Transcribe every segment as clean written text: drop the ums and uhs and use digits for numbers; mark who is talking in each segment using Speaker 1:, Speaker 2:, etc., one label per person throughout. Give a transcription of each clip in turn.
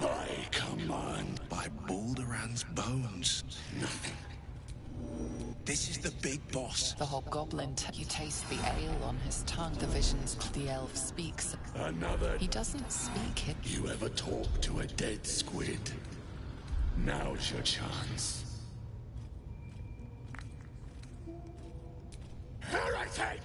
Speaker 1: I command by Balderan's bones. Nothing. This is the big boss.
Speaker 2: The hobgoblin, you taste the ale on his tongue. The visions, the elf speaks.
Speaker 1: Another.
Speaker 2: He doesn't speak it.
Speaker 1: You ever talk to a dead squid? Now's your chance. Heretic!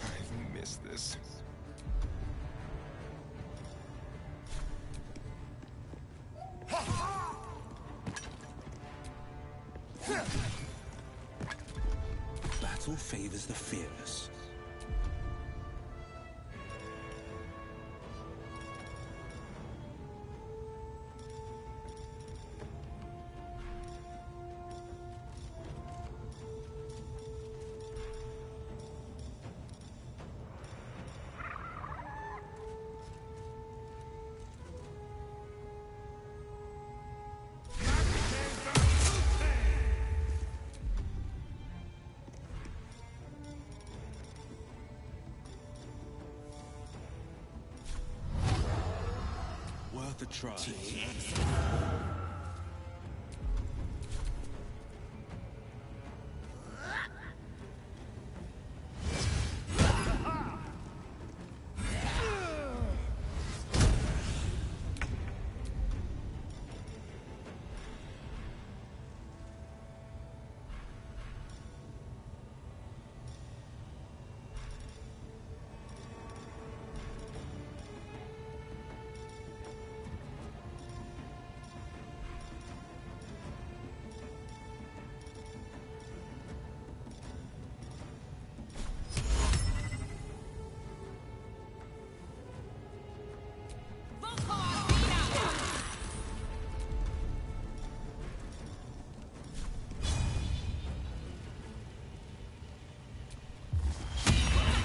Speaker 3: I've missed this.
Speaker 1: Battle favors the fearless. Worth a try.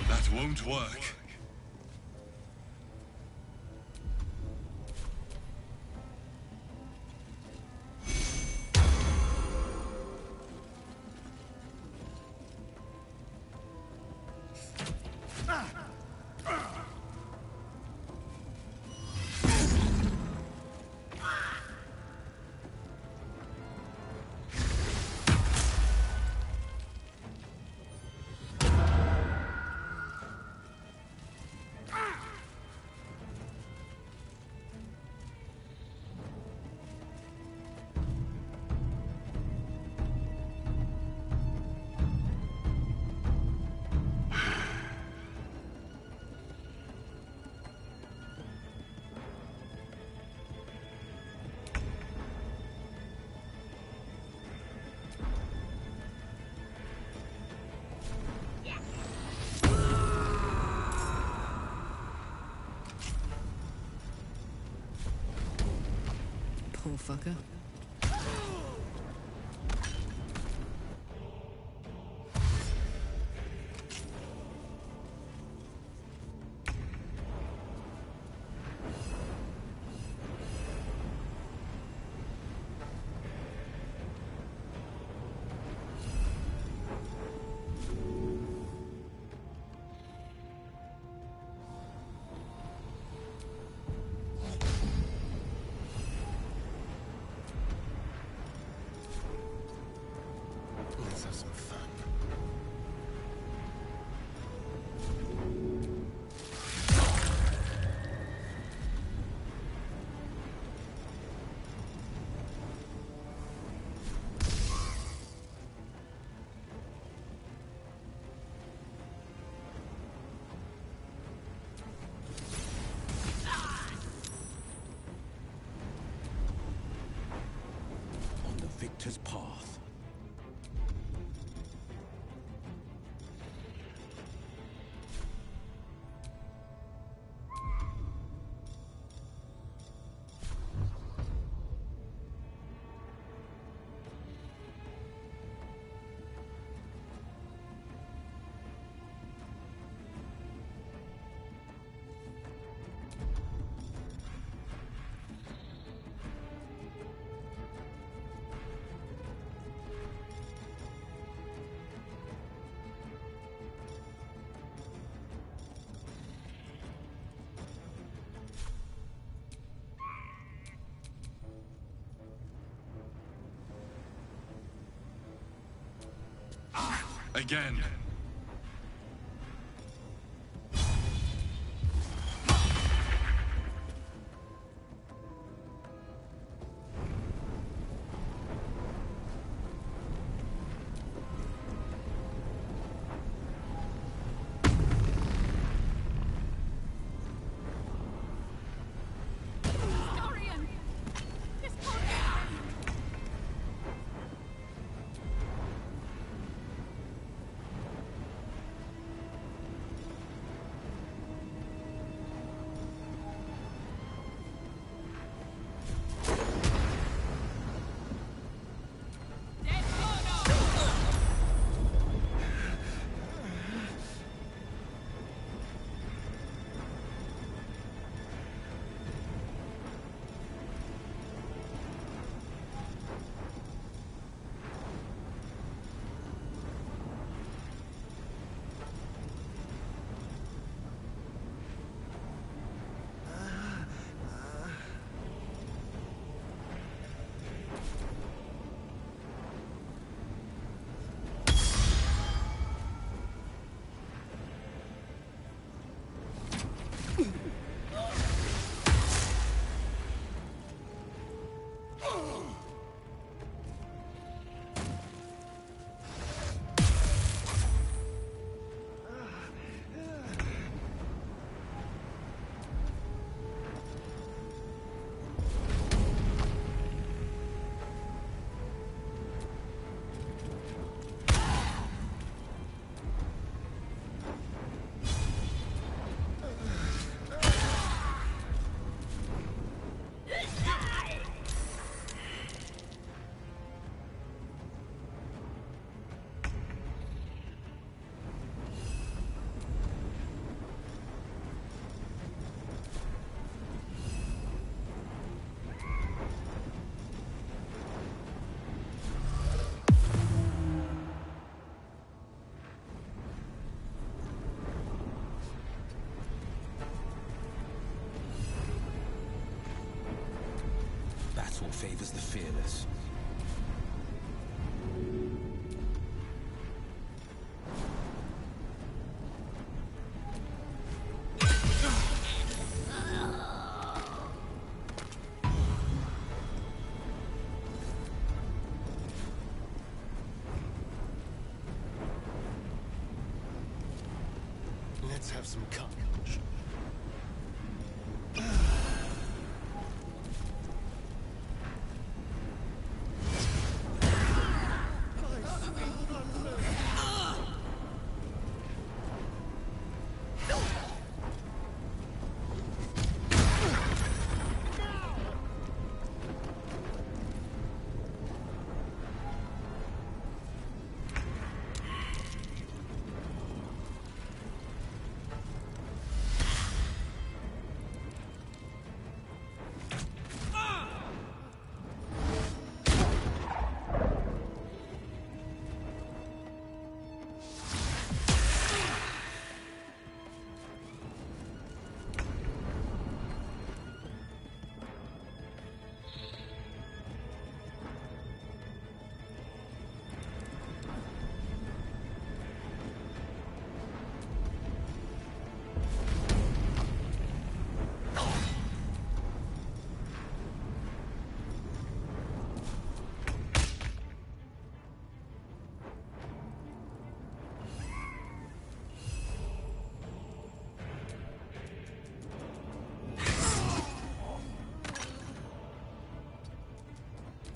Speaker 3: That won't work.
Speaker 2: Poor fucker.
Speaker 3: Let's have some fun.
Speaker 1: On the victor's path.
Speaker 3: Again.
Speaker 4: Battle favors the fearless.
Speaker 3: Let's have some courage.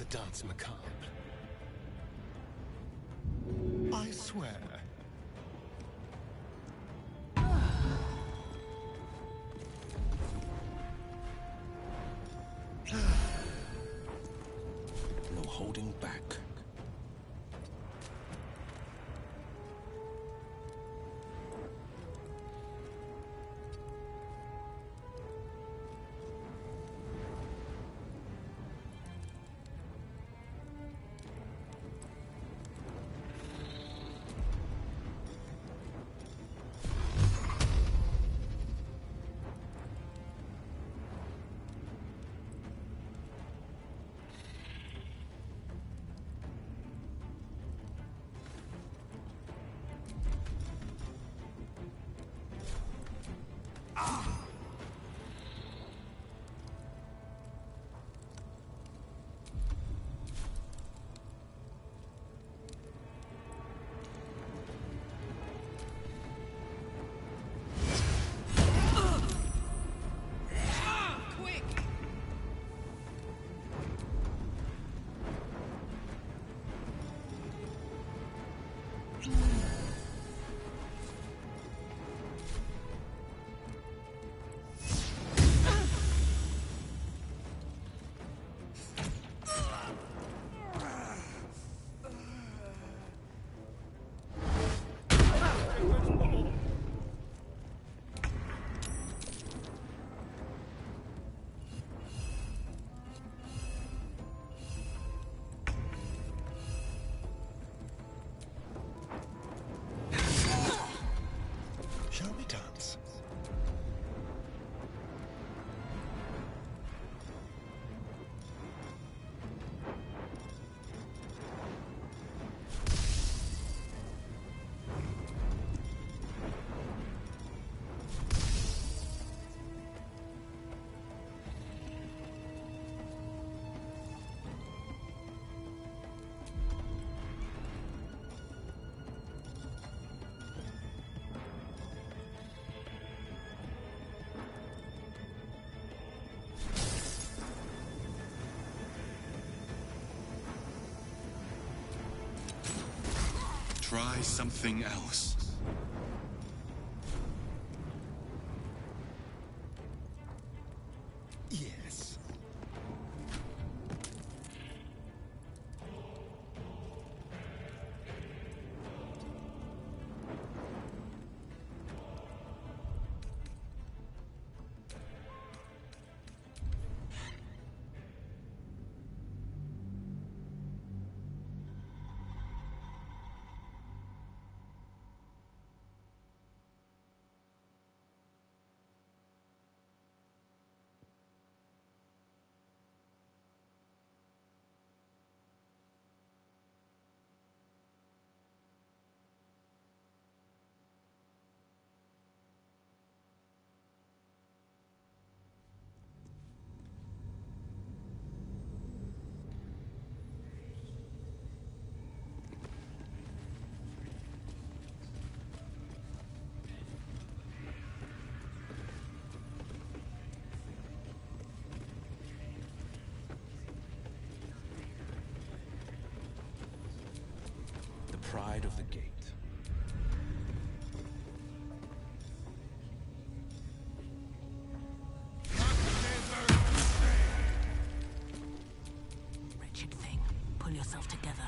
Speaker 3: Dance macabre. I swear.
Speaker 4: No holding back.
Speaker 3: try something else. Yes.
Speaker 4: The pride of the gate.
Speaker 5: Wretched thing. Pull yourself together.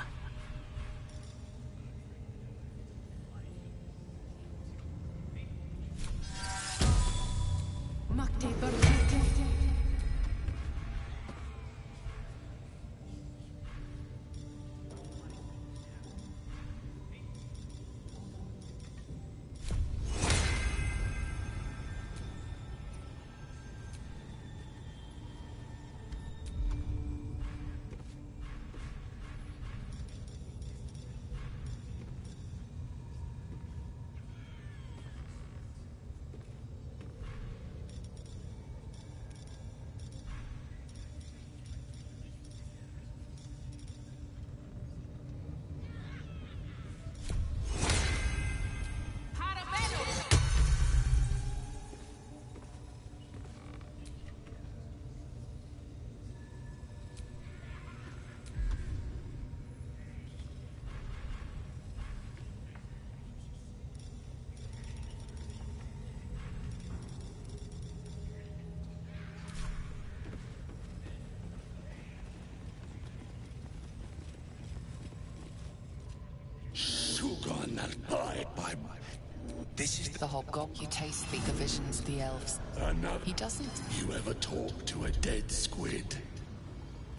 Speaker 4: This is
Speaker 2: The hobgoblin. You taste the visions, the elves.
Speaker 1: Another.
Speaker 2: He doesn't.
Speaker 1: You ever talk to a dead squid?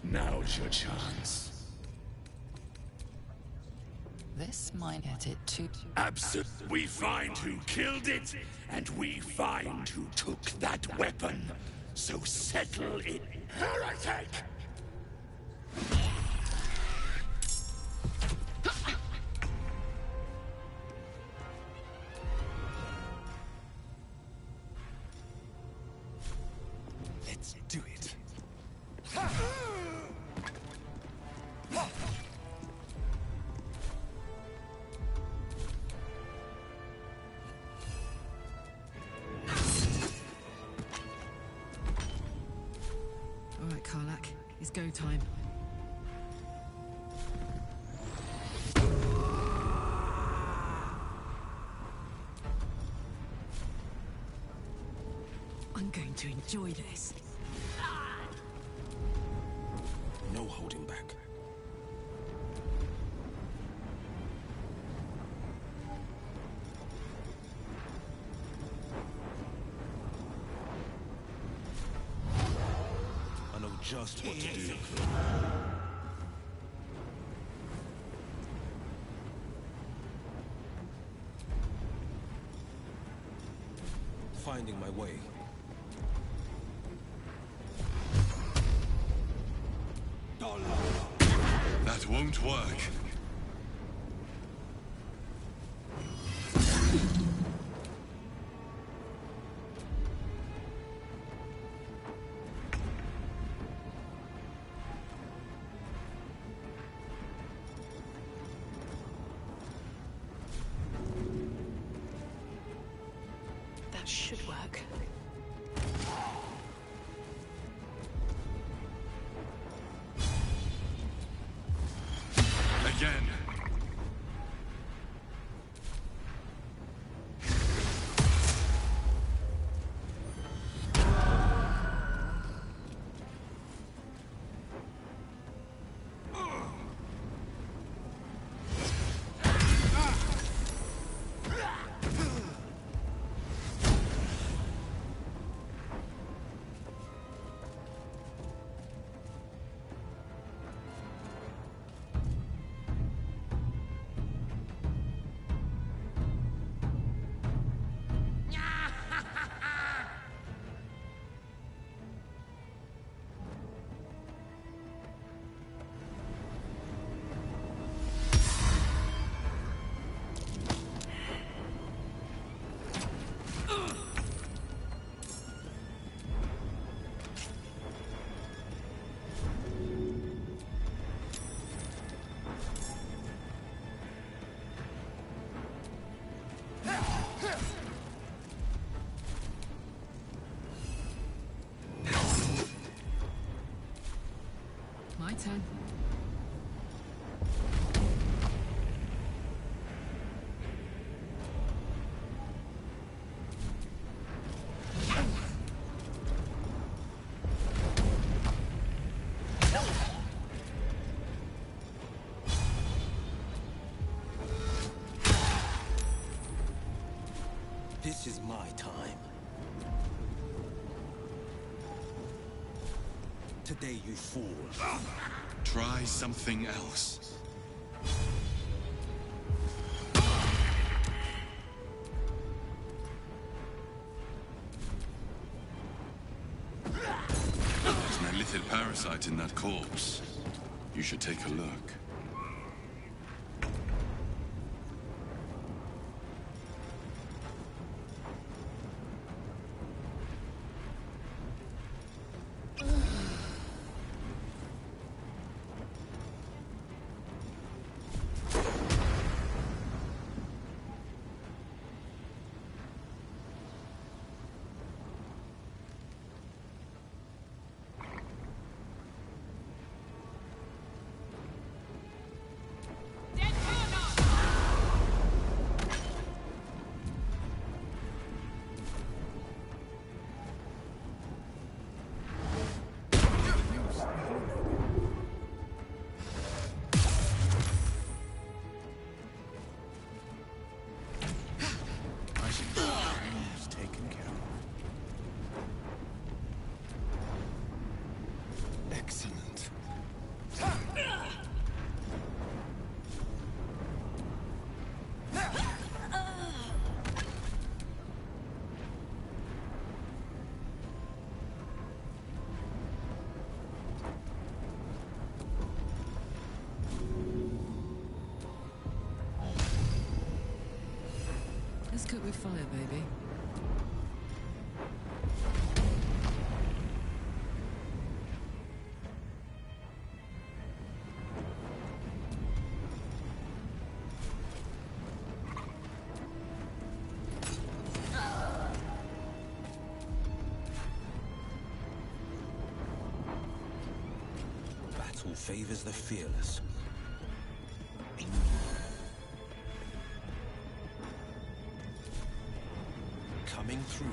Speaker 1: Now's your chance.
Speaker 2: This might get it too.
Speaker 1: We find who killed it, and we find who took that weapon. So settle it, heretic!
Speaker 3: Let's do it.
Speaker 6: All right, Karlak. It's go time. I'm going to enjoy this.
Speaker 4: no holding back. I know just what to do. Finding my way.
Speaker 3: That won't work.
Speaker 6: That should work.
Speaker 3: Again.
Speaker 6: turn.
Speaker 4: This is my time. Today you fall.
Speaker 3: Try something else. There's an illithid parasite in that corpse. You should take a look.
Speaker 4: Taken care of. Excellent.
Speaker 6: Let's cook with fire, baby.
Speaker 4: Battle favors the fearless. Coming through.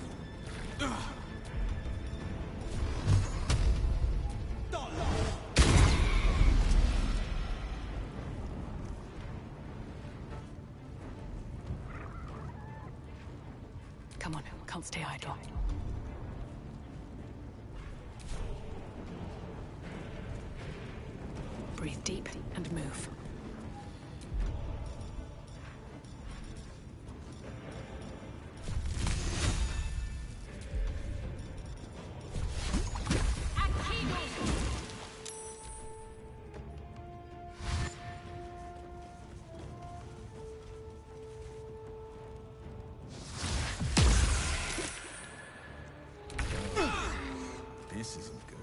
Speaker 5: Come on, can't stay idle. Breathe deep and move.
Speaker 4: This isn't good.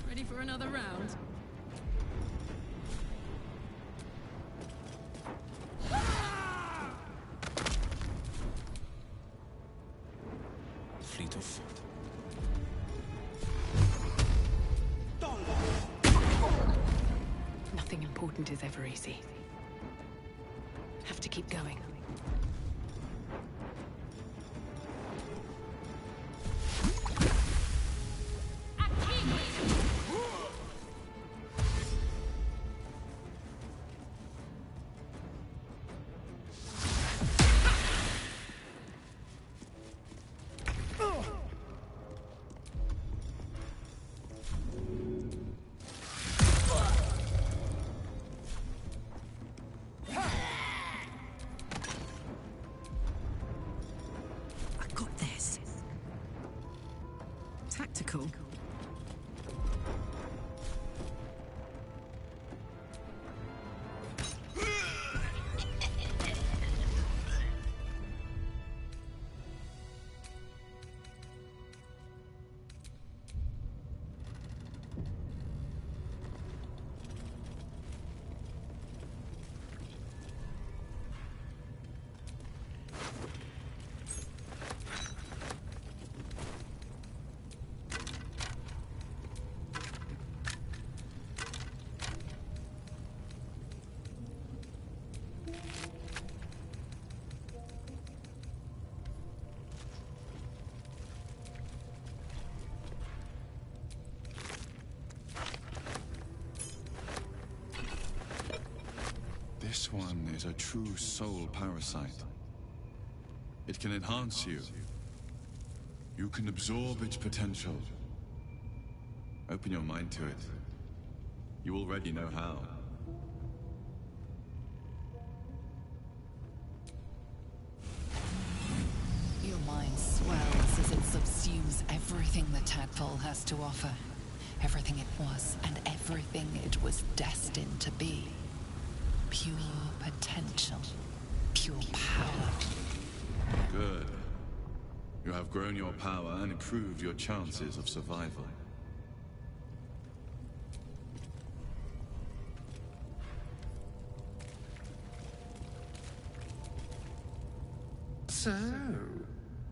Speaker 6: Ready for another round?
Speaker 4: Fleet of foot.
Speaker 5: Nothing important is ever easy. Have to keep going.
Speaker 6: Tactical.
Speaker 3: This one is a true soul parasite. It can enhance you. You can absorb its potential. Open your mind to it. You already know how.
Speaker 2: Your mind swells as it subsumes everything the tadpole has to offer. Everything it was and everything it was destined to be. Pure potential. Pure power.
Speaker 3: Good. You have grown your power and improved your chances of survival.
Speaker 7: So,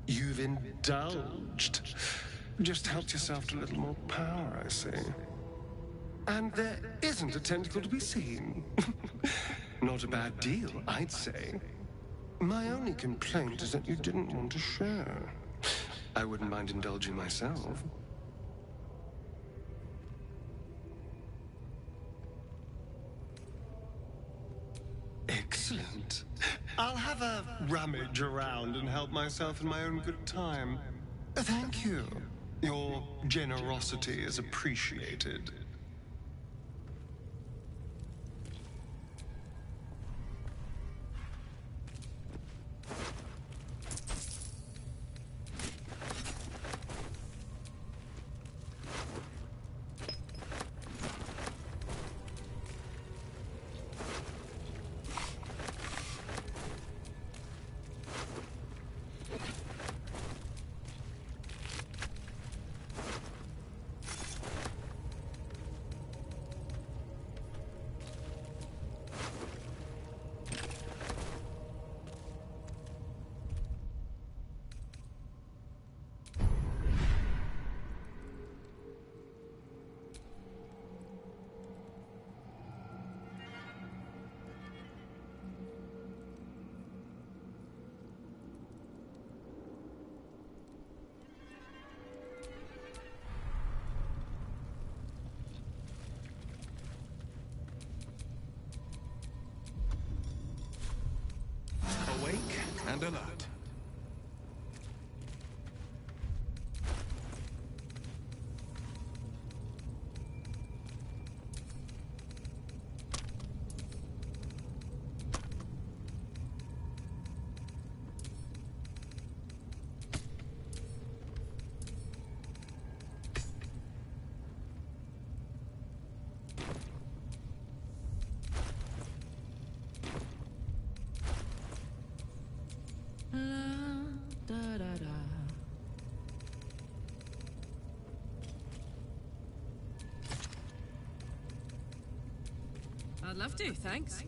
Speaker 7: you've indulged. Just helped yourself to a little more power, I see. And there isn't a tentacle to be seen. Not a bad deal, I'd say. My only complaint is that you didn't want to share. I wouldn't mind indulging myself. Excellent. I'll have a rummage around and help myself in my own good time. Thank you. Your generosity is appreciated.
Speaker 4: Awake and alert.
Speaker 6: I'd love to, thanks.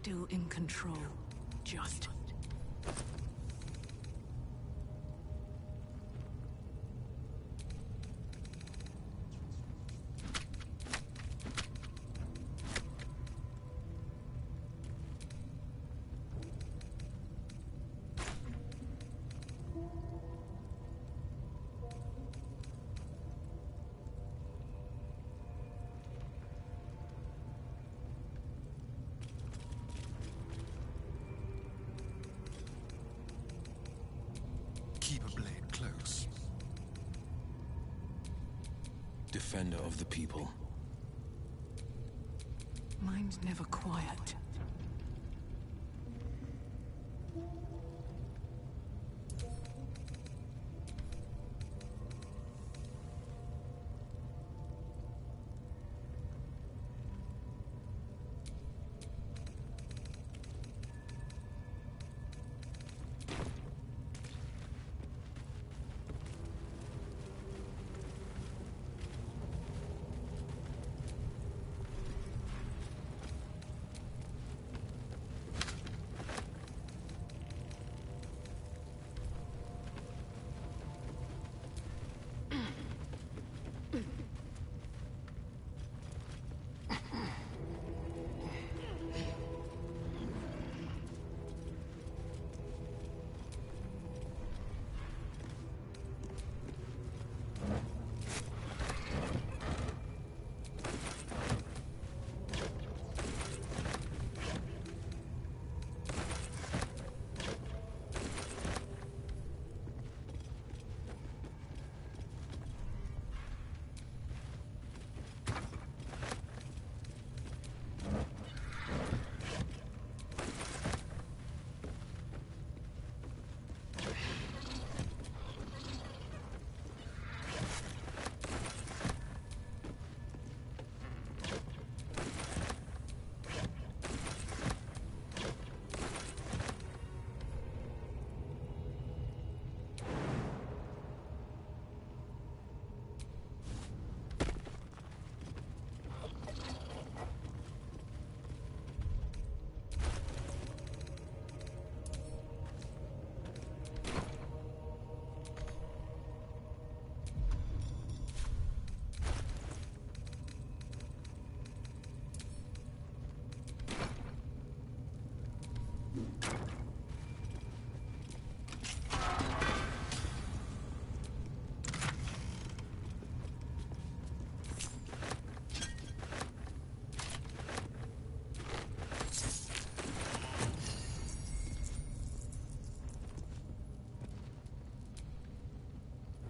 Speaker 5: Still in control. Just.
Speaker 4: Defender of the people.
Speaker 5: Mine's never quiet.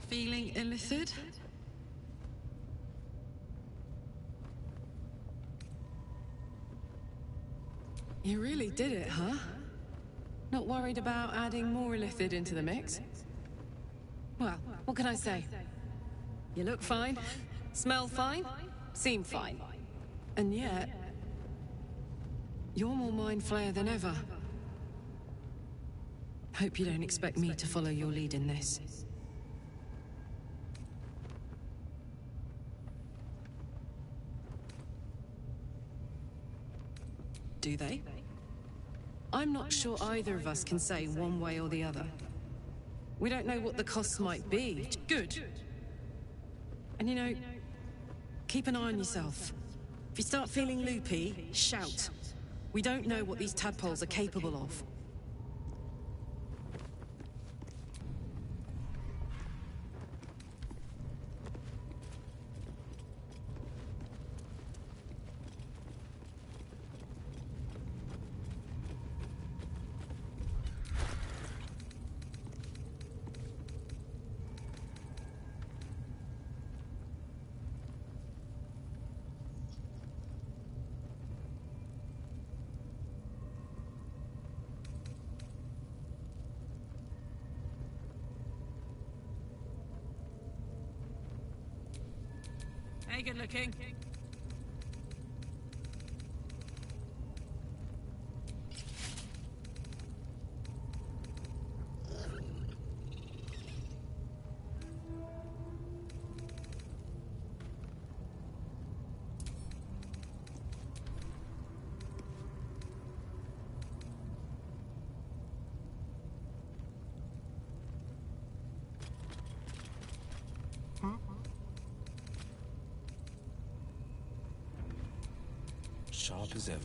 Speaker 6: Feeling illicit? You really did it, huh? Not worried about adding more illithid into the mix? Well, what can I say? You look fine, smell fine, seem fine. And yet, you're more mind flayer than ever. Hope you don't expect me to follow your lead in this. Do they? I'm not sure either of us can say one way or the other. We don't know what the costs might be. Good. And you know, keep an eye on yourself. If you start feeling loopy, shout. We don't know what these tadpoles are capable of.
Speaker 5: Hey, good looking.
Speaker 4: Sharp as ever.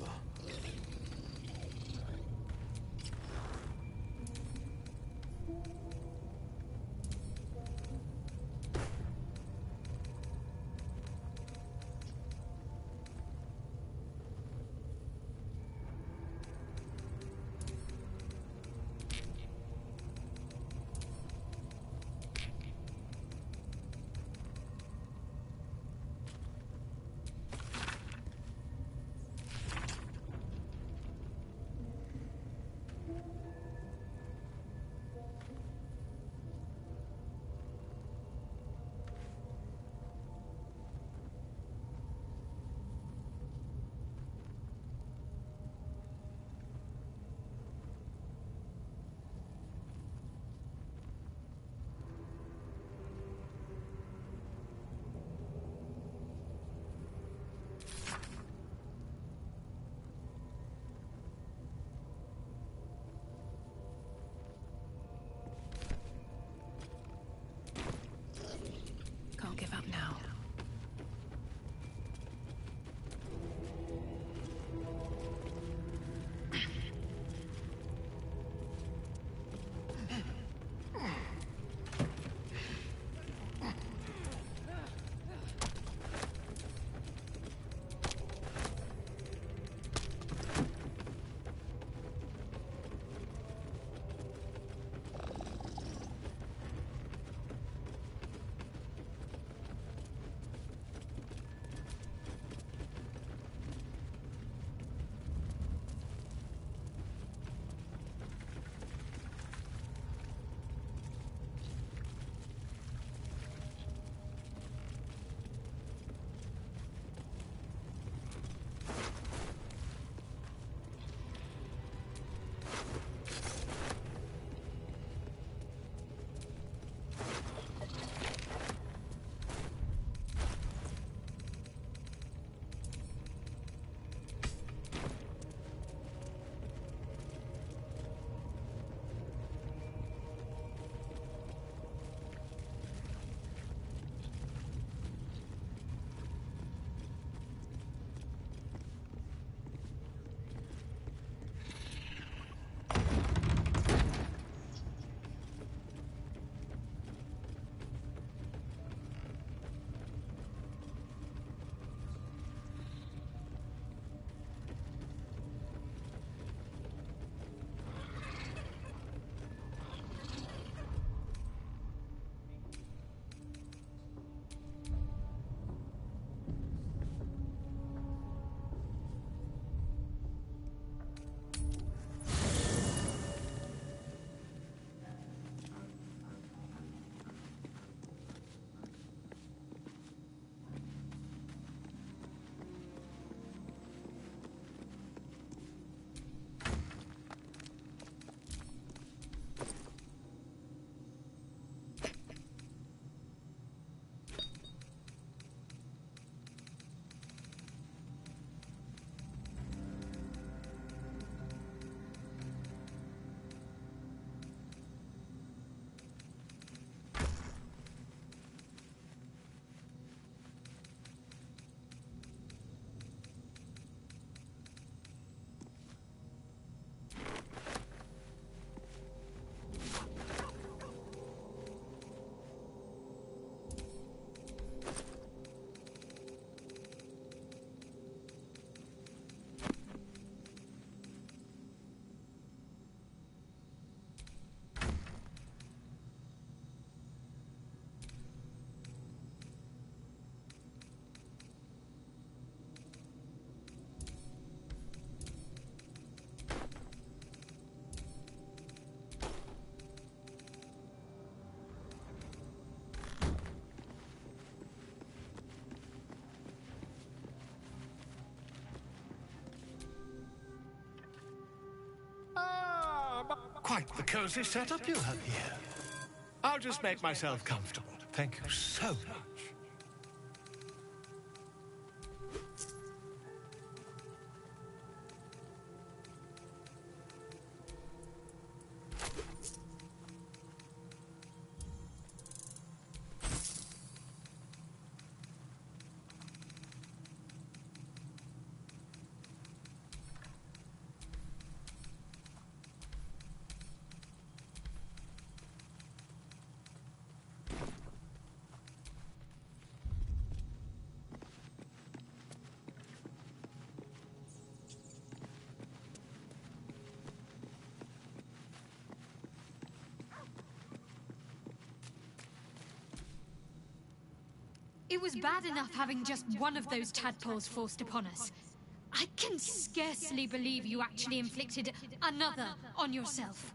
Speaker 7: Quite the cozy setup you have here. I'll just make myself comfortable. Thank you so much.
Speaker 8: It was bad enough having just one of those tadpoles forced upon us. I can scarcely believe you actually inflicted another on yourself.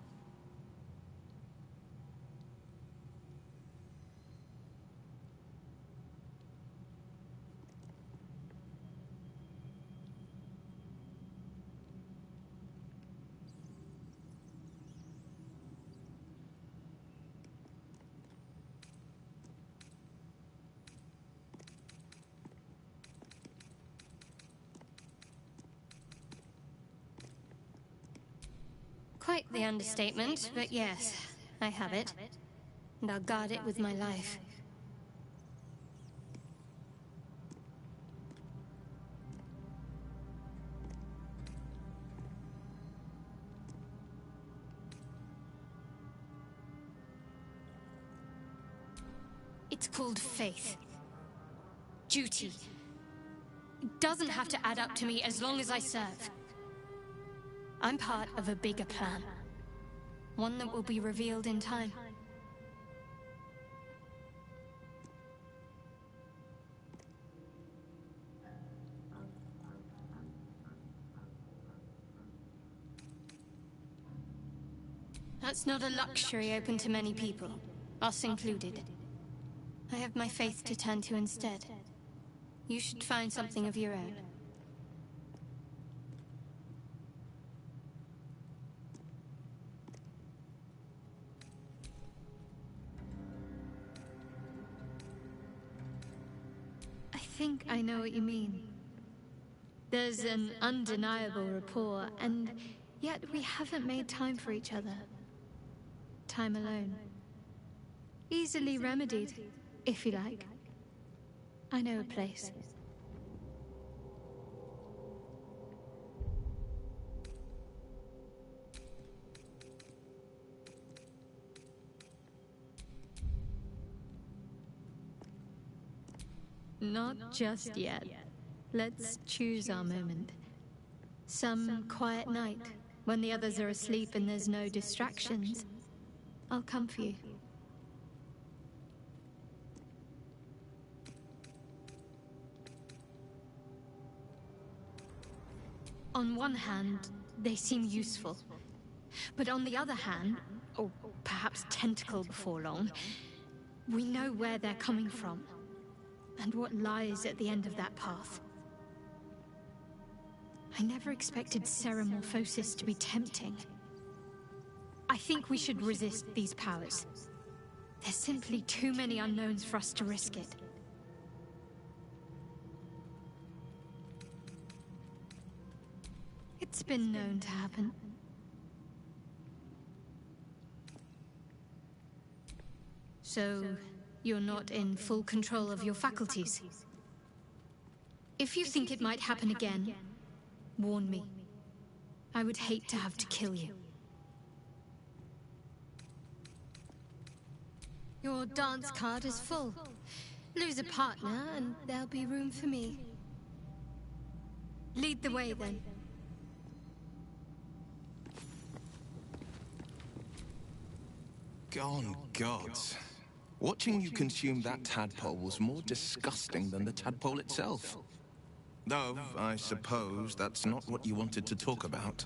Speaker 9: Quite the understatement, but yes, I have it. And I'll guard it with my life. It's called faith. Duty. It doesn't have to add up to me as long as I serve. I'm part of a bigger plan. One that will be revealed in time. That's not a luxury open to many people, us included. I have my faith to turn to instead. You should find something of your own. I think I know what you mean. There's an undeniable rapport, and yet we haven't made time for each other. Time alone. Easily remedied, if you like. I know a place. Not just yet. Let's choose our moment. Some quiet night, when the others are asleep and there's no distractions, I'll come for you. On one hand, they seem useful. But on the other hand, or perhaps tentacle before long, we know where they're coming from, and what lies at the end of that path. I never expected Ceramorphosis to be tempting. I think we should resist these powers. There's simply too many unknowns for us to risk it. It's been known to happen. So, you're not in full control of your faculties? If you think it might happen again, warn me. I would hate to have to kill you. Your dance card is full. Lose a partner, and there'll be room for me. Lead the way, then.
Speaker 4: Gone gods. Watching you consume that tadpole was more disgusting than the tadpole itself. Though, I suppose that's not what you wanted to talk about.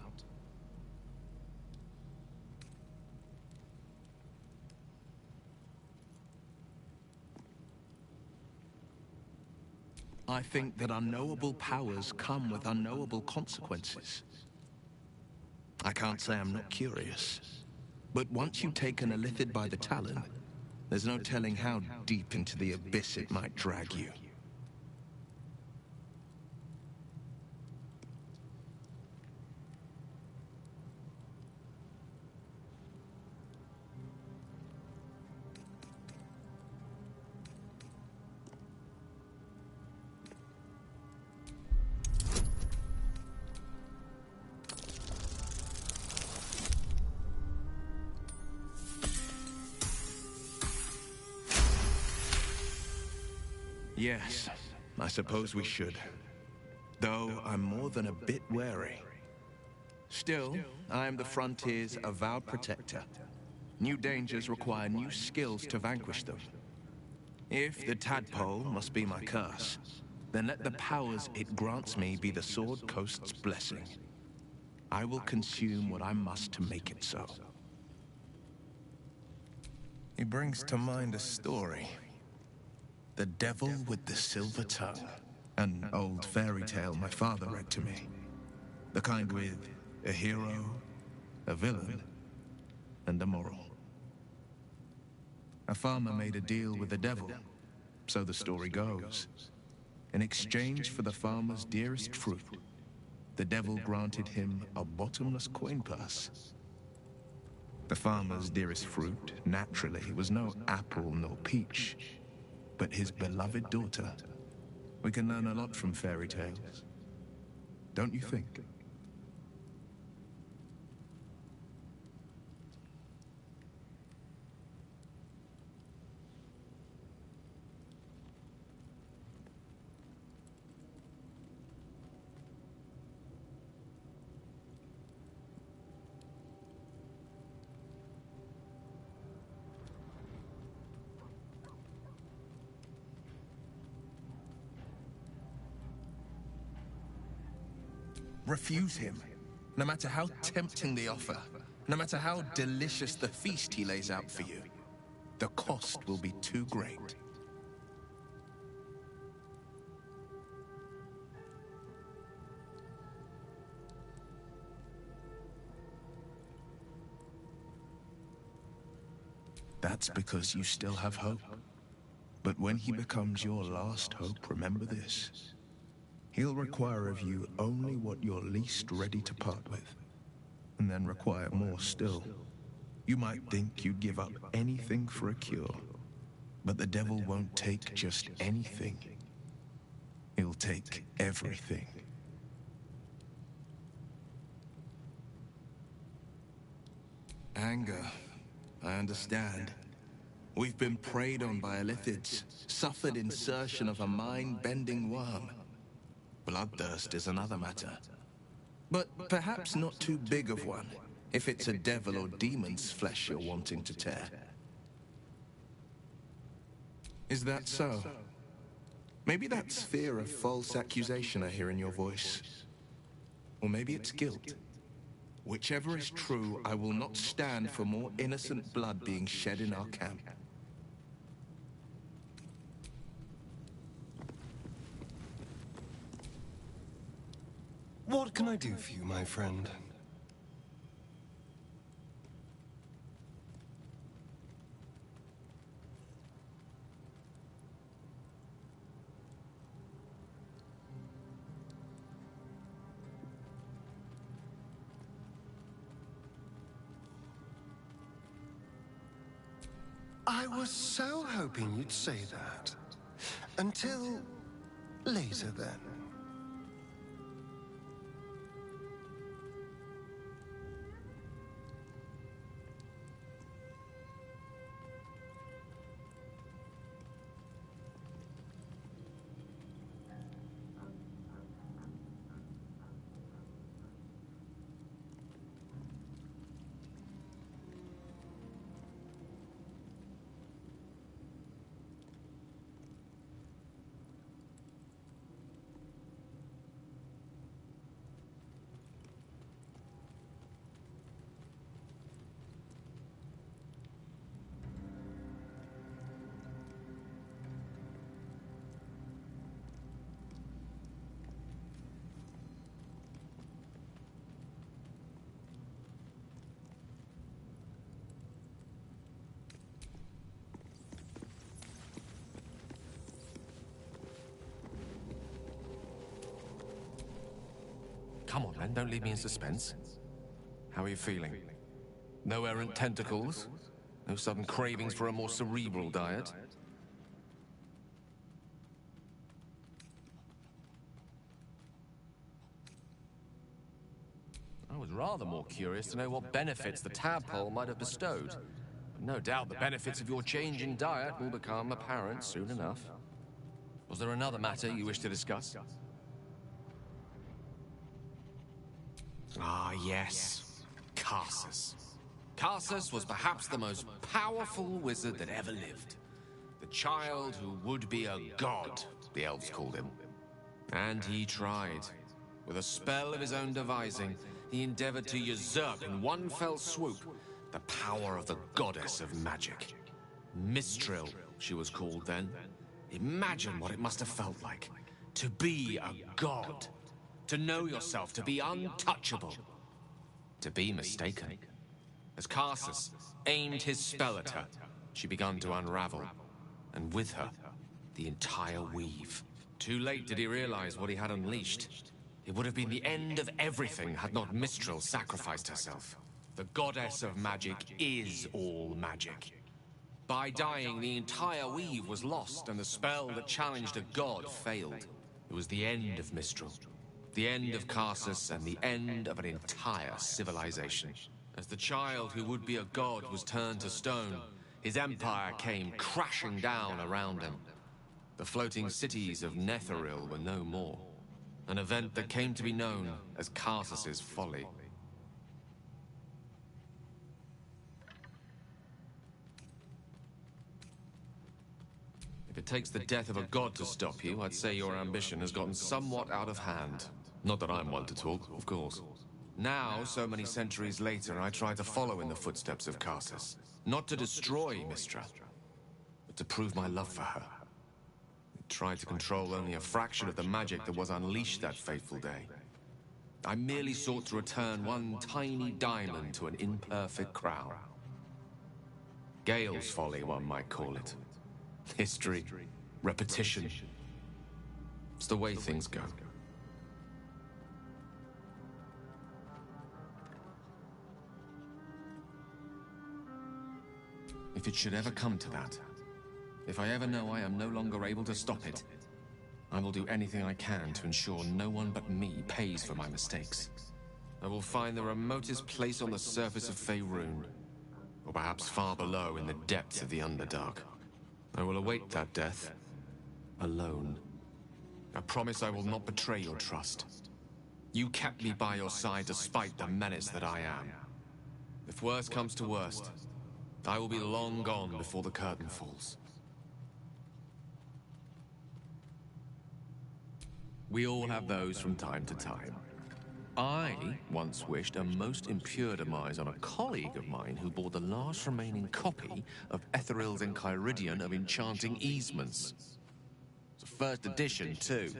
Speaker 4: I think that unknowable powers come with unknowable consequences. I can't say I'm not curious. But once you've taken a lithid by the talon, there's no telling how deep into the abyss it might drag you. Yes, I suppose we should. Though I'm more than a bit wary. Still, I am the Frontier's avowed protector. New dangers require new skills to vanquish them. If the tadpole must be my curse, then let the powers it grants me be the Sword Coast's blessing. I will consume what I must to make it so. He brings to mind a story. The Devil with the Silver Tongue. An old fairy tale my father read to me. The kind with a hero, a villain, and a moral. A farmer made a deal with the devil, so the story goes. In exchange for the farmer's dearest fruit, the devil granted him a bottomless coin purse. The farmer's dearest fruit, naturally, was no apple nor peach, but his beloved daughter. We can learn a lot from fairy tales, don't you think? Refuse him, no matter how tempting the offer, no matter how delicious the feast he lays out for you. The cost will be too great. That's because you still have hope. But when he becomes your last hope, remember this. He'll require of you only what you're least ready to part with, and then require more still. You might think you'd give up anything for a cure, but the devil won't take just anything. He'll take everything. Anger, I understand. We've been preyed on by illithids, suffered insertion of a mind-bending worm. Bloodthirst is another matter. But perhaps not too big of one, if it's a devil or demon's flesh you're wanting to tear. Is that so? Maybe that's fear of false accusation I hear in your voice. Or maybe it's guilt. Whichever is true, I will not stand for more innocent blood being shed in our camp.
Speaker 7: What can I do for you, my friend? I was so hoping you'd say that. Until later, then.
Speaker 10: Come on, then, don't leave me in suspense. How are you feeling? No errant tentacles? No sudden cravings for a more cerebral diet? I was rather more curious to know what benefits the tadpole might have bestowed. No doubt the benefits of your change in diet will become apparent soon enough. Was there another matter you wish to discuss? Ah, yes. Karsus. Karsus was perhaps the most powerful wizard that ever lived. The child who would be a god, the elves called him. And he tried. With a spell of his own devising, he endeavored to usurp in one fell swoop the power of the goddess of magic. Mistral, she was called then. Imagine what it must have felt like. To be a god. To know yourself, to be untouchable. To be mistaken. As Karsus aimed his spell at her, she began to unravel. And with her, the entire weave. Too late did he realize what he had unleashed. It would have been the end of everything had not Mistral sacrificed herself. The goddess of magic is all magic. By dying, the entire weave was lost, and the spell that challenged a god failed. It was the end of Mistral, the end of Karsus, and the end of an entire civilization. As the child who would be a god was turned to stone, his empire came crashing down around him. The floating cities of Netheril were no more. An event that came to be known as Karsus's folly. If it takes the death of a god to stop you, I'd say your ambition has gotten somewhat out of hand. Not that I'm one to talk, of course. Now, so many centuries later, I try to follow in the footsteps of Karsus. Not to destroy Mistra, but to prove my love for her. Tried to control only a fraction of the magic that was unleashed that fateful day. I merely sought to return one tiny diamond to an imperfect crown. Gale's folly, one might call it. History, repetition. It's the way things go. If it should ever come to that, if I ever know I am no longer able to stop it, I will do anything I can to ensure no one but me pays for my mistakes. I will find the remotest place on the surface of Faerun, or perhaps far below in the depths of the Underdark. I will await that death, alone. I promise I will not betray your trust. You kept me by your side despite the menace that I am. If worst comes to worst, I will be long gone before the curtain falls. We all have those from time to time. I once wished a most impure demise on a colleague of mine who bought the last remaining copy of Etheril's Enchiridion of Enchanting Easements. It's a first edition, too.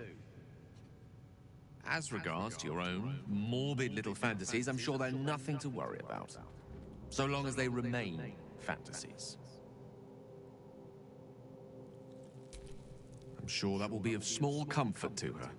Speaker 10: As regards to your own morbid little fantasies, I'm sure they're nothing to worry about. So long as they remain fantasies. I'm sure that will be of small comfort to her.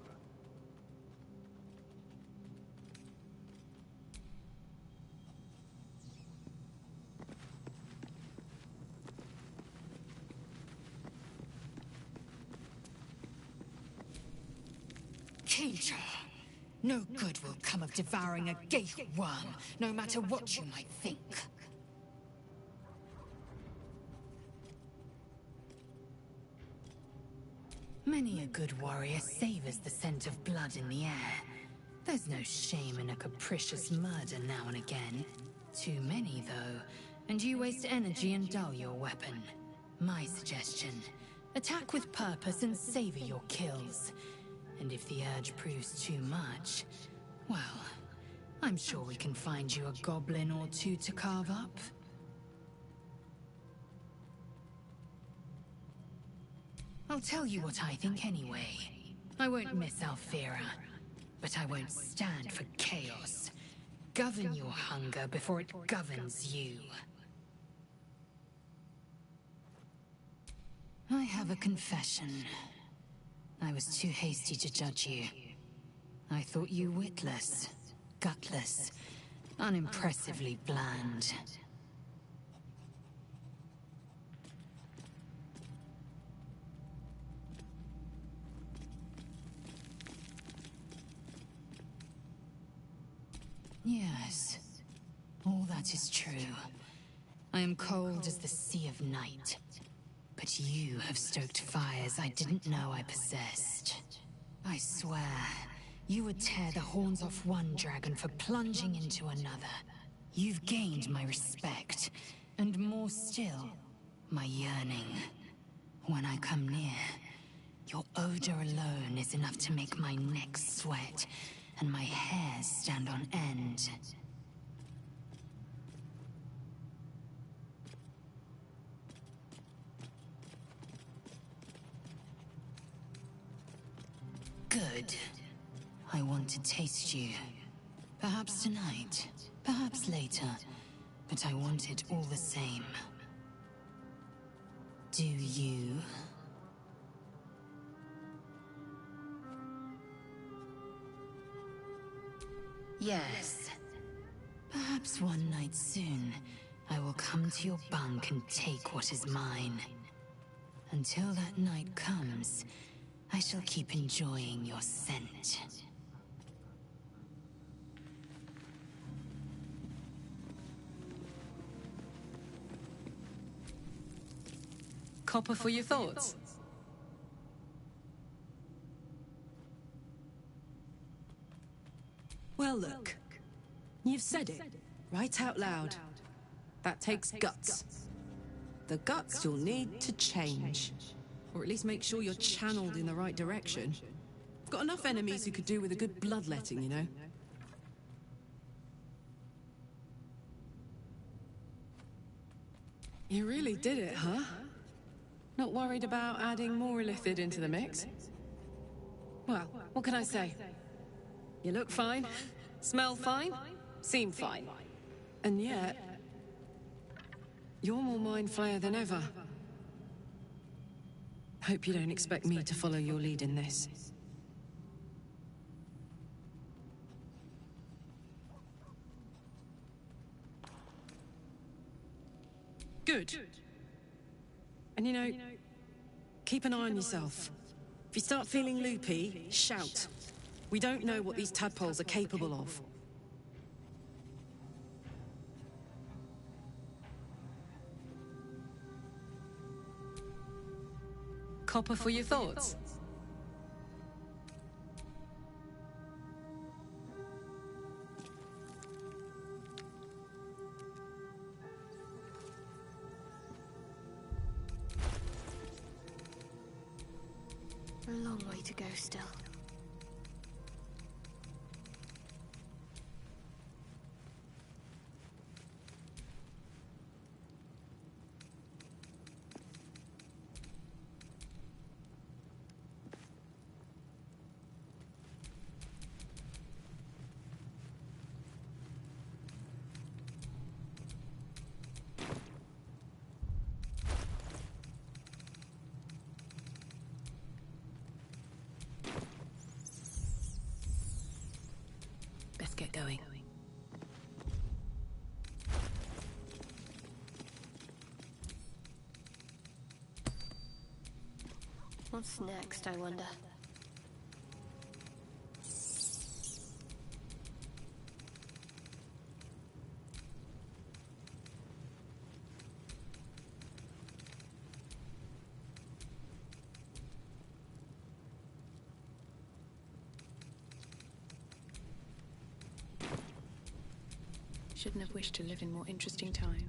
Speaker 2: Keeter, no good will come of devouring a gate worm, no matter what you might think. Many a good warrior savors the scent of blood in the air. There's no shame in a capricious murder now and again. Too many, though, and you waste energy and dull your weapon. My suggestion, attack with purpose and savor your kills. And if the urge proves too much, well, I'm sure we can find you a goblin or two to carve up. I'll tell you what I think anyway. I won't miss Alfira, but I won't stand for chaos. Govern your hunger before it governs you. I have a confession. I was too hasty to judge you. I thought you witless, gutless, unimpressively bland. Yes, all that is true. I am cold as the sea of night. But you have stoked fires I didn't know I possessed. I swear, you would tear the horns off one dragon for plunging into another. You've gained my respect, and more still, my yearning. When I come near, your odor alone is enough to make my neck sweat and my hair stand on end. Good. I want to taste you. Perhaps tonight, perhaps later, but I want it all the same. Do you? Yes. Perhaps one night soon, I will come to your bunk and take what is mine. Until that night comes, I shall keep enjoying your scent.
Speaker 6: Copper for your thoughts? Well, look. You've said it, right out loud. That takes guts. The guts you'll need to change. Or at least make sure you're channeled in the right direction. I've got enough enemies who could do with a good bloodletting, you know? You really did it, huh? Not worried about adding more illithid into the mix? Well, what can I say? You look fine, smell fine, seem fine. And yet, you're more mind flayer than ever. Hope you don't expect me to follow your lead in this. Good. And you know, keep an eye on yourself. If you start feeling loopy, shout. We don't know what these tadpoles are capable of. Copper for your thoughts?
Speaker 9: A long way to go still.
Speaker 6: Get going.
Speaker 9: What's next, I wonder?
Speaker 11: Shouldn't have wished to live in more interesting times.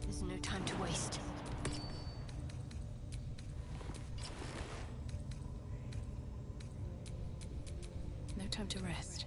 Speaker 9: There's no time to waste.
Speaker 11: No time to rest.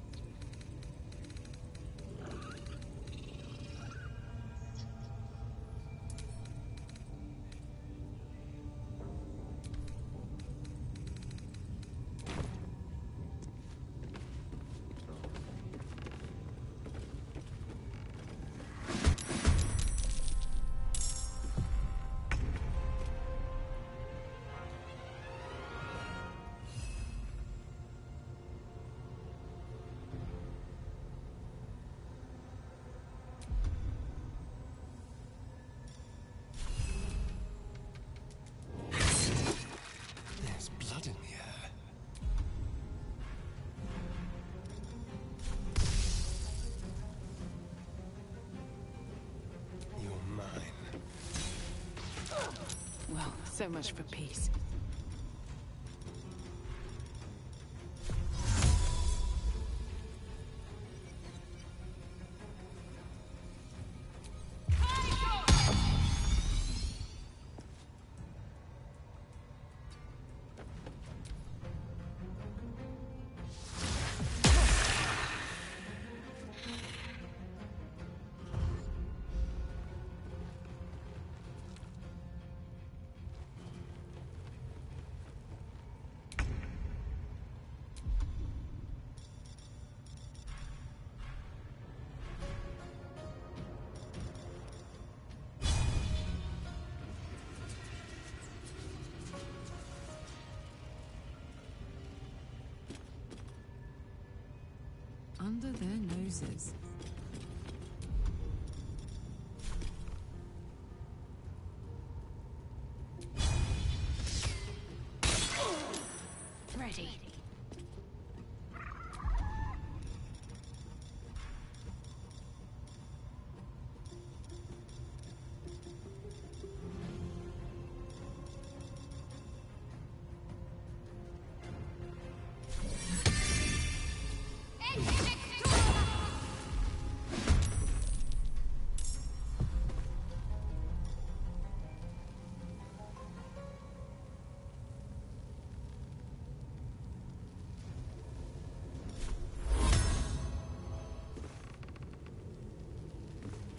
Speaker 11: So much for peace.
Speaker 6: Under their noses.
Speaker 8: Ready.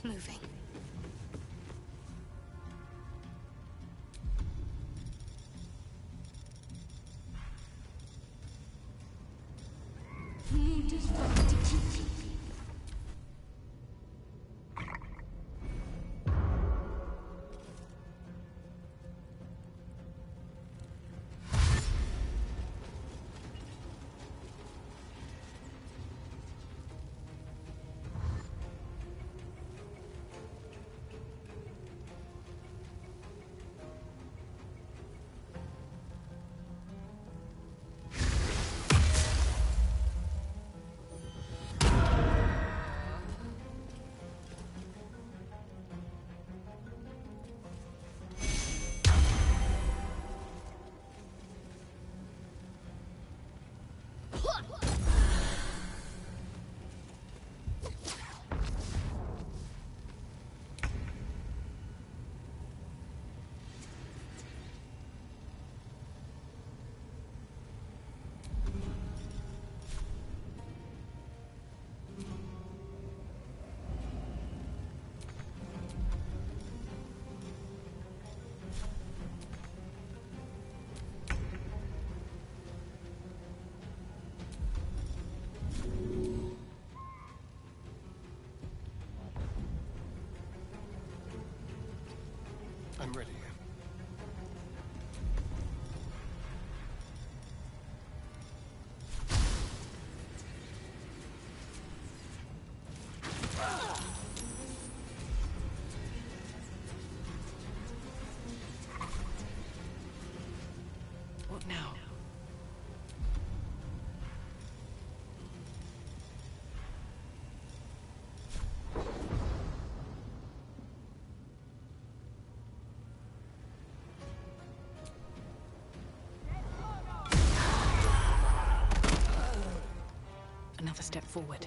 Speaker 8: Moving.
Speaker 7: I'm ready.
Speaker 11: What now? Another step forward.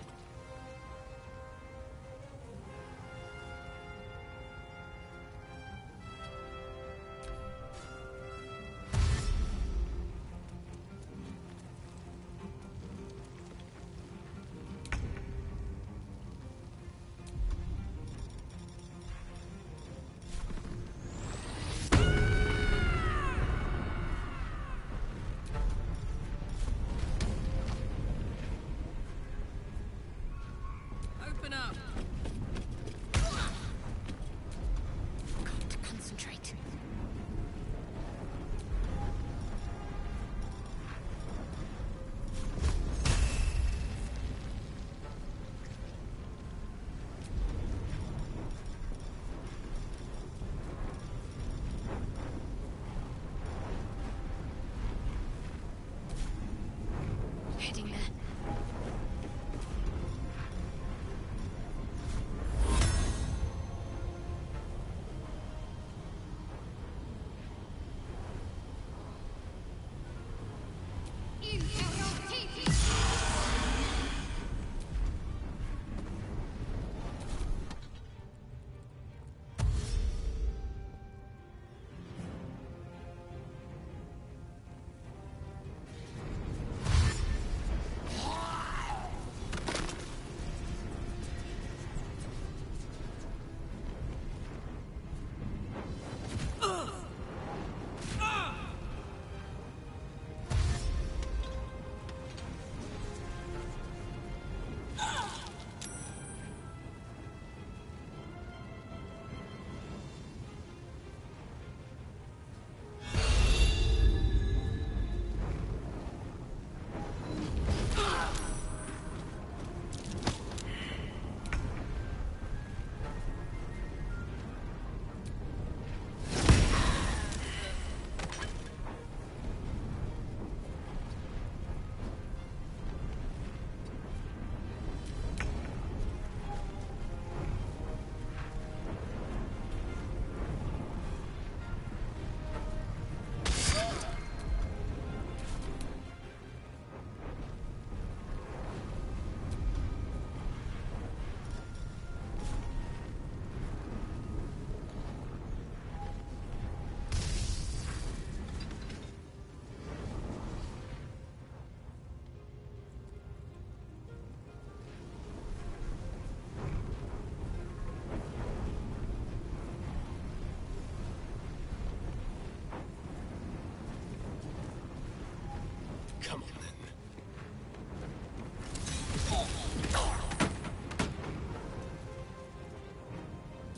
Speaker 10: Come on, then.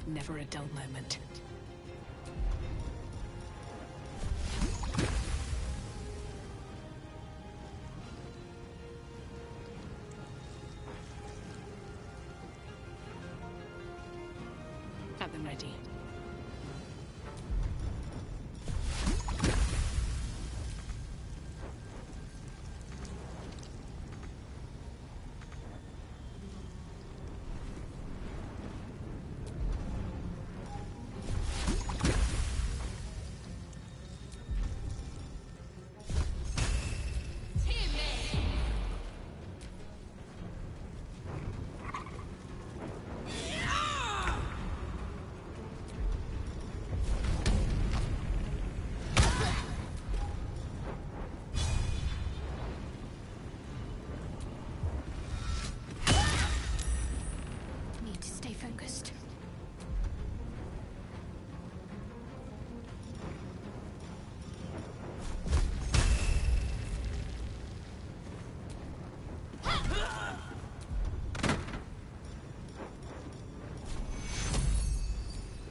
Speaker 11: Never a dull moment. Have them ready.
Speaker 8: Focused.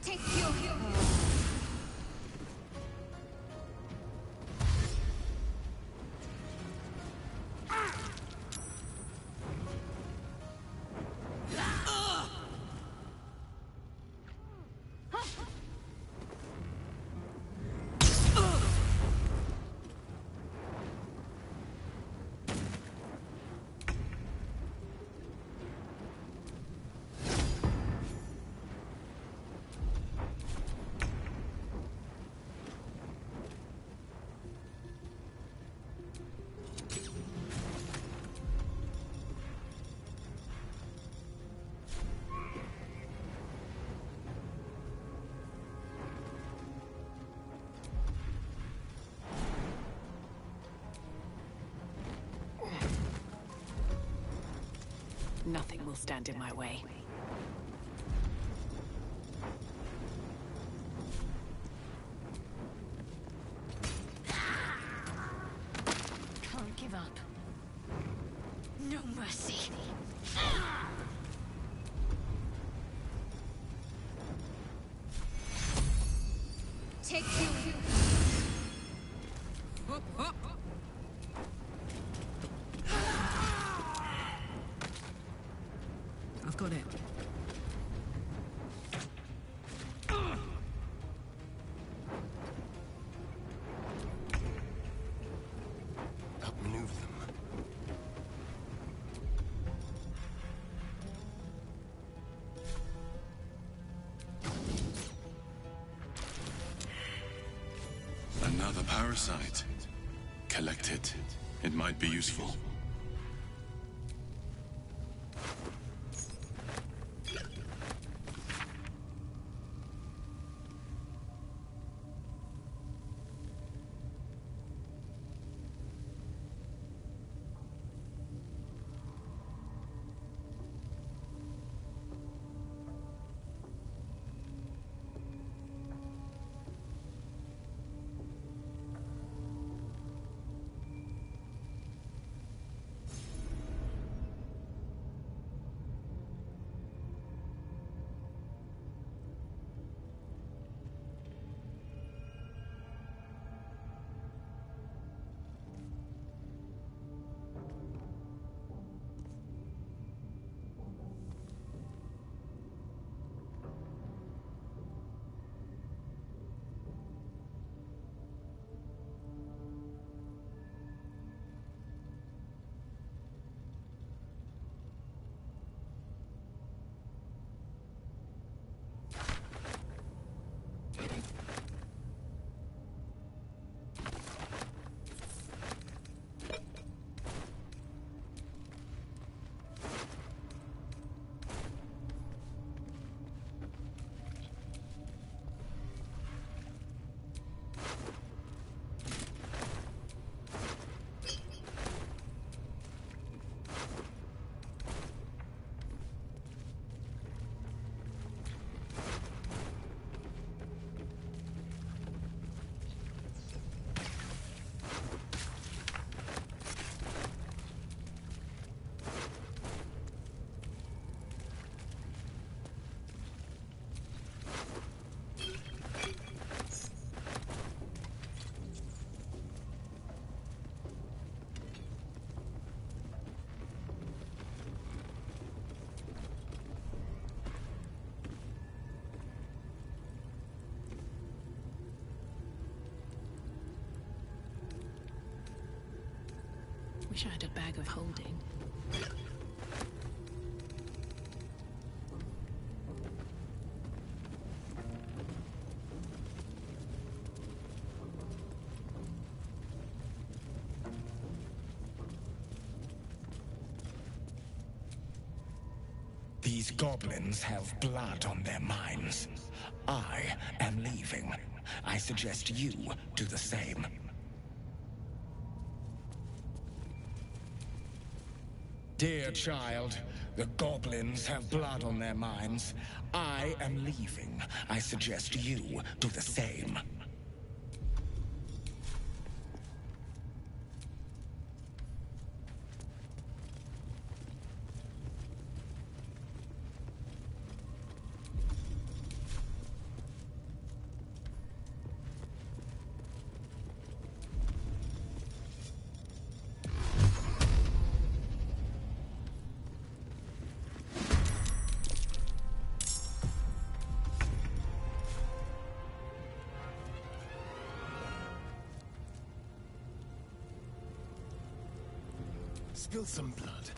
Speaker 8: Take your
Speaker 11: Nothing will stand in my way.
Speaker 8: Can't give up. No mercy. Take you.
Speaker 11: I've got it.
Speaker 7: Outmaneuver them.
Speaker 3: Another parasite. Collected. It might be useful.
Speaker 11: Wish I had a bag of holding.
Speaker 12: These goblins have blood on their minds. I am leaving. I suggest you do the same. Dear child, the goblins have blood on their minds. I am leaving. I suggest you do the same.
Speaker 1: Spill some blood.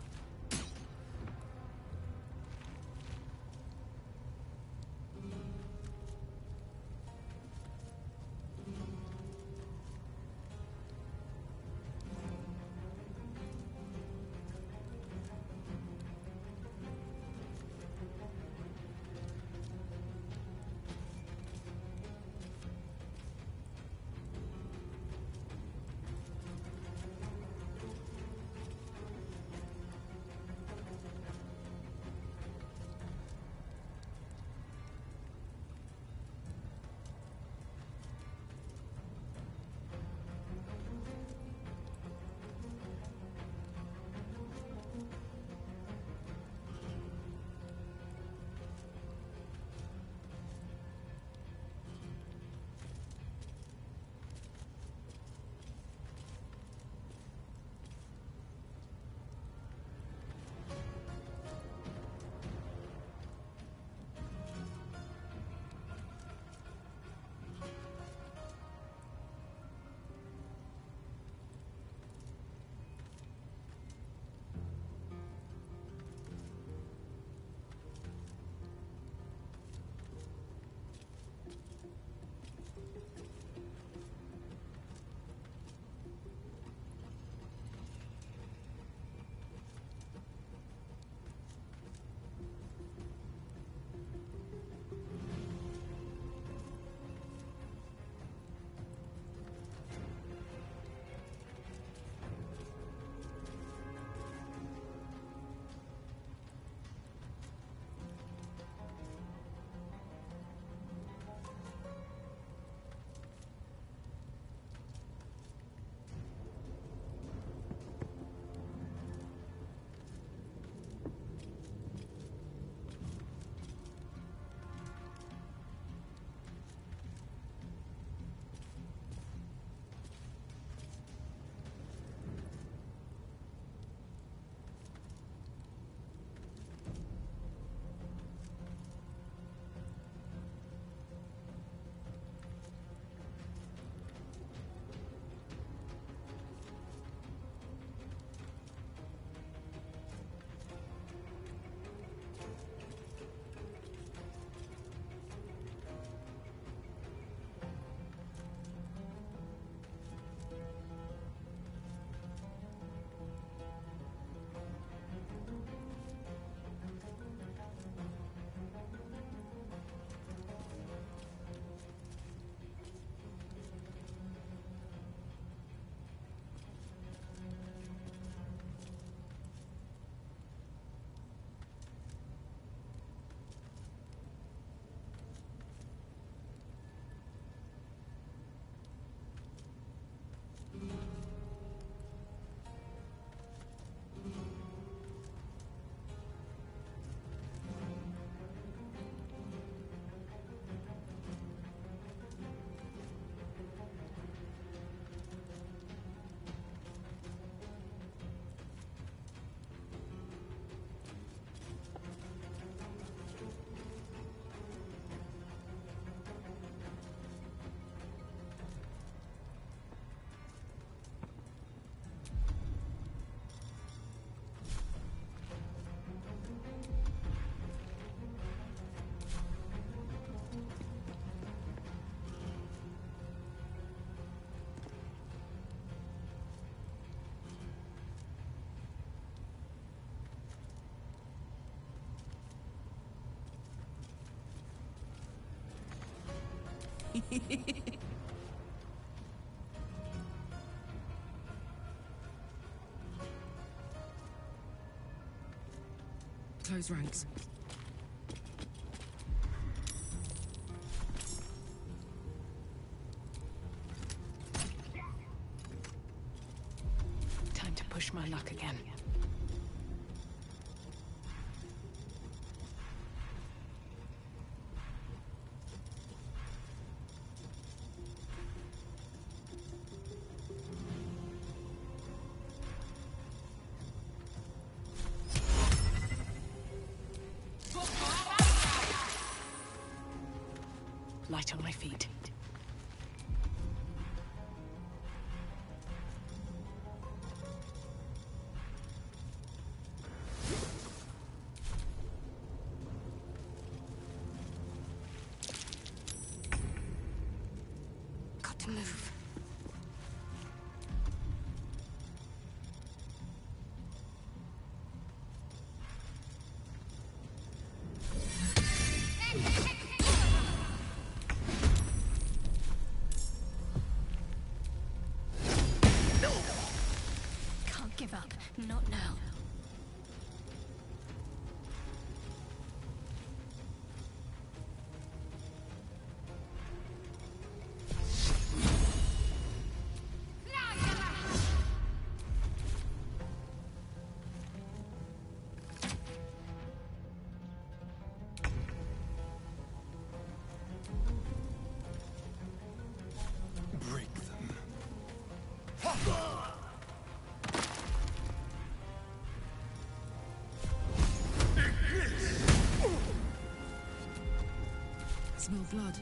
Speaker 6: Close ranks.
Speaker 11: Time to push my luck again. Light on my feet.
Speaker 8: Got to move. Can't give up. Not now.
Speaker 7: Break them.
Speaker 6: Smell blood.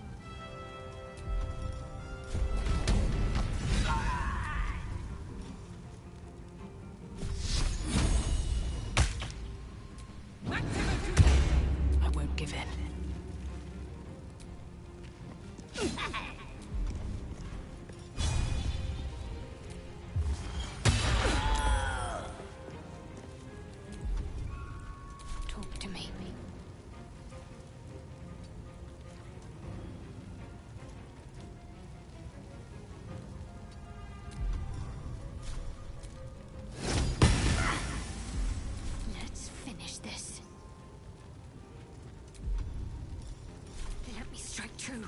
Speaker 11: I won't give in.
Speaker 8: Talk to me. Let's finish this. Let me strike true.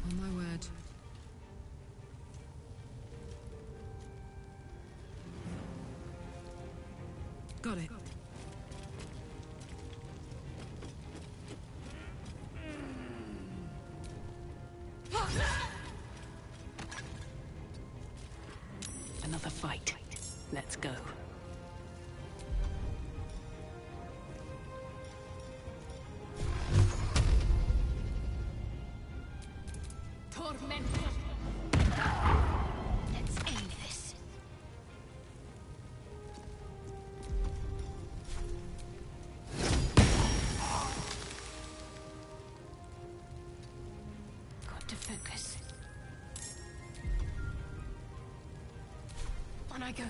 Speaker 6: On my word. Got it.
Speaker 11: Another fight. Let's go.
Speaker 8: Tormento. Let's end this. Got to focus. On I go.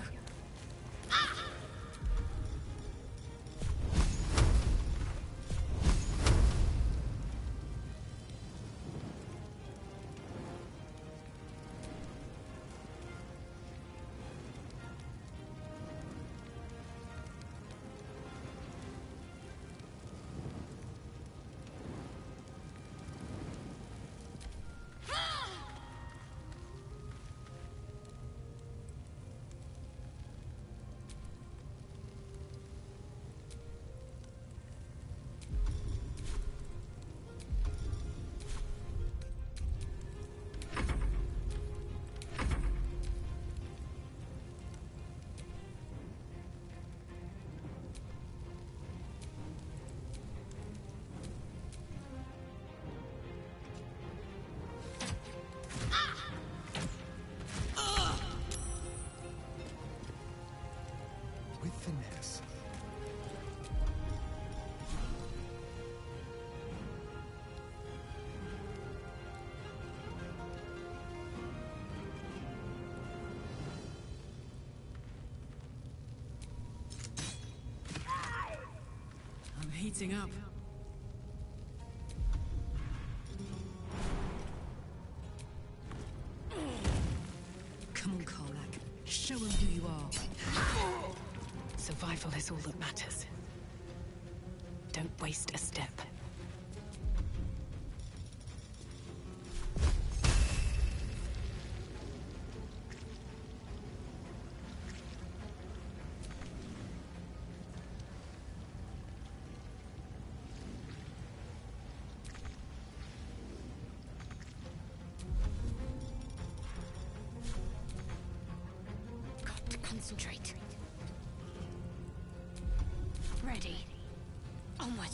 Speaker 6: heating up. Come on, Karlach. Show them who you are.
Speaker 11: Survival is all that matters. Don't waste a step.
Speaker 8: Got to concentrate. Ready. Onward.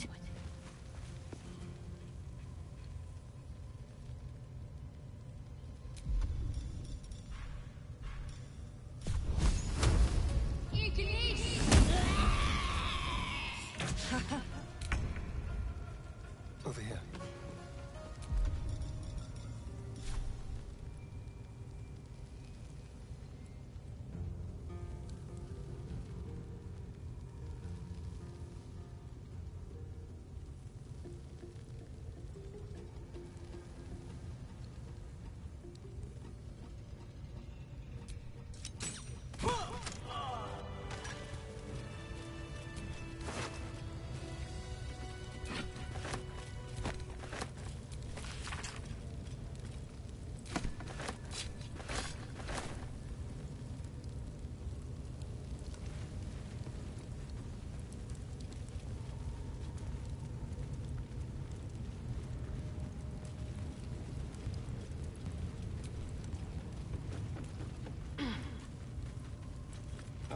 Speaker 7: Over here.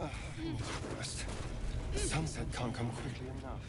Speaker 7: I need to rest. Sunset can't come quickly enough.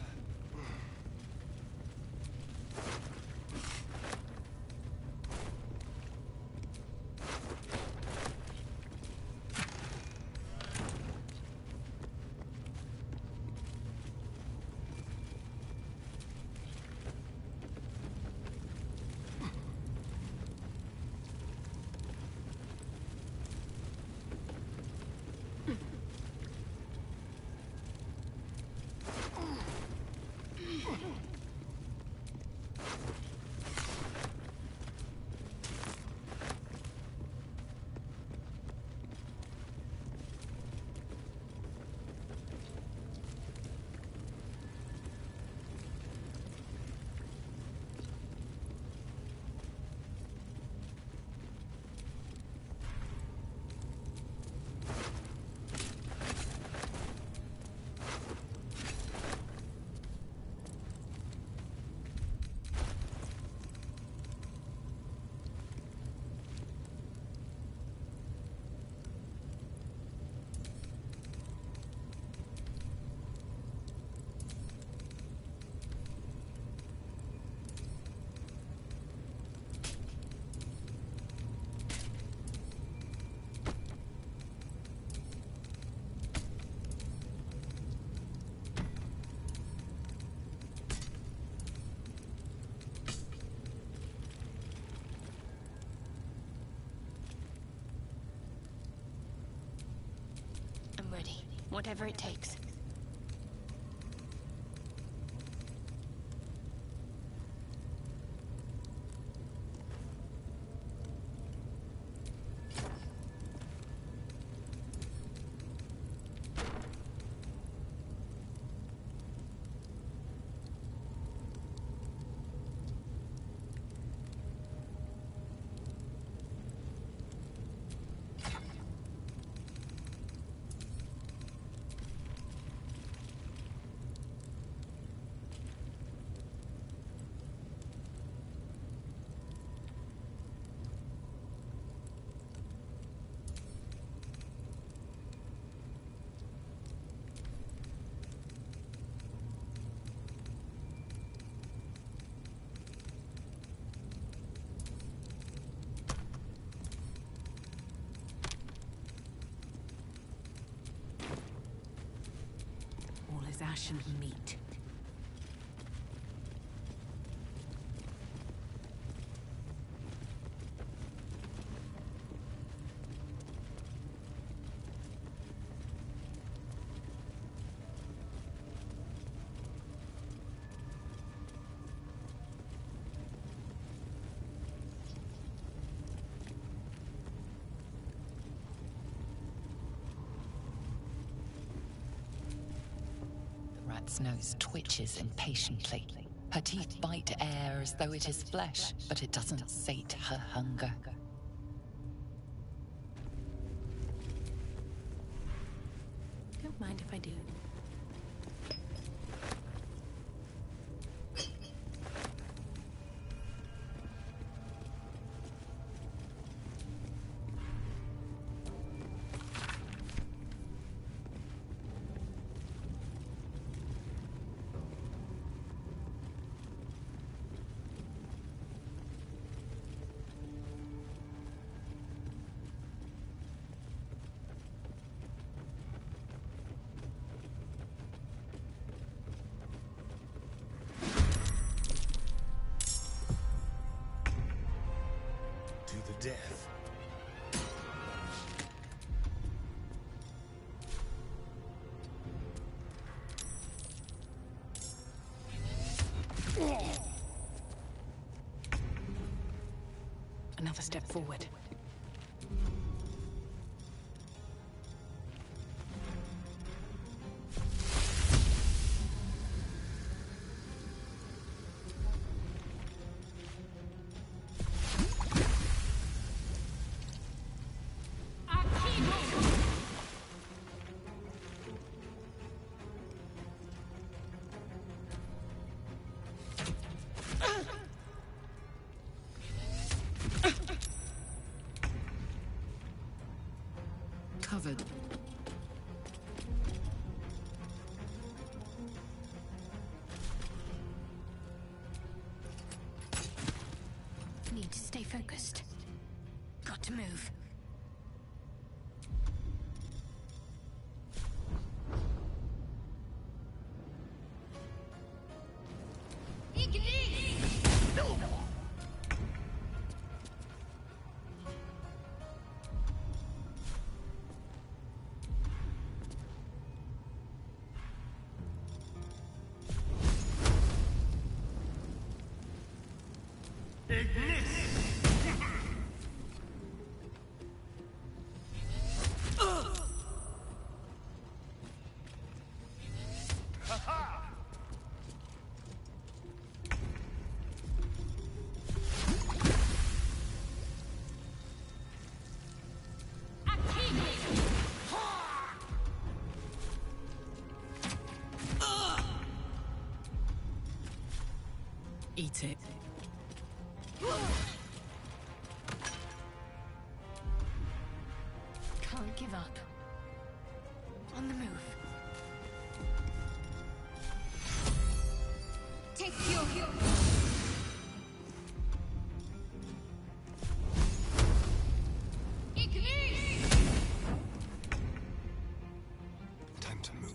Speaker 11: I'm ready. Whatever it takes. All is ash and meat.
Speaker 2: Its nose twitches impatiently. Her teeth bite air as though it is flesh, but it doesn't sate her hunger.
Speaker 11: Don't mind if I do.
Speaker 7: Death.
Speaker 11: Another step forward.
Speaker 6: Covered.
Speaker 8: Need to stay focused. Got to move.
Speaker 11: Eat it.
Speaker 8: Can't give up. On the move. Take your heal.
Speaker 7: Time to move.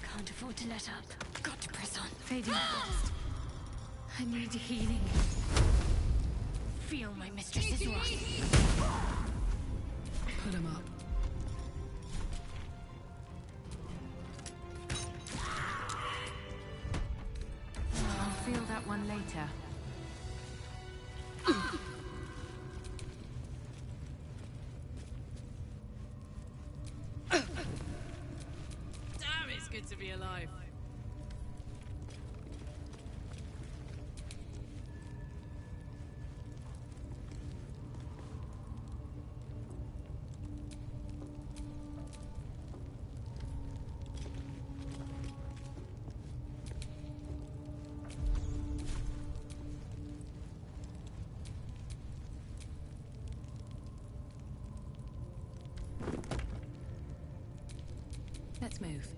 Speaker 8: Can't afford to let up. Got to press on.
Speaker 9: Fading fast. I need healing.
Speaker 8: Feel my mistress's wrath.
Speaker 6: Put him up.
Speaker 11: I'll feel that one later.
Speaker 6: Damn, it's good to be alive.
Speaker 11: Let's move.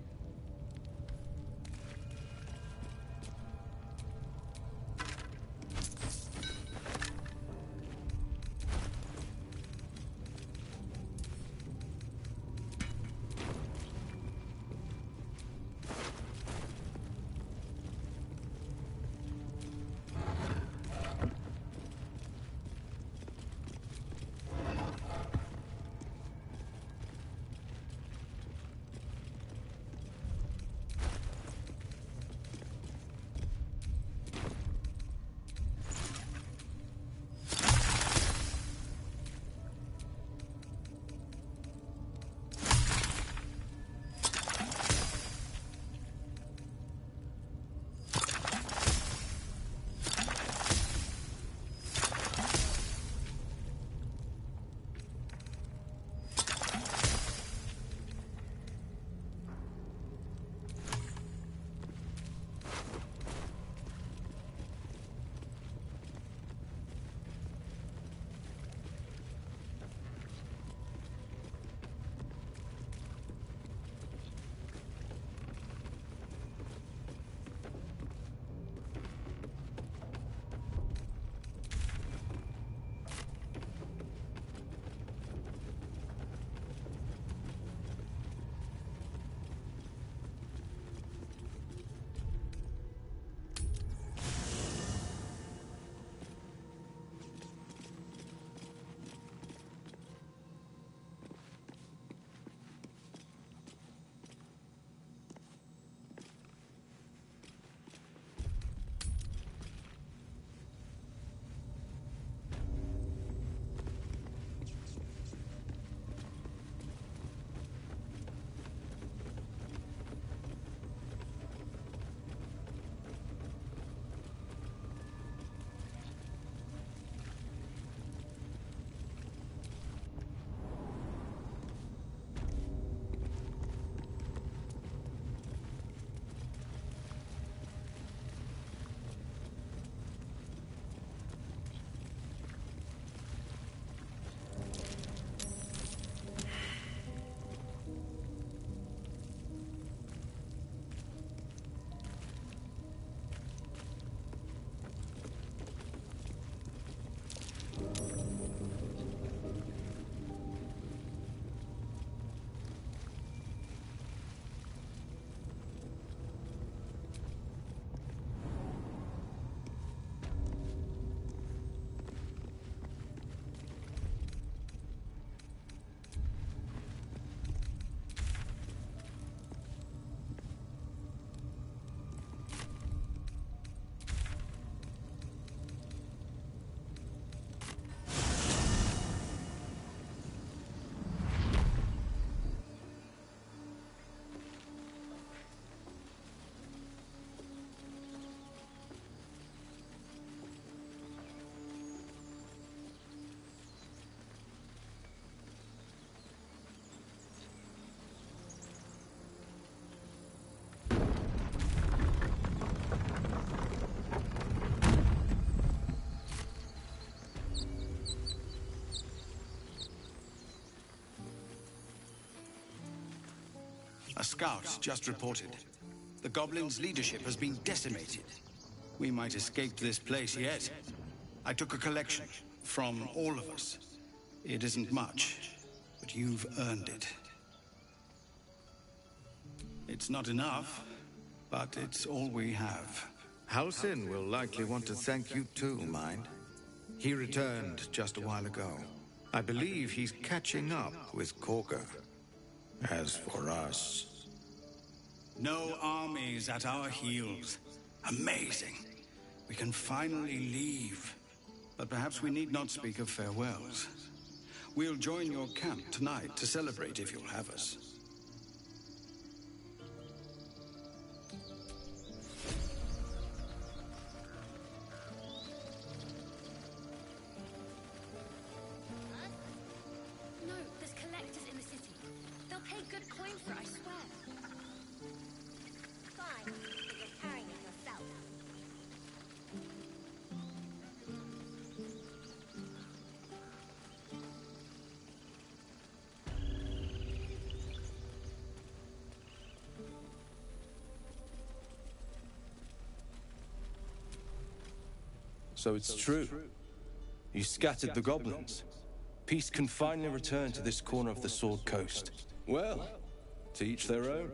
Speaker 13: A scout just reported. The goblins' leadership has been decimated. We might escape this place yet. I took a collection from all of us. It isn't much, but you've earned it. It's not enough, but it's all we have.
Speaker 14: Halsin will likely want to thank you too, Mind. He returned just a while ago. I believe he's catching up with Corker. As for us...
Speaker 13: No armies at our heels. Amazing. We can finally leave. But perhaps we need not speak of farewells. We'll join your camp tonight to celebrate if you'll have us.
Speaker 15: No, there's collectors in the city. They'll pay good coin for it, I swear. Fine, but you're carrying it yourself.
Speaker 16: So it's true. You scattered the goblins. Peace can finally return to this corner of the Sword Coast. Well, to each their own.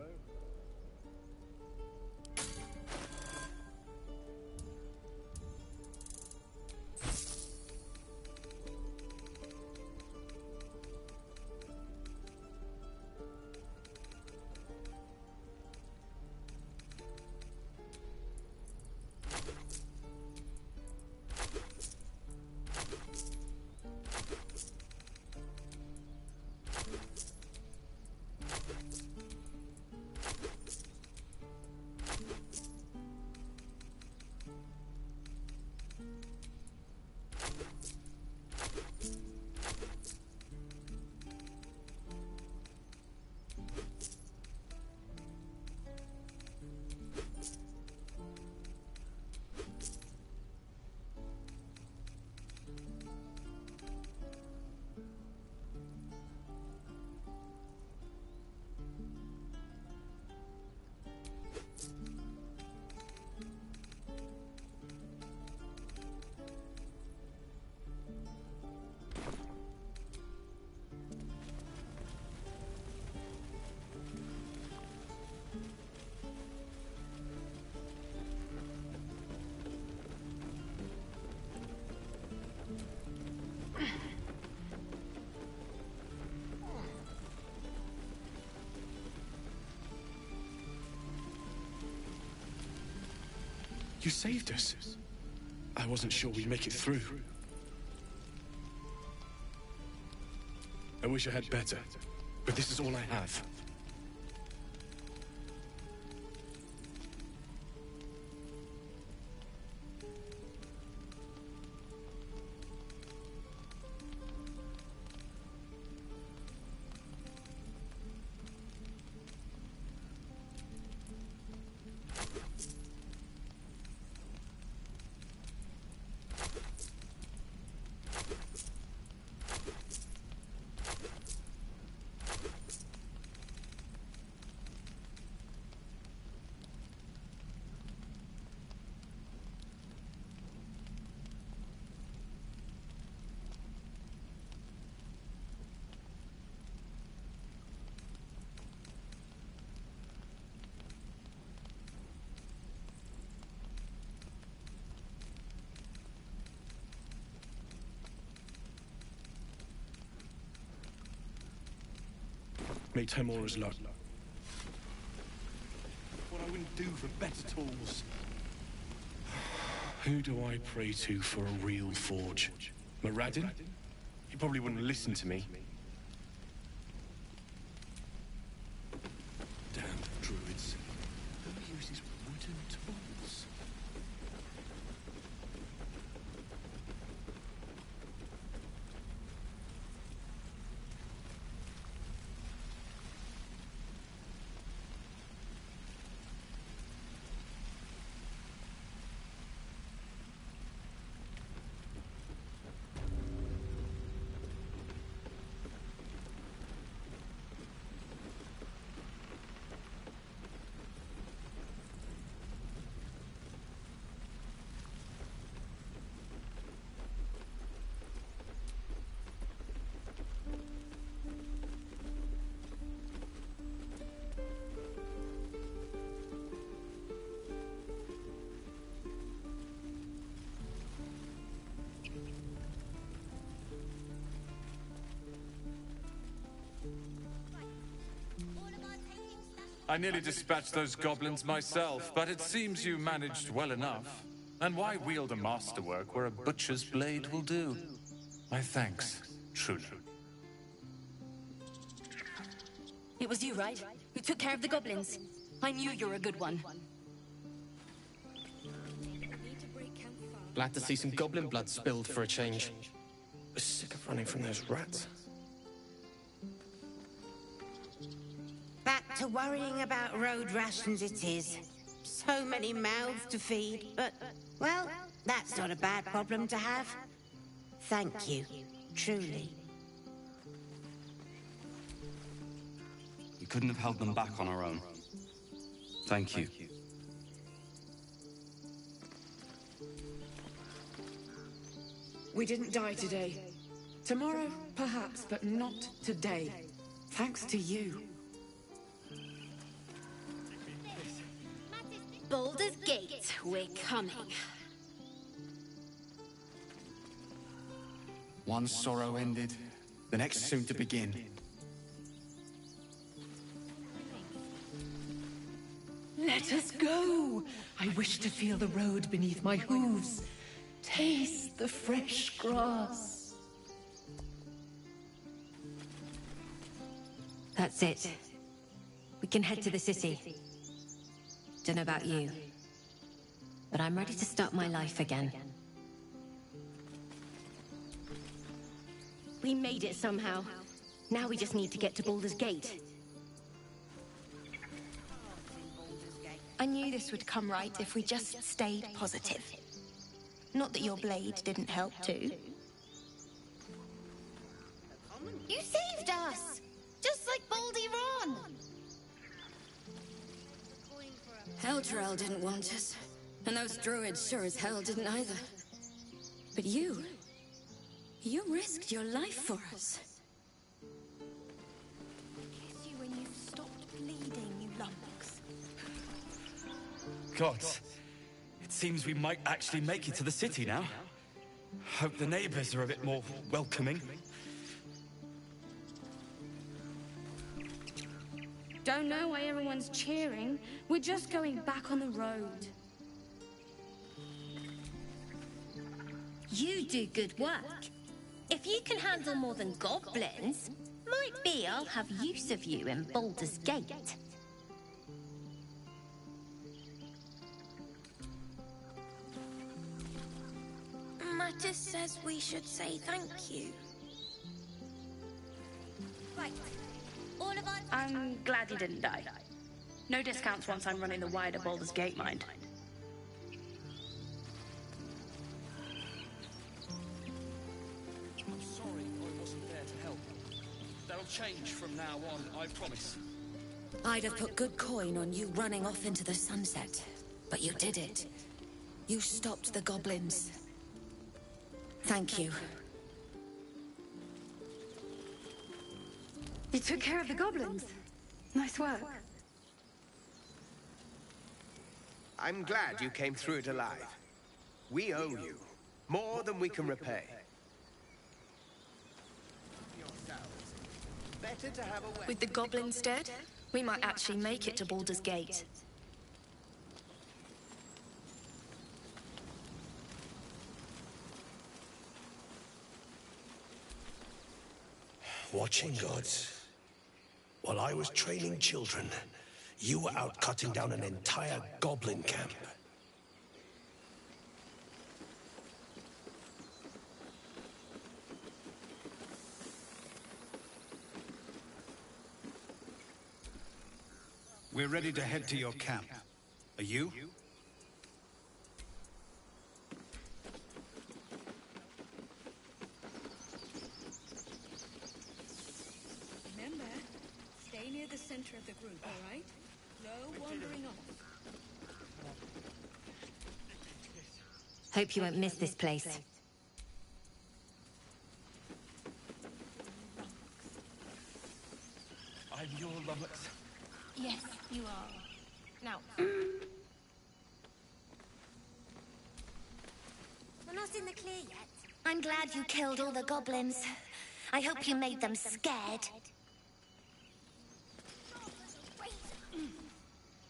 Speaker 1: You saved us. I wasn't sure we'd make it through. I wish I had better, but this is all I have. May Temora's luck. What I wouldn't do for better tools. Who do I pray to for a real forge? Moradin? He probably wouldn't listen to me. Damn druids. Who uses wooden tools?
Speaker 17: I nearly dispatched those goblins myself, but it seems you managed well enough. And why wield a masterwork where a butcher's blade will do? My thanks, truly.
Speaker 15: It was you, right? Who took care of the goblins? I knew you were a good one.
Speaker 18: Glad to see some goblin blood spilled for a change. Sick of running from those rats.
Speaker 19: Back to worrying about road rations it is. So many mouths to feed, but, well, that's not a bad problem to have. Thank you, truly.
Speaker 20: We couldn't have held them back on our own. Thank you.
Speaker 11: We didn't die today. Tomorrow, perhaps, but not today. Thanks to you.
Speaker 15: Baldur's Gate, we're coming.
Speaker 21: One sorrow ended, the next soon to begin.
Speaker 11: Let us go! I wish to feel the road beneath my hooves. Taste the fresh grass.
Speaker 22: That's it. We can head to the city. Don't know about you, but I'm ready to start my life again.
Speaker 15: We made it somehow. Now we just need to get to Baldur's Gate.
Speaker 23: I knew this would come right if we just stayed positive. Not that your blade didn't help too.
Speaker 15: You saved us! Just like Baldy Ron! Eldrell didn't want us. And those druids sure as hell didn't either. But you risked your life for us.
Speaker 23: Kiss you when you've stopped bleeding, you lummox.
Speaker 20: Gods, it seems we might actually make it to the city now. Hope the neighbors are a bit more welcoming.
Speaker 15: Don't know why everyone's cheering. We're just going back on the road.
Speaker 22: You do good work. If you can handle more than goblins, might be I'll have use of you in Baldur's Gate.
Speaker 23: Mattis says we should say thank you.
Speaker 15: Right. All of our...
Speaker 24: I'm glad he didn't die. No discounts once I'm running the wider Baldur's Gate, mind.
Speaker 18: I'm sorry I wasn't there to help. That'll change from now on, I promise.
Speaker 15: I'd have put good coin on you running off into the sunset. But you did it. You stopped the goblins. Thank you.
Speaker 6: You took care of the goblins. Nice work.
Speaker 4: I'm glad you came through it alive. We owe you more than we can repay. Better to have a
Speaker 23: With the goblins dead, we might actually make it to Baldur's Gate.
Speaker 1: Watching gods. While I was training children, you were out cutting down an entire goblin camp.
Speaker 13: We're ready to head to your camp. Are you?
Speaker 15: Remember, stay near the center of the group, all right? No wandering off.
Speaker 22: Hope you won't miss this place.
Speaker 20: I'm your lummox.
Speaker 23: Yes, you are. Now,
Speaker 15: We're not in the clear yet. I'm glad you killed all the goblins. I hope you made them scared.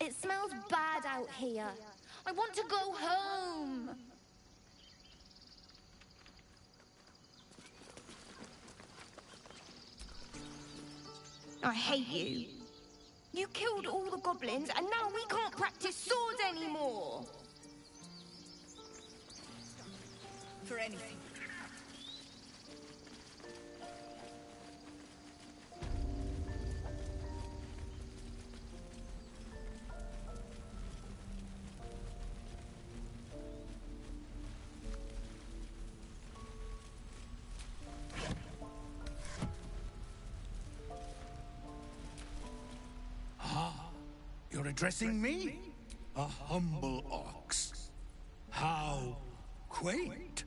Speaker 23: It smells bad out here. I want to go home. I hate you. You killed all the goblins, and now we can't practice swords anymore.
Speaker 3: For anything.
Speaker 1: You're addressing me? A humble ox. How quaint.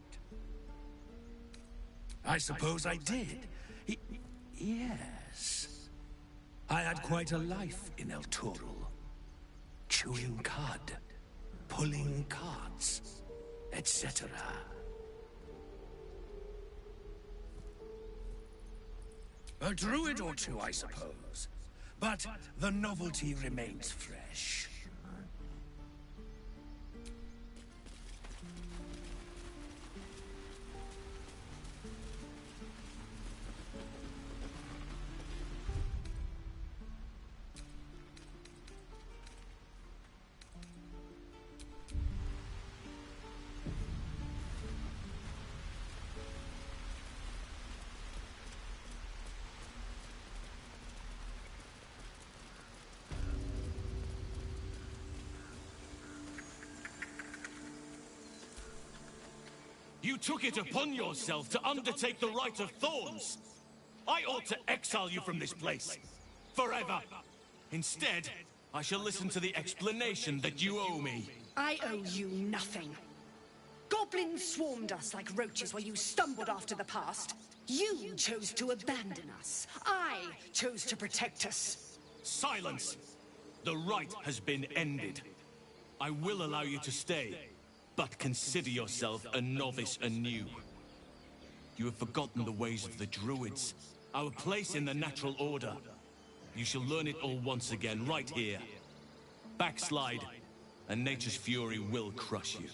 Speaker 1: I suppose I did. Yes. I had quite a life in El Toro. Chewing cud, pulling carts, etc. A druid or two, I suppose. But the novelty remains fresh.
Speaker 5: You took it upon yourself to undertake the Rite of Thorns. I ought to exile you from this place. Forever. Instead, I shall listen to the explanation that you owe me.
Speaker 3: I owe you nothing. Goblins swarmed us like roaches while you stumbled after the past. You chose to abandon us. I chose to protect us.
Speaker 5: Silence! The rite has been ended. I will allow you to stay. But consider yourself a novice anew. You have forgotten the ways of the druids, our place in the natural order. You shall learn it all once again, right here. Backslide, and nature's fury will crush you.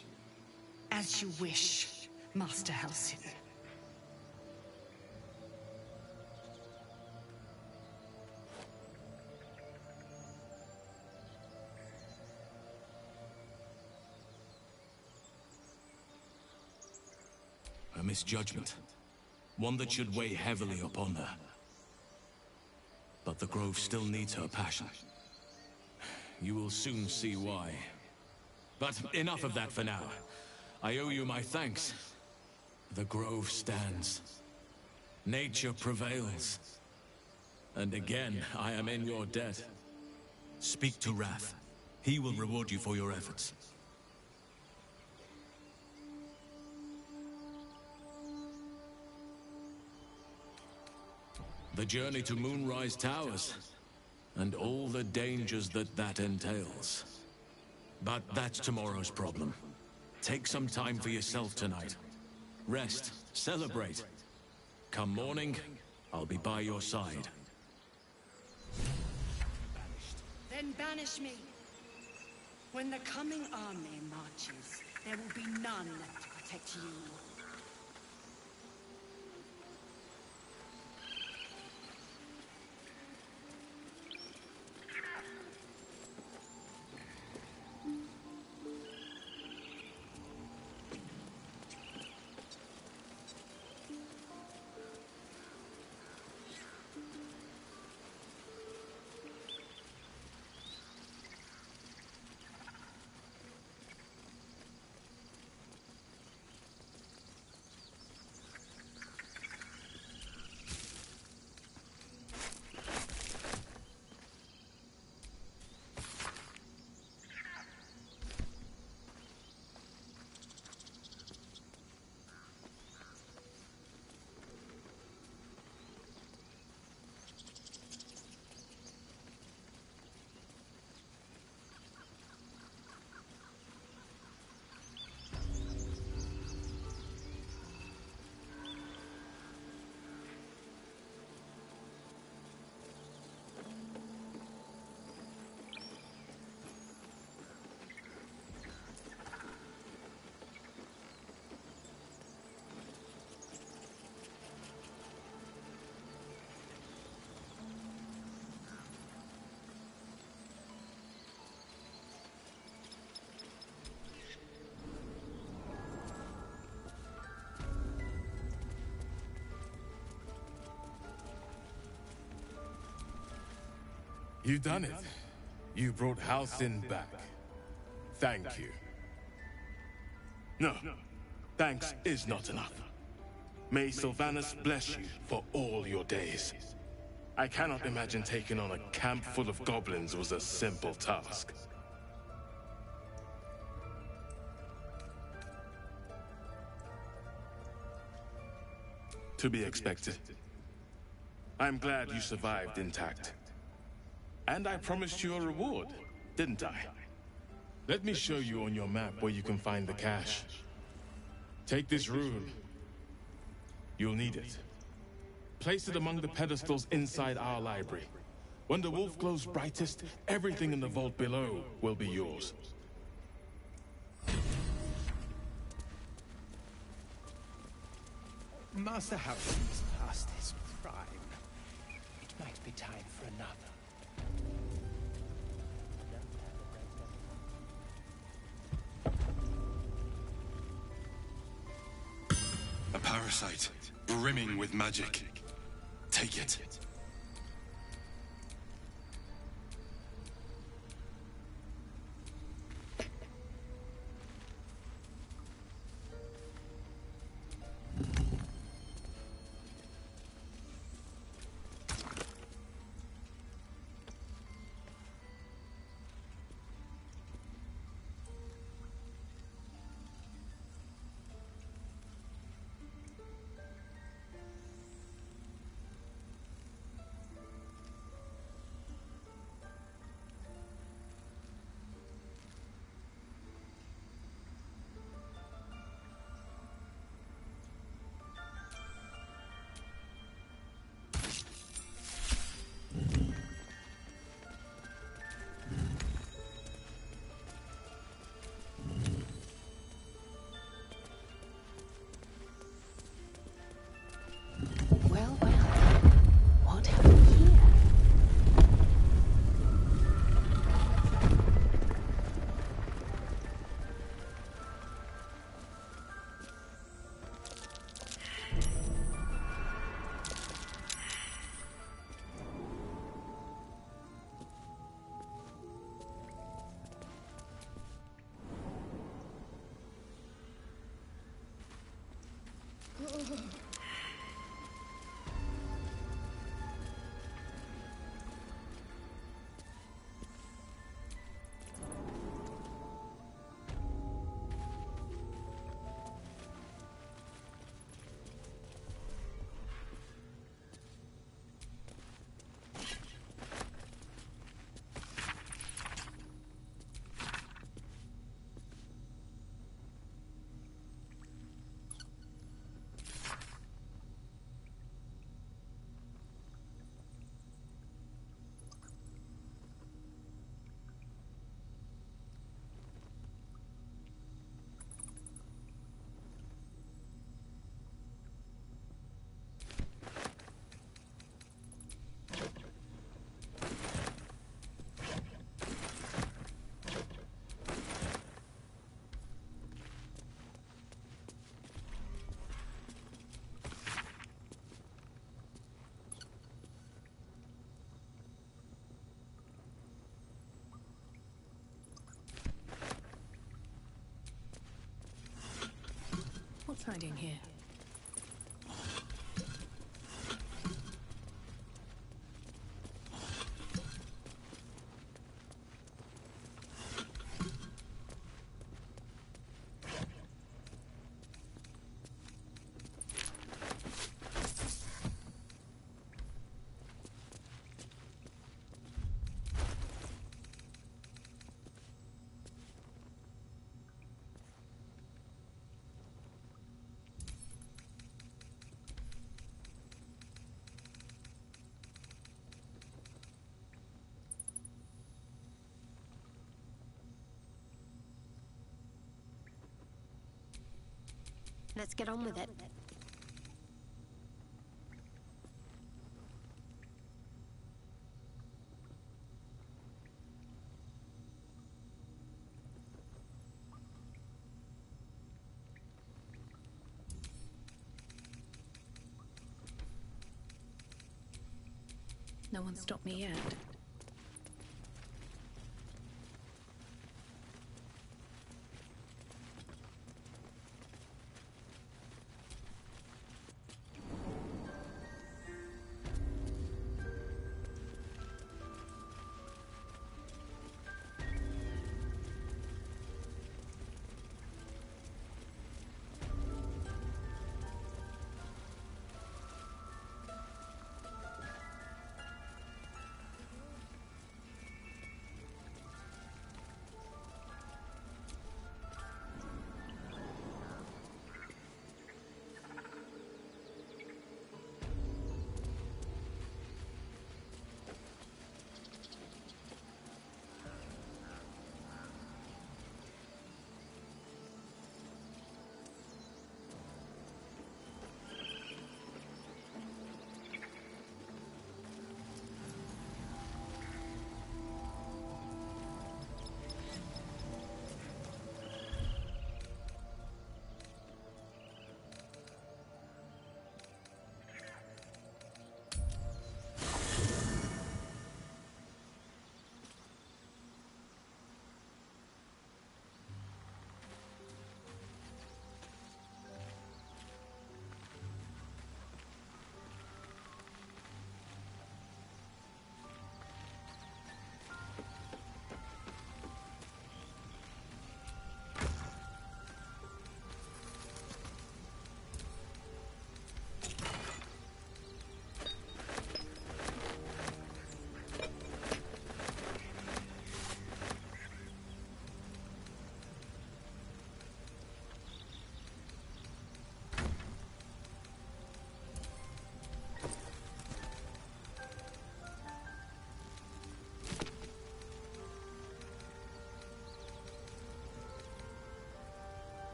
Speaker 3: As you wish, Master Halsin.
Speaker 5: A misjudgment. One that should weigh heavily upon her. But the Grove still needs her passion. You will soon see why. But enough of that for now. I owe you my thanks. The Grove stands. Nature prevails. And again, I am in your debt. Speak to Wrath. He will reward you for your efforts. The journey to Moonrise Towers, and all the dangers that entails. But that's tomorrow's problem. Take some time for yourself tonight. Rest, celebrate. Come morning, I'll be by your side.
Speaker 3: Then banish me. When the coming army marches, there will be none left to protect you.
Speaker 2: You done it. You brought Halcyon back. Thank you.
Speaker 7: No, thanks is not enough. May Sylvanus bless you for all your days. I cannot imagine taking on a camp full of goblins was a simple task. To be expected. I'm glad you survived intact. And I promised you a reward, didn't I?
Speaker 2: Let me show you on your map where you can find the cache. Take this rune. You'll need it. Place it among the pedestals inside our library. When the wolf glows brightest, everything in the vault below will be yours.
Speaker 10: Master Halcyon's past his prime. It might be time for another.
Speaker 1: A parasite, brimming with magic. Take it.
Speaker 11: Well, what have we here?
Speaker 6: What's hiding here?
Speaker 23: Let's get on with it.
Speaker 6: No one stopped me yet.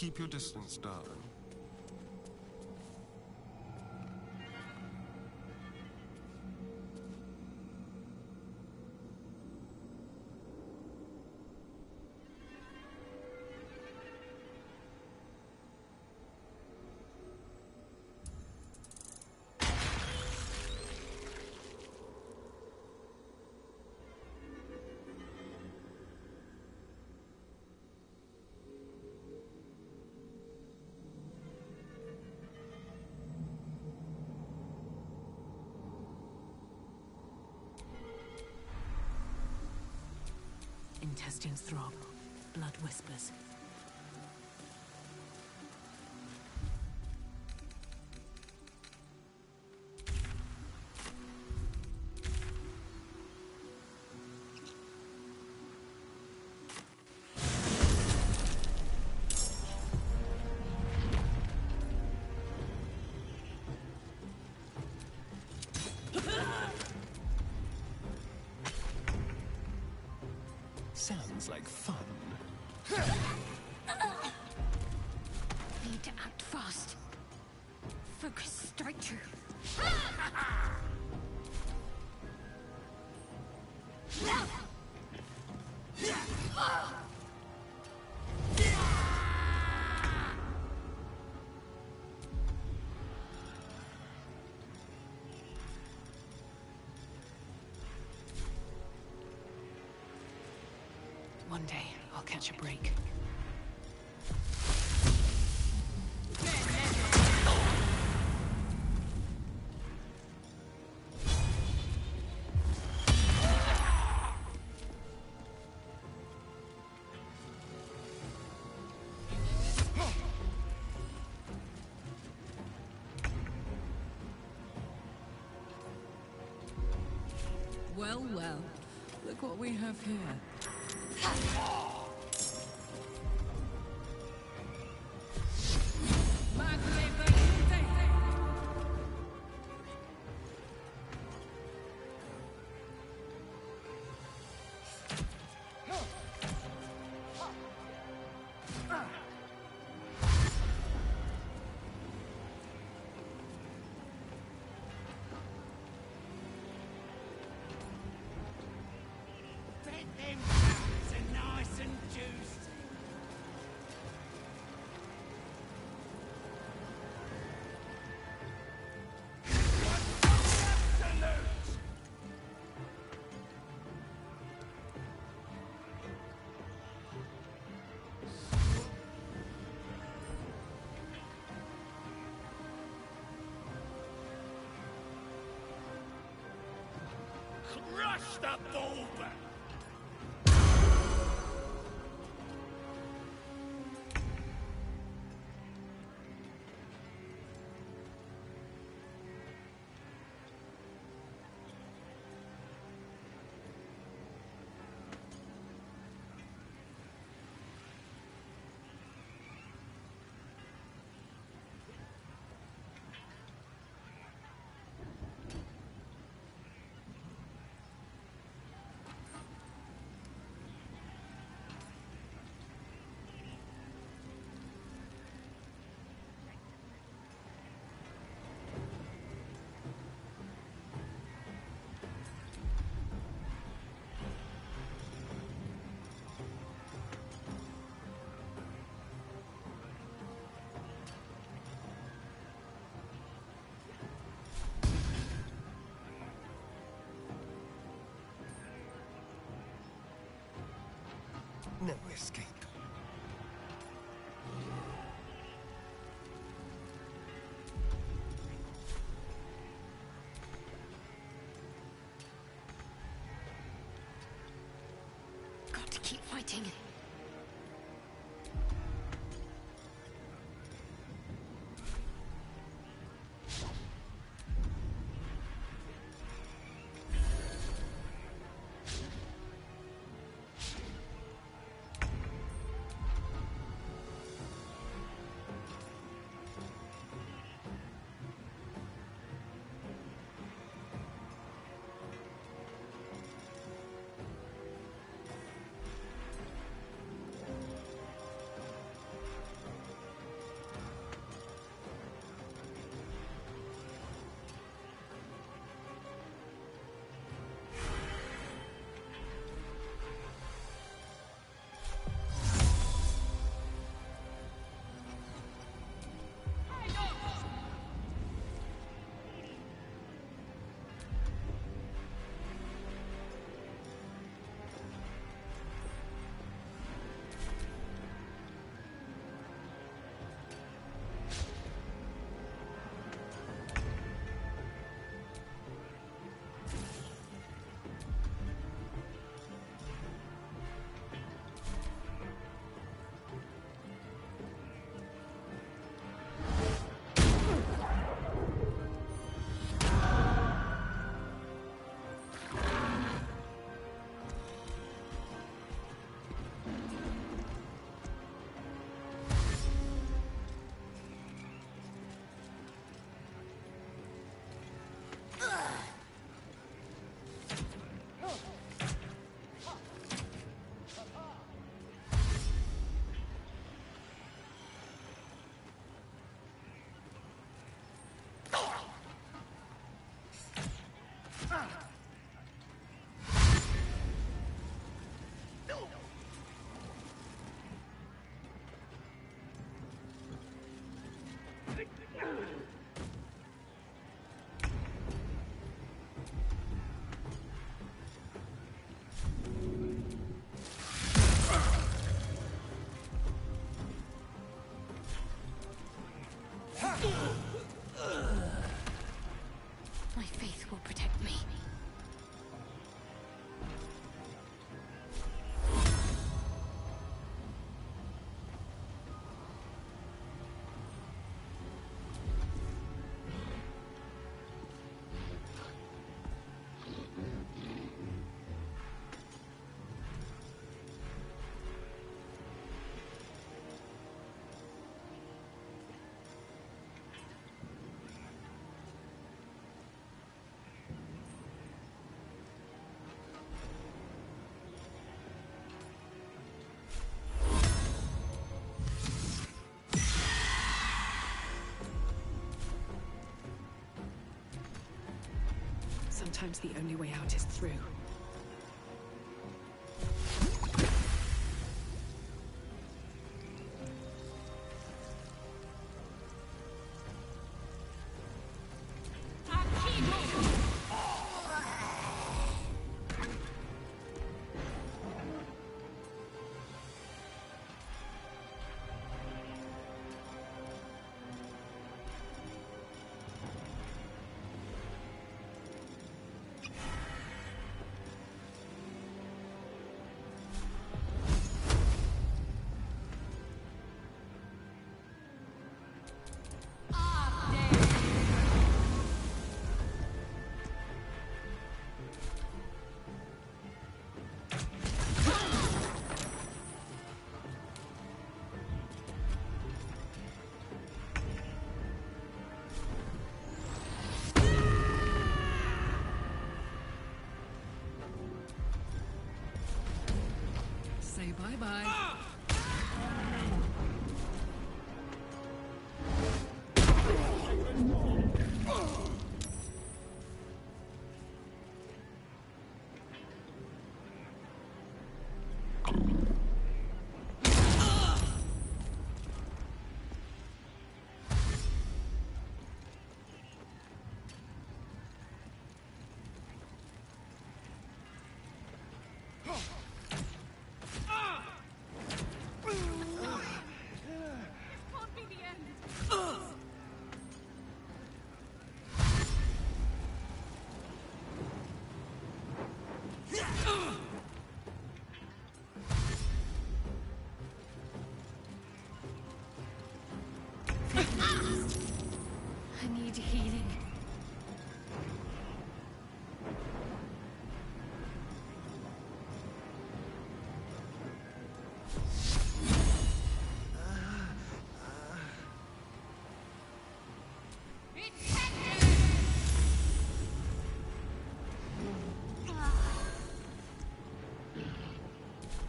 Speaker 8: Keep your distance, darling.
Speaker 11: Intestines throb. Blood whispers.
Speaker 10: Sounds like fun.
Speaker 15: Need to act fast. Focus straight through.
Speaker 11: One day, I'll catch a break.
Speaker 6: Well, well. Look what we have here.
Speaker 1: Them cows are nice and juicy. Crush the bulba!
Speaker 10: No escape.
Speaker 15: Got to keep fighting.
Speaker 23: will protect me.
Speaker 6: Sometimes the only way out is through. Say bye-bye.
Speaker 23: I need healing.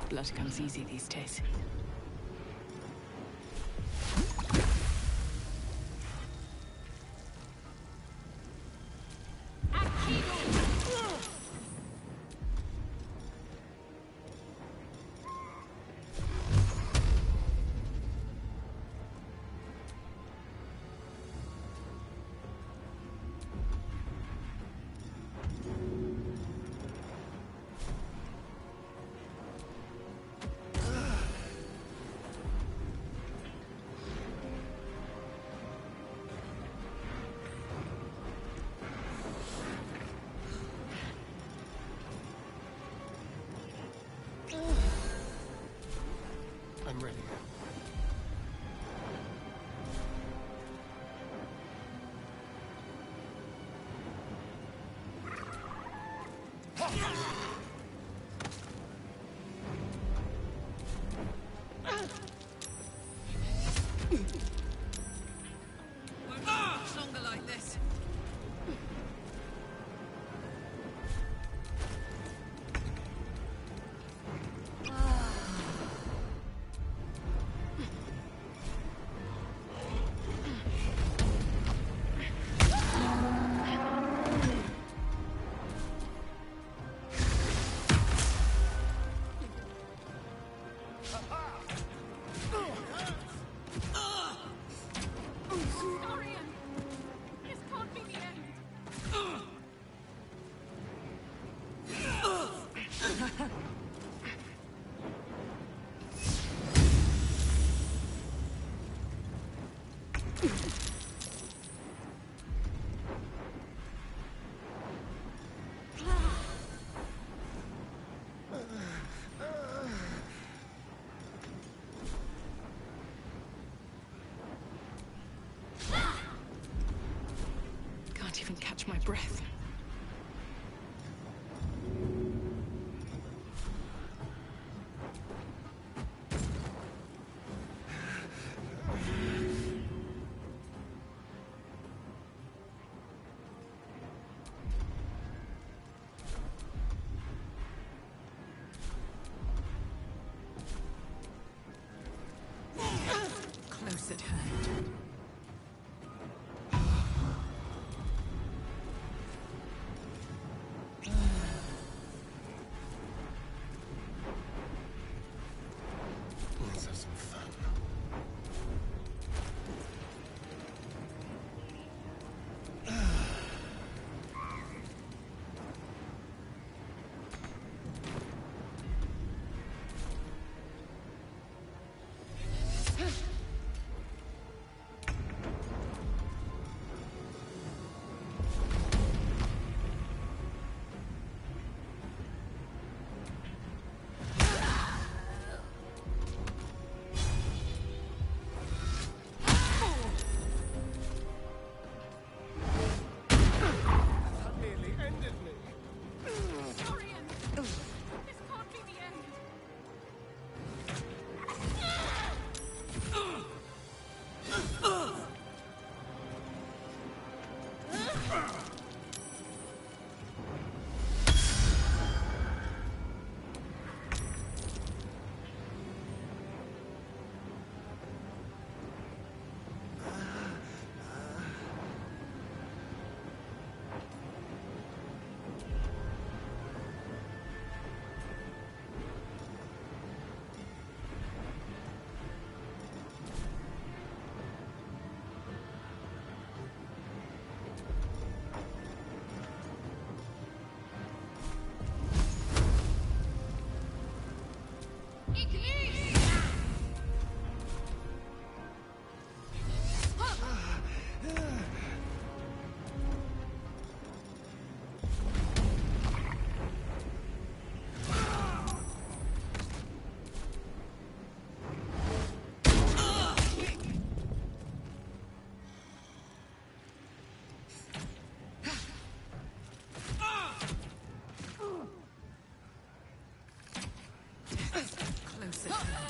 Speaker 6: Blood comes easy these days.
Speaker 10: I'm ready.
Speaker 6: Longer like this.
Speaker 11: can't even catch my breath. Close at hand.
Speaker 7: Let's have some fun.
Speaker 11: Close at hand.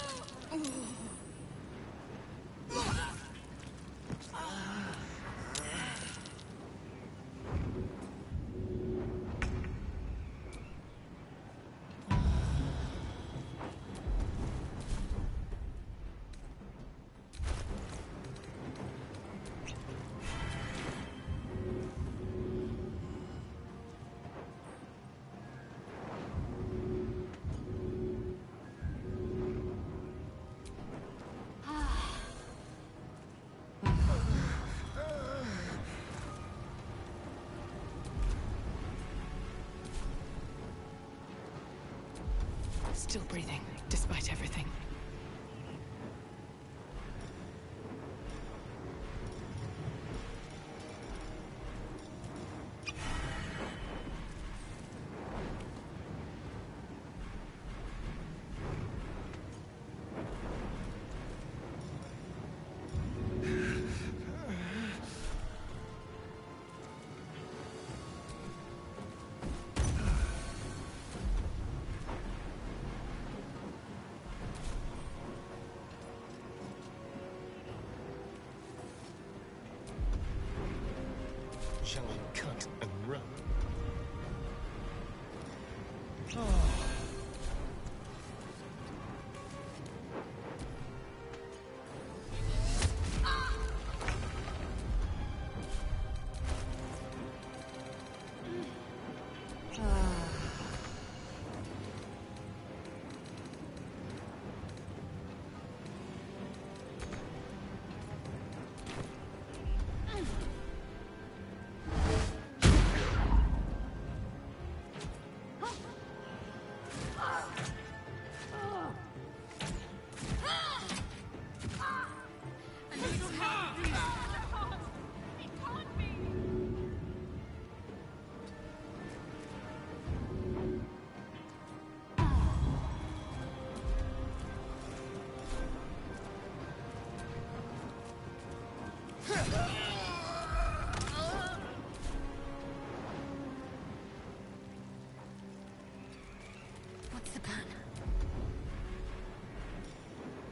Speaker 11: Still breathing, despite everything.
Speaker 7: Shall we cut and run?
Speaker 23: the plan?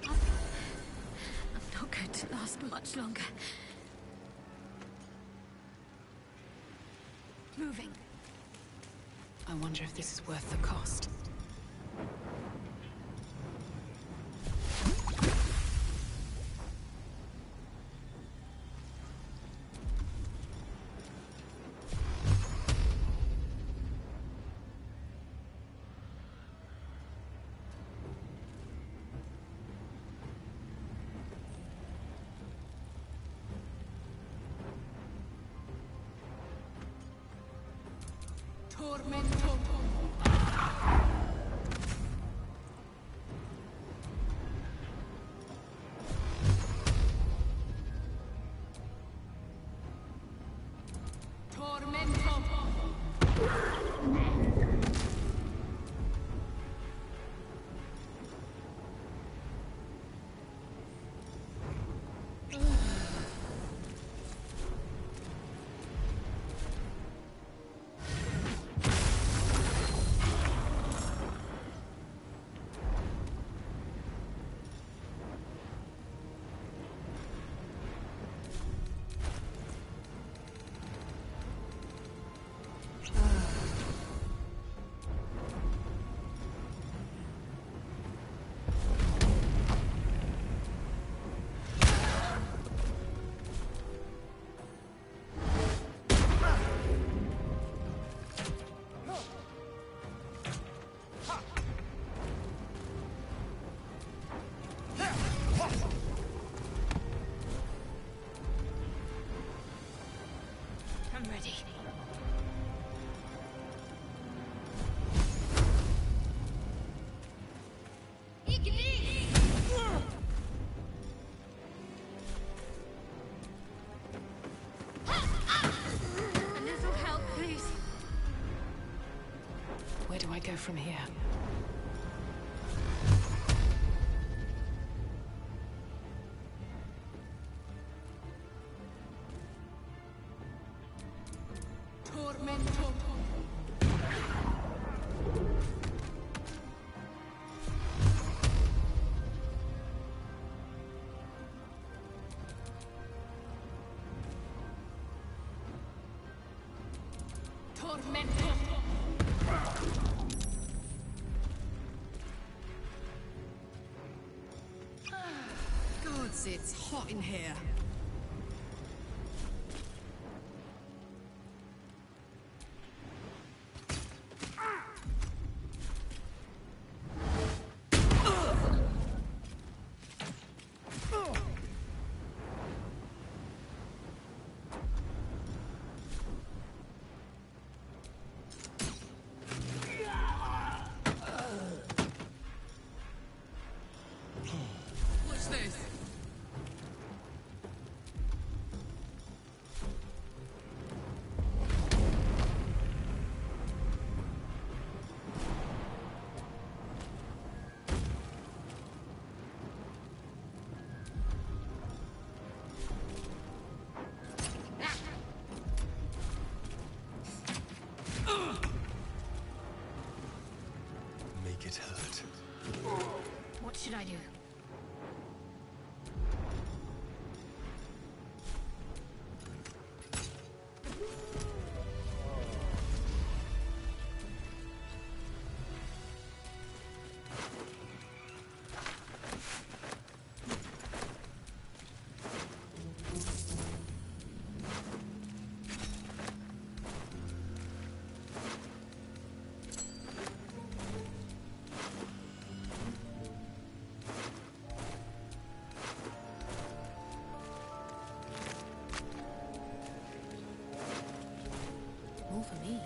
Speaker 23: I'm not going to last much longer. Moving.
Speaker 6: I wonder if this is worth the cost.
Speaker 11: Tormento.
Speaker 23: I'm ready. A little help, please.
Speaker 6: Where do I go from here?
Speaker 11: Tormento. Tormento.
Speaker 6: Gods, it's hot in here. What's this?
Speaker 16: Make it hurt.
Speaker 23: What should I do?
Speaker 6: More for me.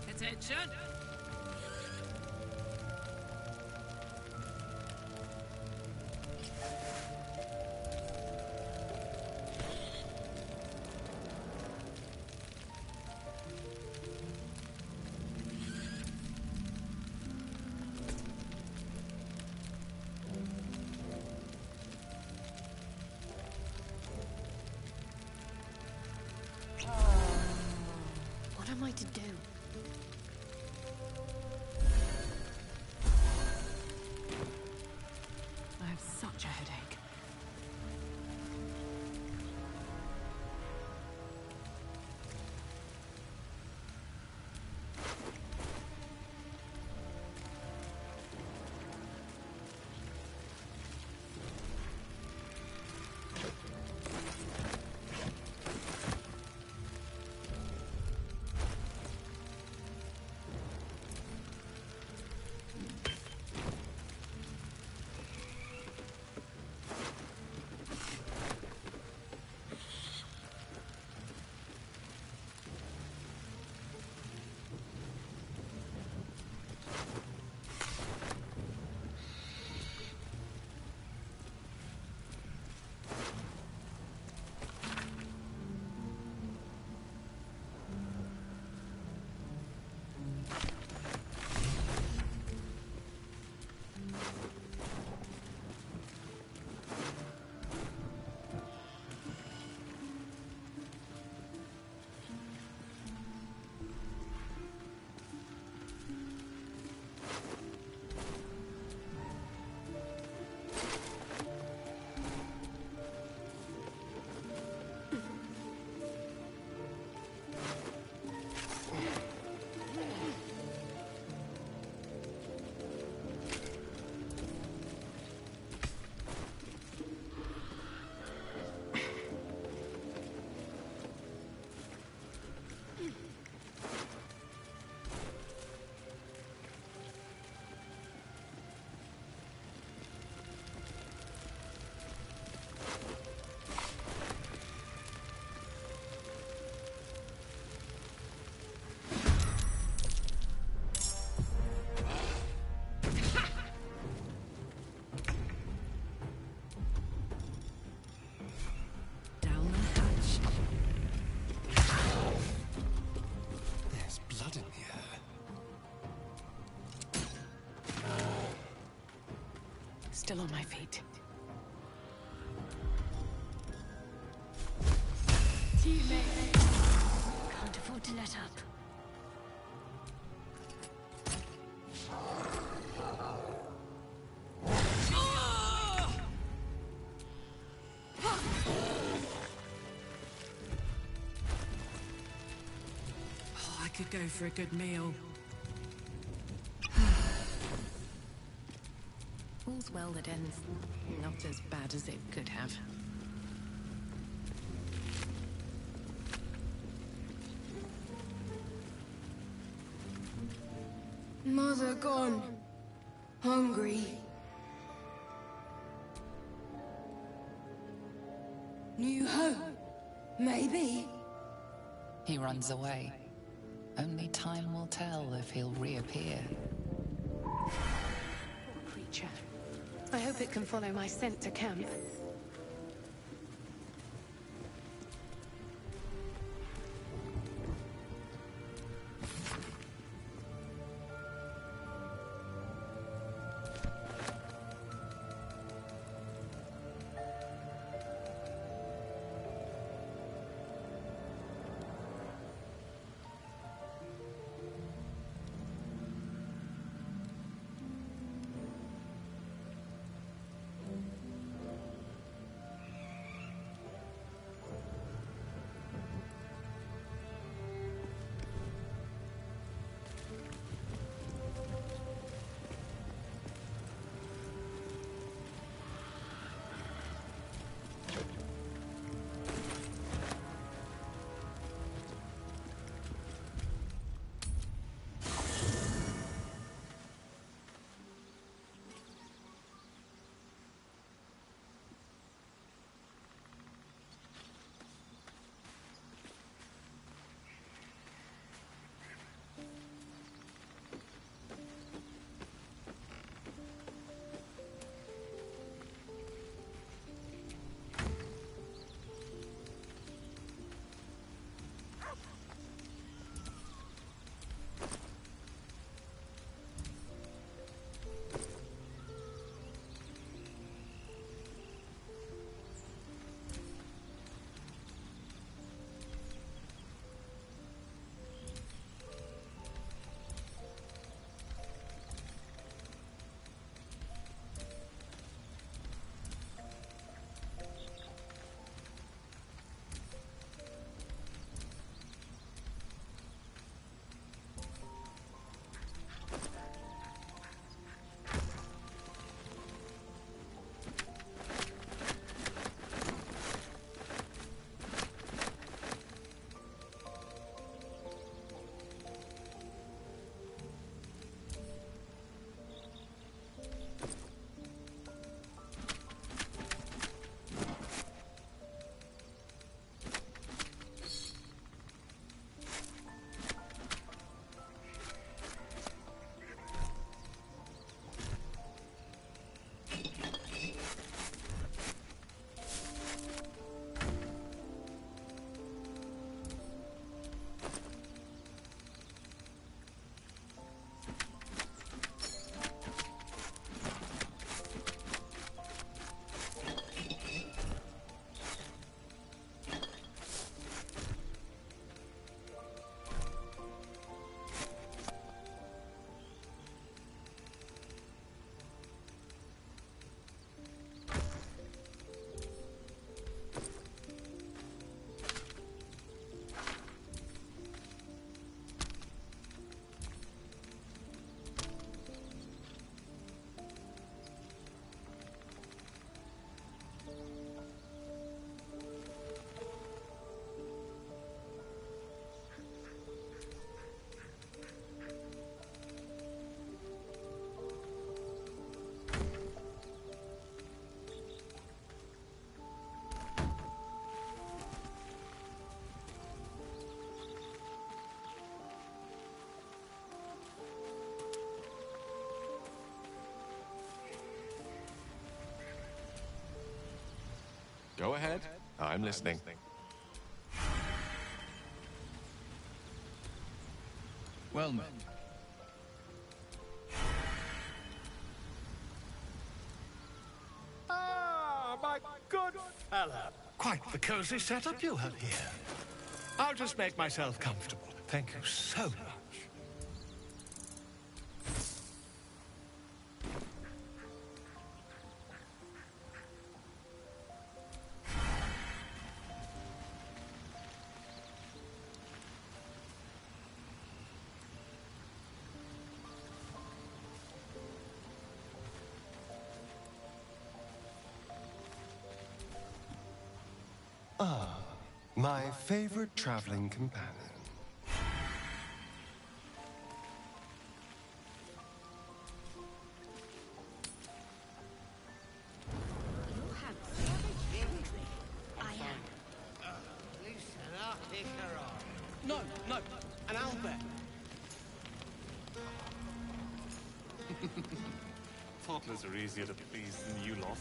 Speaker 6: Attention!
Speaker 22: am I to do?
Speaker 11: I have such a headache. Still on my feet.
Speaker 23: Teammate. Can't afford to let up.
Speaker 6: Oh, I could go for a good meal.
Speaker 22: All's well that ends not as bad as it could have.
Speaker 23: Mother gone. Hungry. New home. Maybe.
Speaker 8: He runs away. Only time will tell if he'll reappear.
Speaker 22: Poor creature. I hope it can follow my scent to camp.
Speaker 4: Go ahead. I'm listening. Well met.
Speaker 1: Ah, my good fella. Quite the cozy setup you have here. I'll just make myself comfortable. Thank you so much.
Speaker 9: Ah, my favorite traveling companion.
Speaker 18: No, no, an owlbear.
Speaker 7: Toddlers are easier to please than you lot.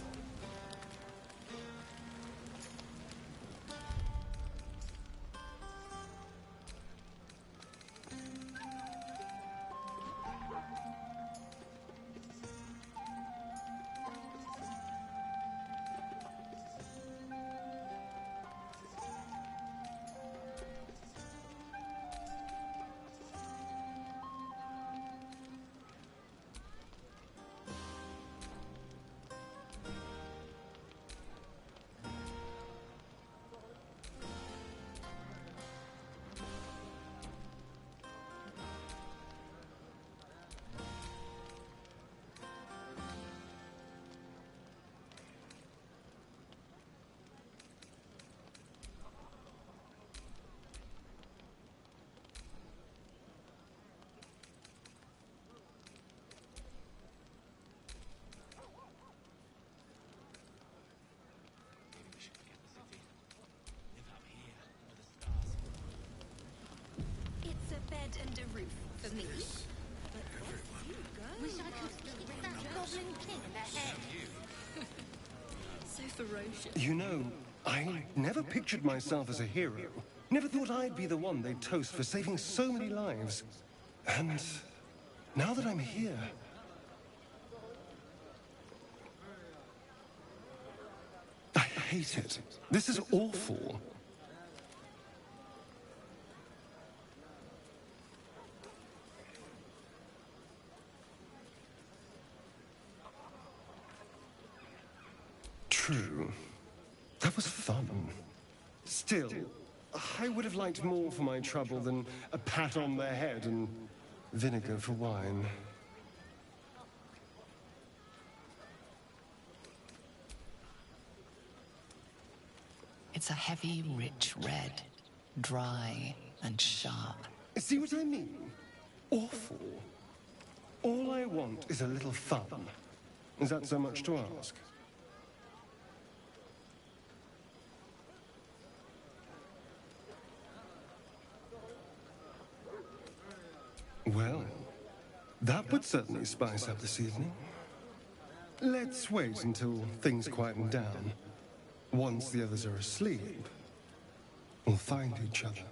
Speaker 23: It's a bed and a roof for me. But what you go? Wish I could kick that goblin king in the head. So ferocious.
Speaker 9: You know, I never pictured myself as a hero. Never thought I'd be the one they'd toast for saving so many lives. And now that I'm here... I hate it. This is awful. True. That was fun. Still, I would have liked more for my trouble than a pat on the head and vinegar for wine.
Speaker 8: It's a heavy, rich red, dry and sharp.
Speaker 9: See what I mean? Awful. All I want is a little fun. Is that so much to ask? Well, that would certainly spice up this evening. Let's wait until things quieten down. Once the others are asleep, we'll find each other.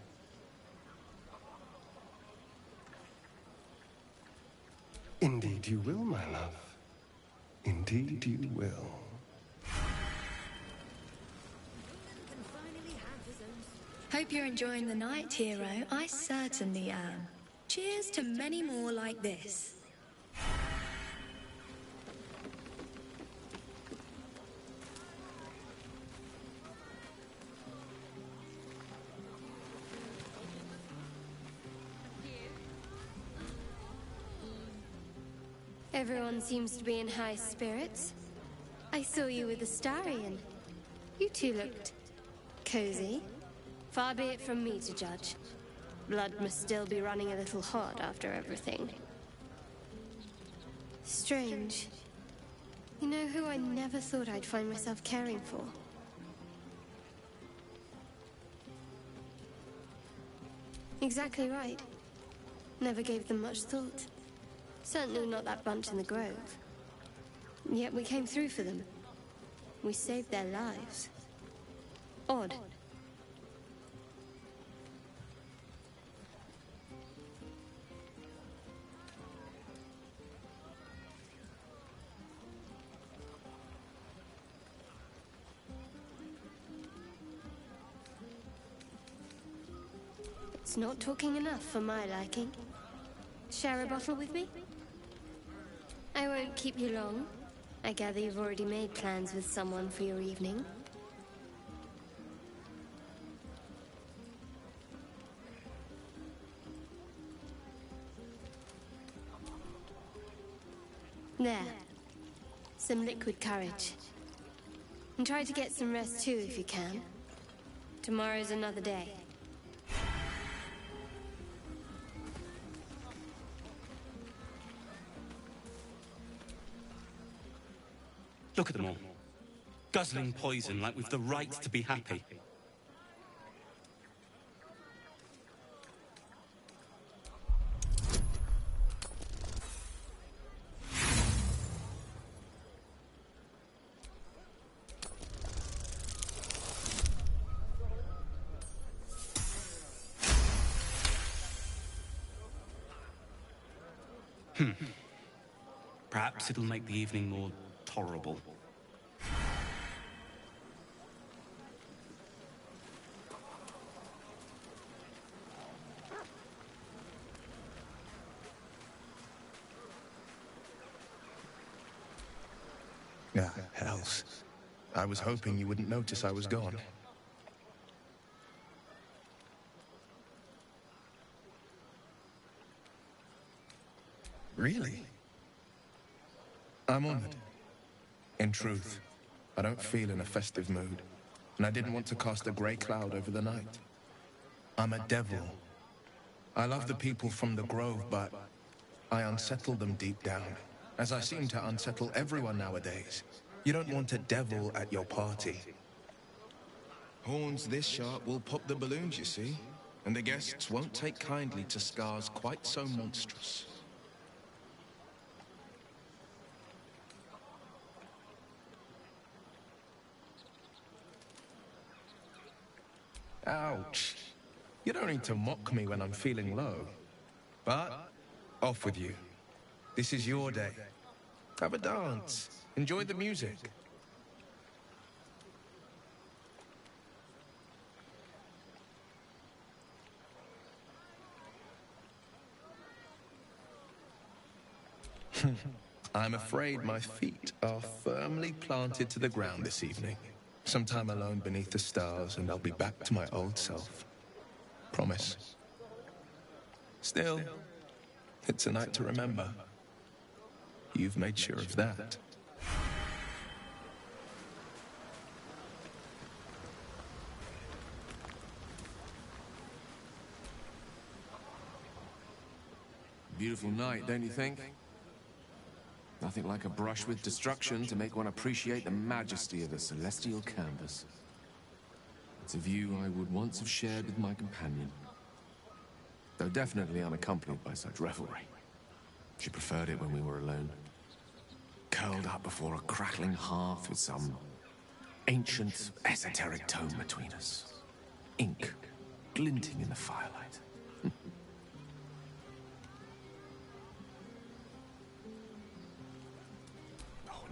Speaker 9: Indeed you will, my love. Indeed you will.
Speaker 23: Hope you're enjoying the night, hero. I certainly am. Cheers to many more like this.
Speaker 12: Everyone seems to be in high spirits. I saw you with the Starian. You two looked cozy. Far be it from me to judge. Blood must still be running a little hot after everything. Strange. You know who I never thought I'd find myself caring for? Exactly right. Never gave them much thought. Certainly not that bunch in the grove. Yet we came through for them. We saved their lives. Odd. It's not talking enough for my liking. Share a bottle with me? I won't keep you long. I gather you've already made plans with someone for your evening. There. Some liquid courage. And try to get some rest too if you can. Tomorrow's another day.
Speaker 20: Look at them all. Guzzling poison like we've the right to be happy. Perhaps it'll make the evening more tolerable.
Speaker 4: Ah, hells. I was hoping you wouldn't notice I was gone. Really? I'm honored. In truth, I don't feel in a festive mood, and I didn't want to cast a grey cloud over the night. I'm a devil. I love the people from the Grove, but I unsettle them deep down, as I seem to unsettle everyone nowadays. You don't want a devil at your party. Horns this sharp will pop the balloons, you see, and the guests won't take kindly to scars quite so monstrous. Ouch. You don't need to mock me when I'm feeling low. But, off with you. This is your day. Have a dance. Enjoy the music. I'm afraid my feet are firmly planted to the ground this evening. Some time alone beneath the stars, and I'll be back to my old self. Promise. Still, it's a night to remember. You've made sure of that.
Speaker 14: Beautiful night, don't you think? Nothing like a brush with destruction to make one appreciate the majesty of a celestial canvas. It's a view I would once have shared with my companion, though definitely unaccompanied by such revelry. She preferred it when we were alone, curled up before a crackling hearth with some ancient, esoteric tome between us, ink glinting in the firelight.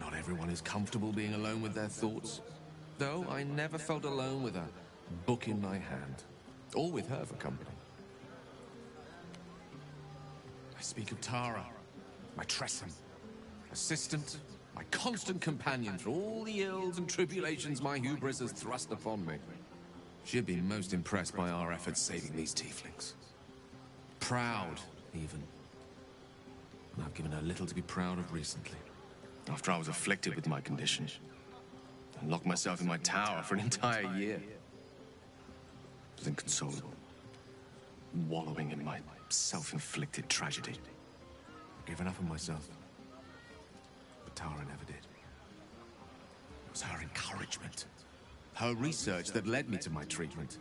Speaker 14: Not everyone is comfortable being alone with their thoughts, though I never felt alone with a book in my hand, or with her for company. I speak of Tara, my Tressum, assistant, my constant companion through all the ills and tribulations my hubris has thrust upon me. She'd been most impressed by our efforts saving these tieflings. Proud, even. And I've given her little to be proud of recently. After I was afflicted with my condition, and locked myself in my tower for an entire year. I was inconsolable, wallowing in my self-inflicted tragedy. I'd given up on myself, but Tara never did. It was her encouragement, her research that led me to my treatment.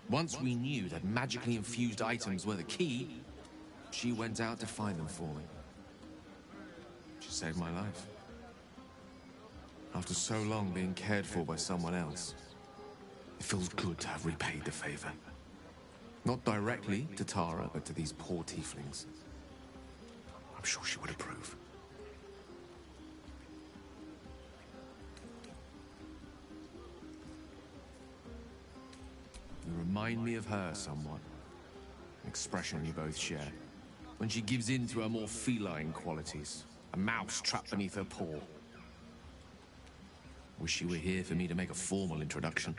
Speaker 14: Once we knew that magically infused items were the key, she went out to find them for me. She saved my life. After so long being cared for by someone else, feels good to have repaid the favor. Not directly to Tara, but to these poor tieflings. I'm sure she would approve. You remind me of her somewhat. An expression you both share. When she gives in to her more feline qualities. A mouse trapped beneath her paw. Wish you were here for me to make a formal introduction.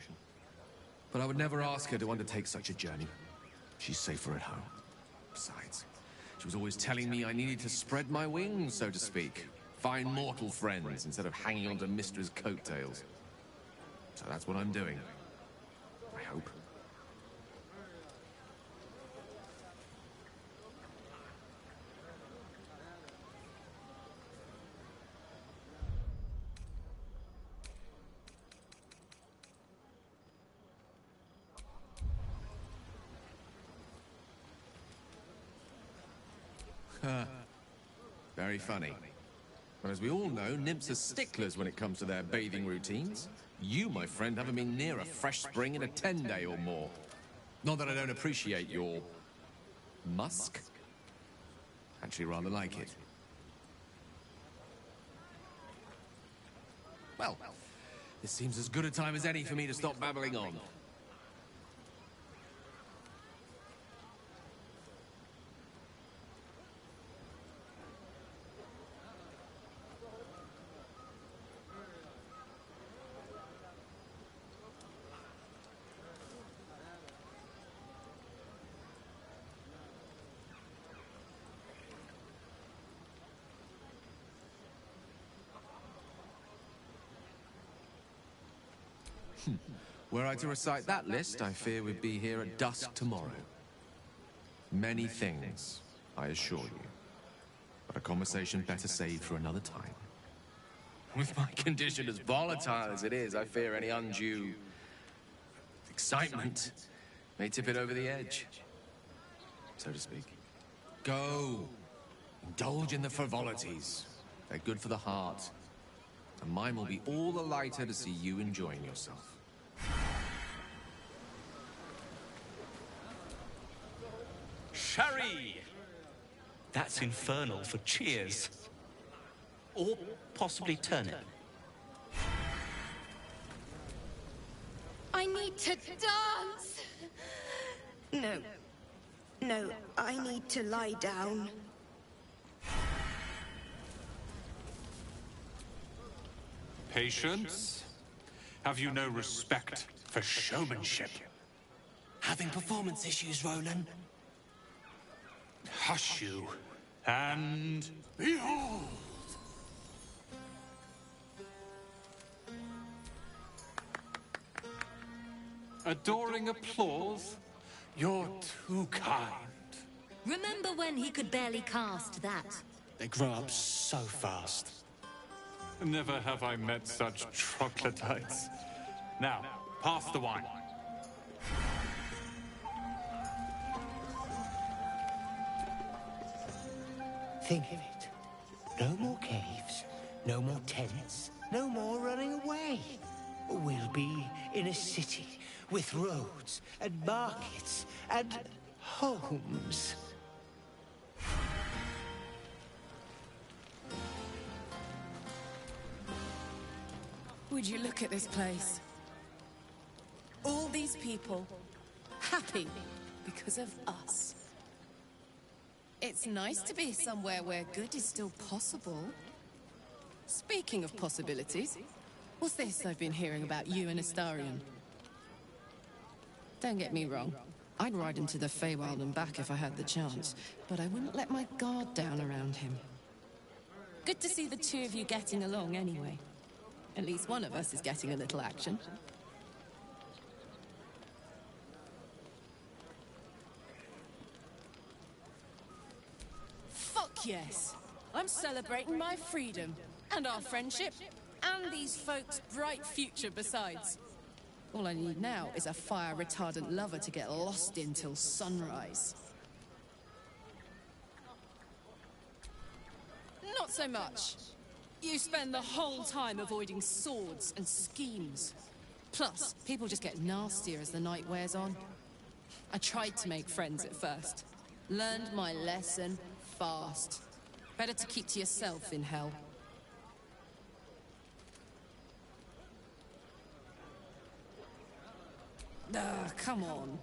Speaker 14: But I would never ask her to undertake such a journey. She's safer at home. Besides, she was always telling me I needed to spread my wings, so to speak. Find mortal friends instead of hanging onto Mistra's coattails. So that's what I'm doing. I hope. Very funny. But as we all know, nymphs are sticklers when it comes to their bathing routines. You, my friend, haven't been near a fresh spring in a 10-day or more. Not that I don't appreciate your... musk? Actually rather like it. Well, this seems as good a time as any for me to stop babbling on. Were I to recite that list, I fear we'd be here at dusk tomorrow. Many things, I assure you. But a conversation better saved for another time. With my condition as volatile as it is, I fear any undue... excitement may tip it over the edge, so to speak. Go. Indulge in the frivolities. They're good for the heart. And mine will be all the lighter to see you enjoying yourself.
Speaker 20: Sherry! That's infernal for cheers. Or possibly turnip.
Speaker 23: I need to dance! No. No, I need to lie down.
Speaker 1: Patience? Have you no respect for showmanship?
Speaker 18: Having performance issues, Roland?
Speaker 1: Hush you, and behold! Adoring applause? You're too kind.
Speaker 22: Remember when he could barely cast that?
Speaker 18: They grow up so fast.
Speaker 1: Never have I met such troglodytes. Now, pass the wine.
Speaker 10: Think of it. No more caves, no more tents, no more running away. We'll be in a city with roads and markets and homes.
Speaker 6: Would you look at this place? All these people happy because of us. It's nice to be somewhere where good is still possible. Speaking of possibilities, what's this I've been hearing about you and Astarion? Don't get me wrong. I'd ride into the Feywild and back if I had the chance, but I wouldn't let my guard down around him. Good to see the two of you getting along anyway. At least one of us is getting a little action. Fuck yes! I'm celebrating my freedom, and our friendship, and these folks' bright future besides. All I need now is a fire-retardant lover to get lost in till sunrise. Not so much. You spend the whole time avoiding swords and schemes. Plus, people just get nastier as the night wears on. I tried to make friends at first. Learned my lesson fast. Better to keep to yourself in hell. Come on.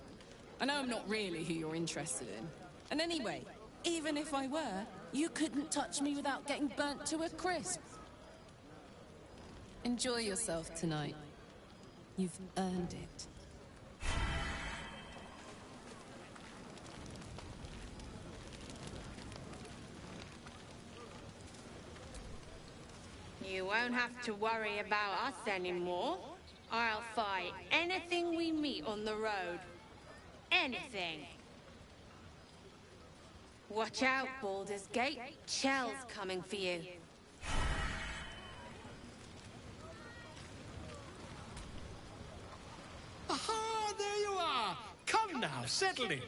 Speaker 6: I know I'm not really who you're interested in. And anyway, even if I were, you couldn't touch me without getting burnt to a crisp. Enjoy yourself tonight. You've earned it.
Speaker 17: You won't have to worry about us anymore. I'll fight anything we meet on the road. Anything. Watch out, Baldur's Gate. Chell's coming for you.
Speaker 19: Aha, there you are. Come now, settle in.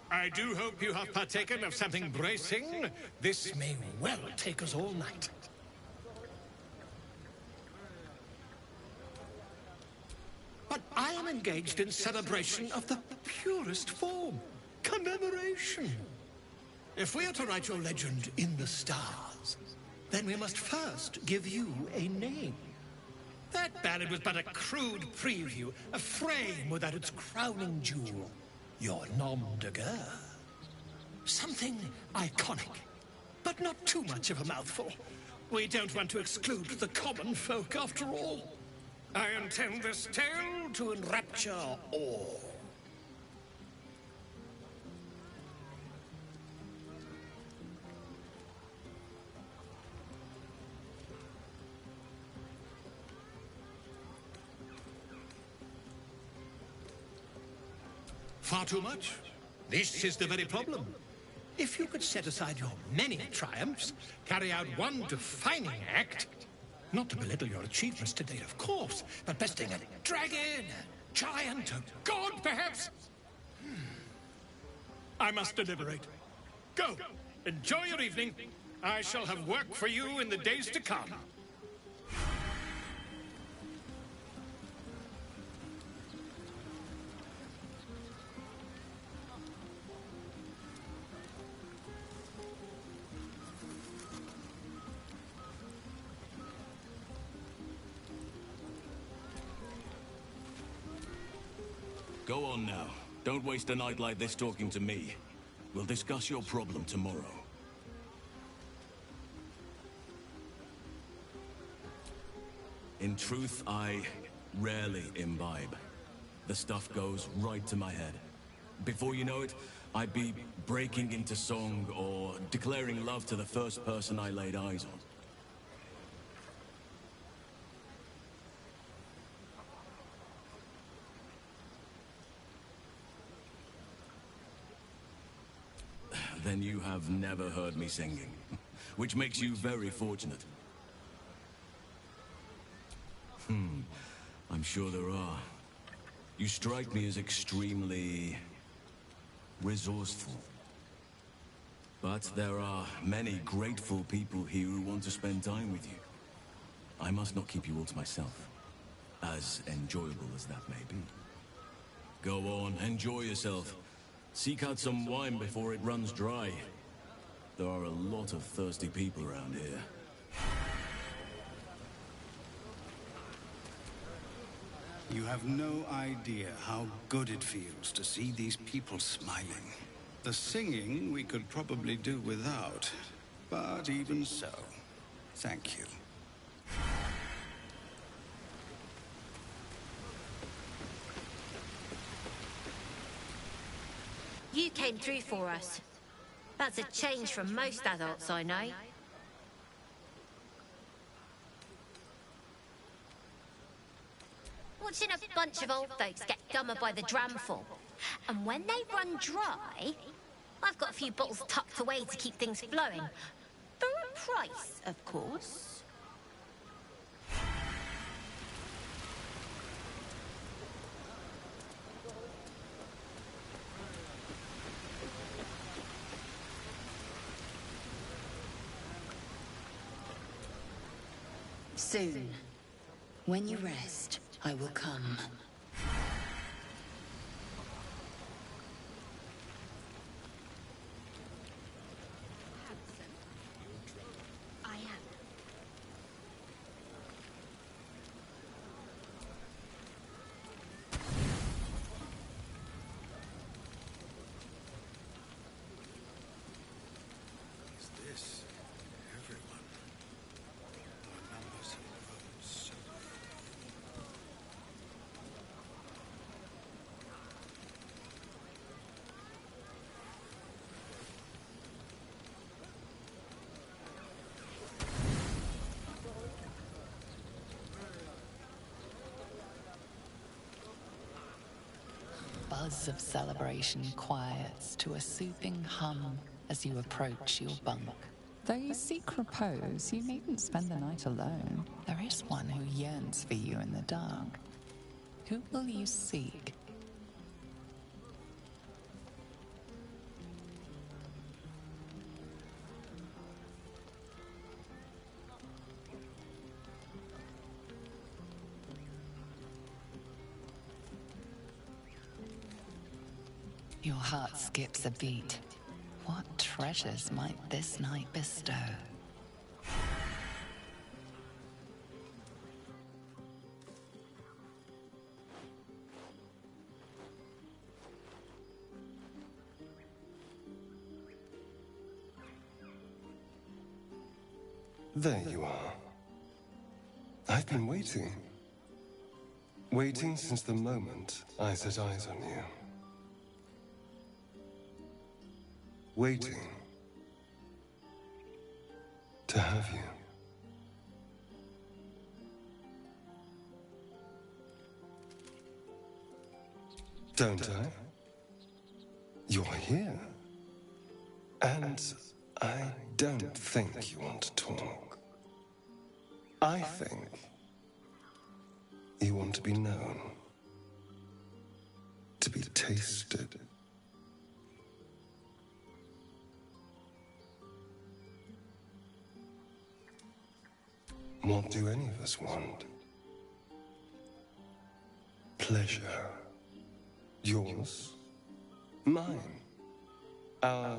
Speaker 19: I do hope you have partaken of something bracing. This may well take us all night. But I am engaged in celebration of the purest form. Commemoration. If we are to write your legend in the stars, then we must first give you a name. That ballad was but a crude preview, a frame without its crowning jewel. Your nom de guerre. Something iconic, but not too much of a mouthful. We don't want to exclude the common folk after all. I intend this tale to enrapture all. Far too much? This is the very problem. If you could set aside your many triumphs, carry out one defining act, not to belittle your achievements to date, of course, but besting a dragon, a giant, a god, perhaps? I must deliberate. Go, enjoy your evening. I shall have work for you in the days to come.
Speaker 5: Go on now. Don't waste a night like this talking to me. We'll discuss your problem tomorrow. In truth, I rarely imbibe. The stuff goes right to my head. Before you know it, I'd be breaking into song or declaring love to the first person I laid eyes on. Then you have never heard me singing, which makes you very fortunate. I'm sure there are. You strike me as extremely resourceful. But there are many grateful people here who want to spend time with you. I must not keep you all to myself, as enjoyable as that may be. Go on, enjoy yourself. Seek out some wine before it runs dry. There are a lot of thirsty people around here.
Speaker 13: You have no idea how good it feels to see these people smiling. The singing we could probably do without, but even so, thank you.
Speaker 22: You came through for us. That's a change from most adults I know. Watching a bunch of old folks get dumber by the dramful. And when they run dry, I've got a few bottles tucked away to keep things flowing. For a price, of course.
Speaker 15: Soon, when you rest,
Speaker 8: I will come.
Speaker 23: I am.
Speaker 13: Is this everyone? Our numbers have grown so.
Speaker 8: Buzz of celebration quiets to a soothing hum as you approach your bunk.
Speaker 2: Though you seek repose, you needn't spend the night alone.
Speaker 8: There is one who yearns for you in the dark. Who will you seek? Your heart skips a beat. What treasures might this night bestow?
Speaker 9: There you are. I've been waiting. Waiting since the moment I set eyes on you. Waiting to have you. Don't I? You're here. And I don't think you want to talk. I think you want to be known, to be tasted. What do any of us want? Pleasure. Yours. Mine. Our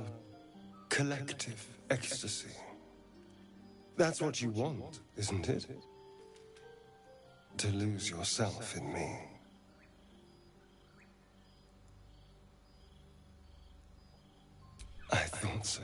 Speaker 9: collective ecstasy. That's what you want, isn't it? To lose yourself in me. I thought so.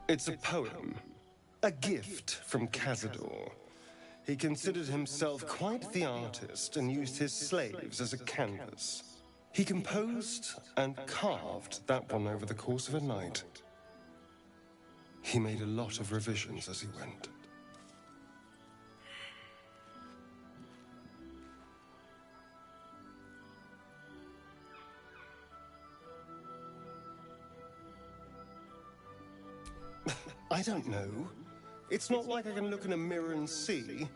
Speaker 9: It's a poem, a gift from Cazador. He considered himself quite the artist and used his slaves as a canvas. He composed and carved that one over the course of a night. He made a lot of revisions as he went. I don't know. It's not like I can look in a mirror and see.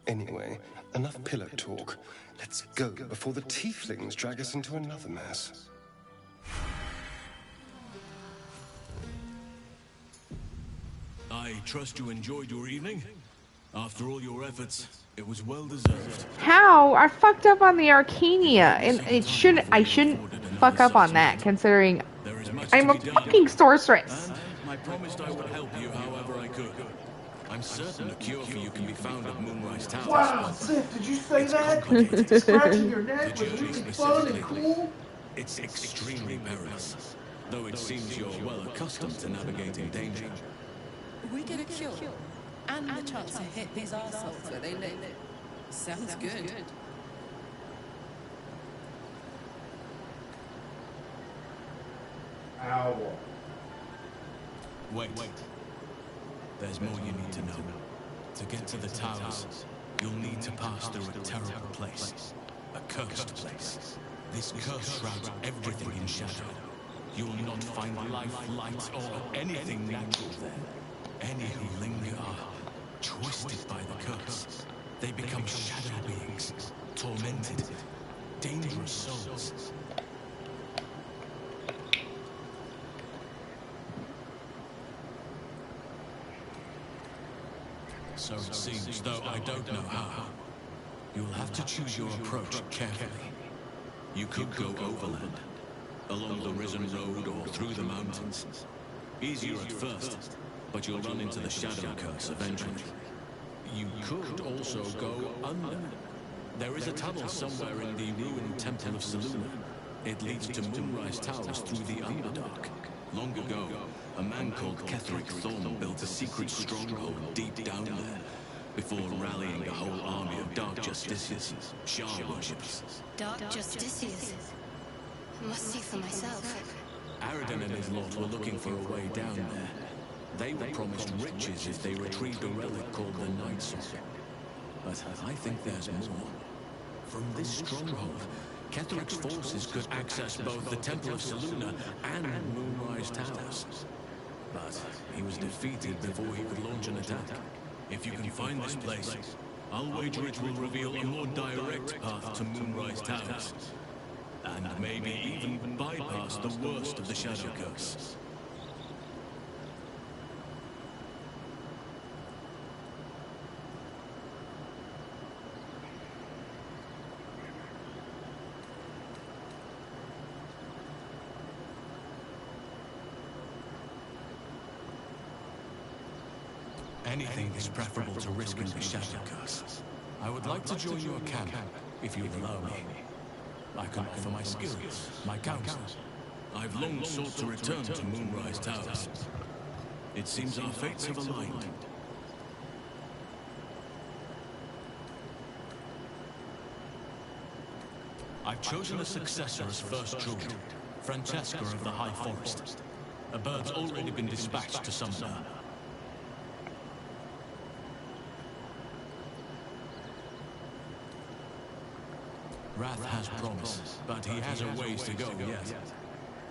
Speaker 9: Anyway, enough pillow talk. Let's go before the tieflings drag us into another mess.
Speaker 5: I trust you enjoyed your evening. After all your efforts, It was well deserved.
Speaker 3: How? I fucked up on the Arcania, and I shouldn't fuck up on that, considering I'm a fucking sorceress.
Speaker 5: And I promised I would help you however I could. I'm certain a cure for you can be found at Moonrise Towers.
Speaker 16: Wow, Sif, did you say that? Scratching your neck was really fun and cool?
Speaker 5: It's extremely perilous, though it seems you're well accustomed to navigating danger.
Speaker 6: We get a cure, and the chance to hit these arseholes where they live. Sounds good.
Speaker 16: Ow.
Speaker 5: Wait. There's more you need to know. To get to the towers, you'll need to pass through a terrible place. A cursed place. This curse shrouds everything in shadow. You will not find life, light, or anything natural there. Any who linger are twisted by the curse. They become shadow beings, tormented, dangerous souls. So it seems, though I don't know how. You'll have to choose your approach carefully. You could go overland, along the Risen Road or through the mountains. Easier at first, but you'll run into the Shadow Curse eventually. You could also go under. There is a tunnel somewhere in the ruined Temple of Selûne. It leads to Moonrise Towers through the Underdark. Long ago, a man called Ketheric Thorn built a secret stronghold deep down there, before rallying a whole army of Dark Justiciars, Shah worshippers.
Speaker 12: Dark Justiciars? I must see for myself.
Speaker 5: Aradin and his lot were looking for a way down there. They were promised riches if they retrieved a relic called the Night Sword. But I think there's more. From this stronghold, Ketheric's forces could access both the Temple of Selûne and Moonrise Towers. But he was defeated before he could launch an attack. If you can find this place, I'll wager it will reveal a more direct path to Moonrise Towers. And maybe even bypass the worst of the Shadow Curse. Anything is preferable to risking the Shadow Curse. I would like to join your camp, if you'd allow me. I can offer my skills, my counsel. I've long sought to return to Moonrise Towers. It seems our fates have aligned. I've chosen a successor as first druid, Francesca of the High Forest. A bird's already been dispatched to summon her. Wrath has promise, but he has a ways to go yet.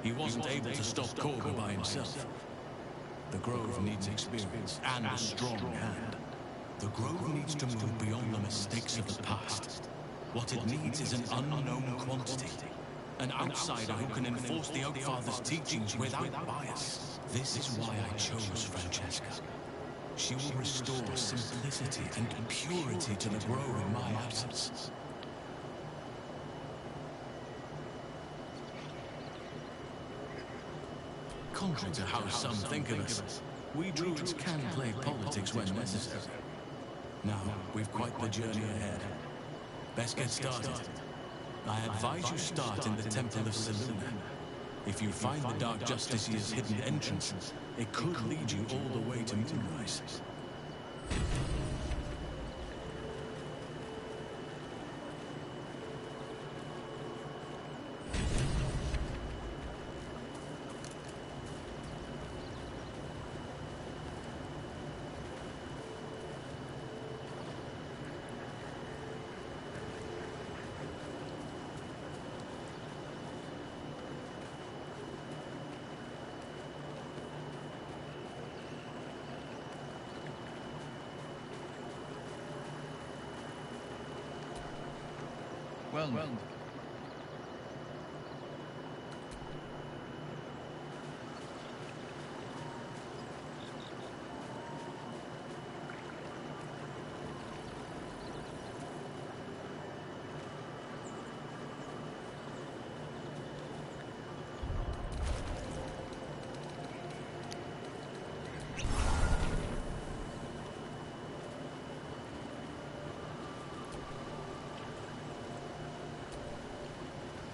Speaker 5: He wasn't able to stop Korga by himself. The Grove needs experience and a strong hand. The Grove needs to move beyond the mistakes of the past. What it needs is an unknown quantity. An outsider who can enforce the Oakfather's teachings without bias. This is why I chose Francesca. She will restore simplicity and purity to the Grove in my absence. Contrary to how some think of us, we druids can play politics when necessary. Now, we've quite the journey ahead. Best get started. I advise you start in the Temple of Selûne. If you find the Dark Justiciar's hidden entrance, it could lead you all the way to Moonrise.
Speaker 4: Well,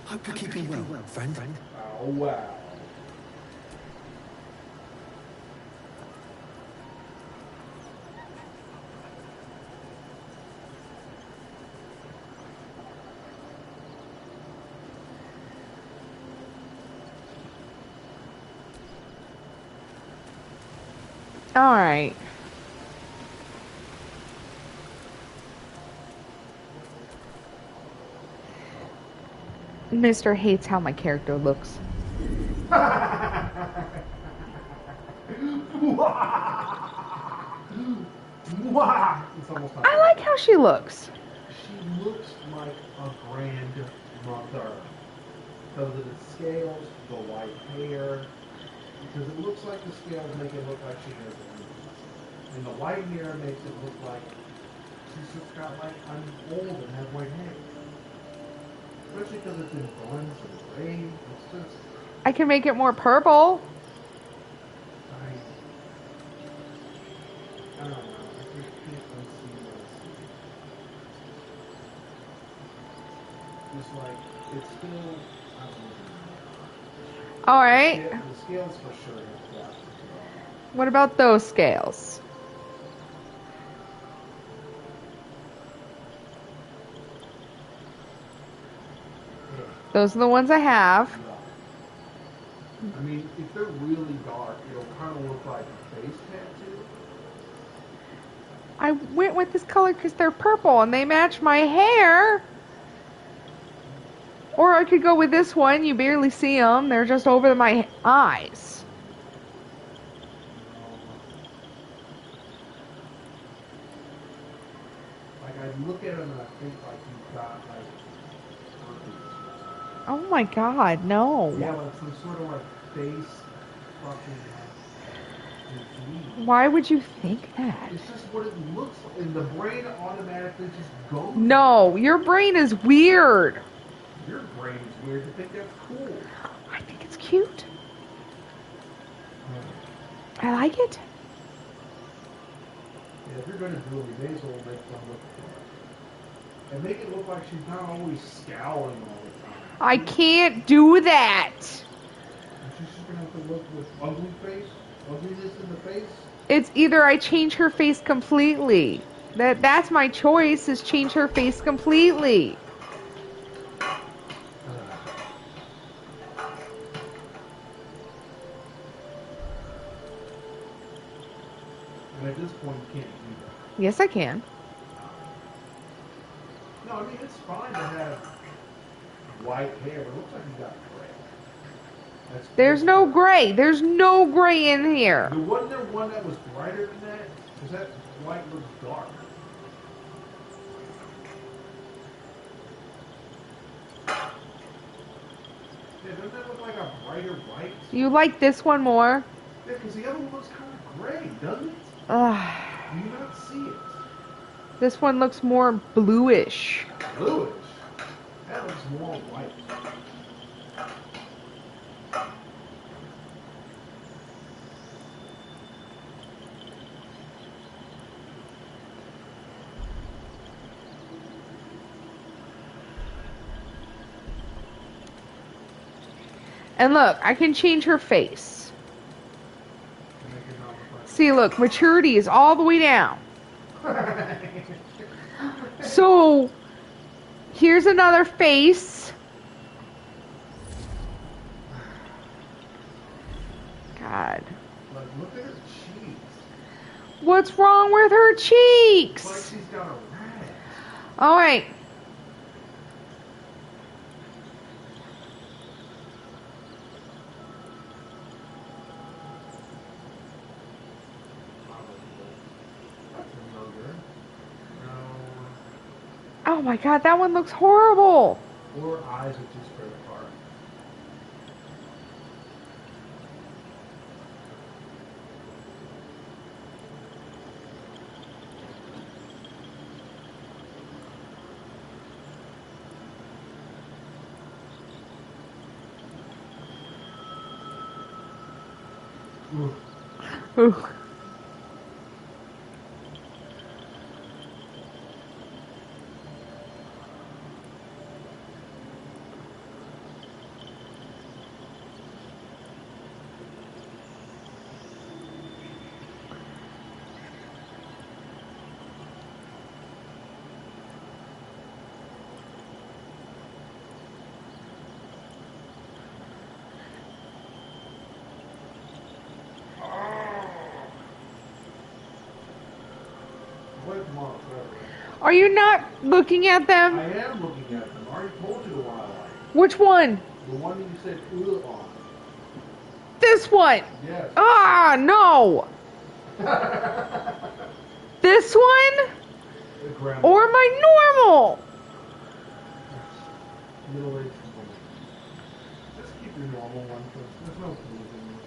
Speaker 19: Hope you're keeping well, friend.
Speaker 16: Oh, wow.
Speaker 3: All right. Mr. hates how my character looks.
Speaker 16: Wow. It's almost
Speaker 3: I like how she looks.
Speaker 16: She looks like a grandmother. Because of the scales, the white hair. Because it looks like the scales make it look like she has a wrinkles. And the white hair makes it look like she's just got like, I'm old and have white hair. Especially because it's in blondes and gray. It's just...
Speaker 3: I can make it more purple.
Speaker 16: I don't know. I just can't unsee this. Just like, it's still... I don't know.
Speaker 3: All right.
Speaker 16: The scales for sure have got to go.
Speaker 3: What about those scales? Those are the ones I have.
Speaker 16: I mean, if they're really dark, it'll kind of look like a face tattoo.
Speaker 3: I went with this color because they're purple and they match my hair. Or I could go with this one. You barely see them. They're just over my eyes.
Speaker 16: Like, I look at them and I think, like, you've got, like, herpes.
Speaker 3: Oh my god, no.
Speaker 16: Yeah, like some sort of, like, face fucking, disease.
Speaker 3: Why would you think that?
Speaker 16: It's just what it looks like, and the brain automatically just goes.
Speaker 3: No, your brain is weird.
Speaker 16: Your brain is weird to think that's cool.
Speaker 3: I think it's cute. I like it.
Speaker 16: Yeah, if you're going to do it, you may as well make them look good. And make it look like she's not always scowling all the time.
Speaker 3: I can't do that.
Speaker 16: And she's just going to have to look with ugly face, ugliness in the face.
Speaker 3: It's either I change her face completely. That's my choice, is change her face completely.
Speaker 16: And at this point, you can't do that.
Speaker 3: Yes, I can.
Speaker 16: No, I mean, it's fine to have white hair, but it looks like you got gray.
Speaker 3: There's no gray. There's no gray in here.
Speaker 16: Wasn't there one that was brighter than that? Because that white looks dark. Yeah, doesn't that look like a brighter white?
Speaker 3: You like this one more?
Speaker 16: Yeah, because the other one looks kind of gray, doesn't it?
Speaker 3: Ugh.
Speaker 16: Do you not see it?
Speaker 3: This one looks more bluish.
Speaker 16: Bluish? That looks more white.
Speaker 3: And look, I can change her face. See, look, maturity is all the way down. So, here's another face. God.
Speaker 16: Like, look at her cheeks.
Speaker 3: What's wrong with her cheeks?
Speaker 16: It's like she's got a rash.
Speaker 3: All right. Oh my god, that one looks horrible.
Speaker 16: Or eyes are too spread apart.
Speaker 3: Ooh.
Speaker 16: like them all forever.
Speaker 3: Are you not looking at them?
Speaker 16: I am looking at them. I already told you the one I like.
Speaker 3: Which one?
Speaker 16: The one you said "ugh" on.
Speaker 3: This one.
Speaker 16: Yes.
Speaker 3: Ah, no. This one? Or my normal?
Speaker 16: Middle-aged woman. Just keep your normal one, because there's no food in there.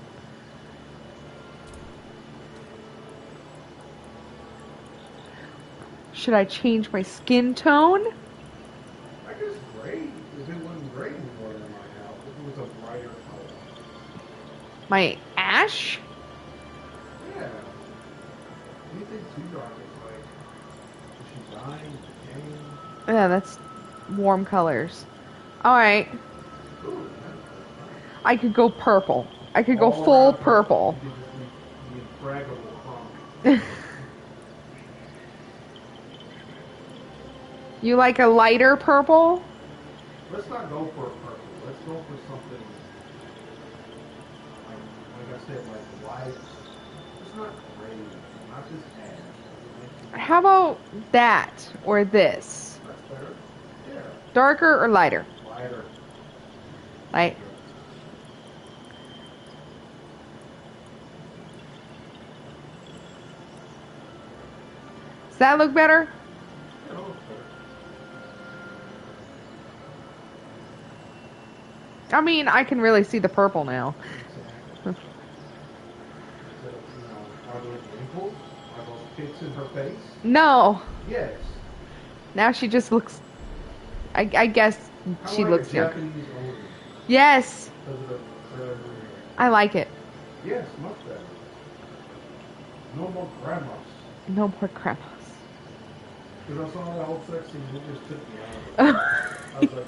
Speaker 3: Should I change my skin tone?
Speaker 16: I guess gray. If it wasn't gray before in my house, if it was a brighter color.
Speaker 3: My ash?
Speaker 16: Yeah. Anything too dark is like, is she dying, decaying?
Speaker 3: Yeah, that's warm colors. Alright. I could go purple. I could go
Speaker 16: All
Speaker 3: full
Speaker 16: around
Speaker 3: purple.
Speaker 16: You just need fraggable crumb.
Speaker 3: You like a lighter purple?
Speaker 16: Let's not go for a purple. Let's go for something like I said, like light. It's not gray, not just ash.
Speaker 3: How about that or this?
Speaker 16: That's better. Yeah.
Speaker 3: Darker or lighter?
Speaker 16: Lighter.
Speaker 3: Light. Does that look better?
Speaker 16: Yeah, it looks better.
Speaker 3: I mean, I can really see the purple now.
Speaker 16: Are those wrinkles? Are those pits in her face?
Speaker 3: No.
Speaker 16: Yes.
Speaker 3: Now she just looks. I guess she
Speaker 16: Like
Speaker 3: looks
Speaker 16: a
Speaker 3: young.
Speaker 16: Japanese odor.
Speaker 3: Yes.
Speaker 16: Because of the,
Speaker 3: I like it.
Speaker 16: yes, much better. No more grandmas.
Speaker 3: No more grandmas.
Speaker 16: Because I saw that whole sex scene, it just took me out of it. I was like,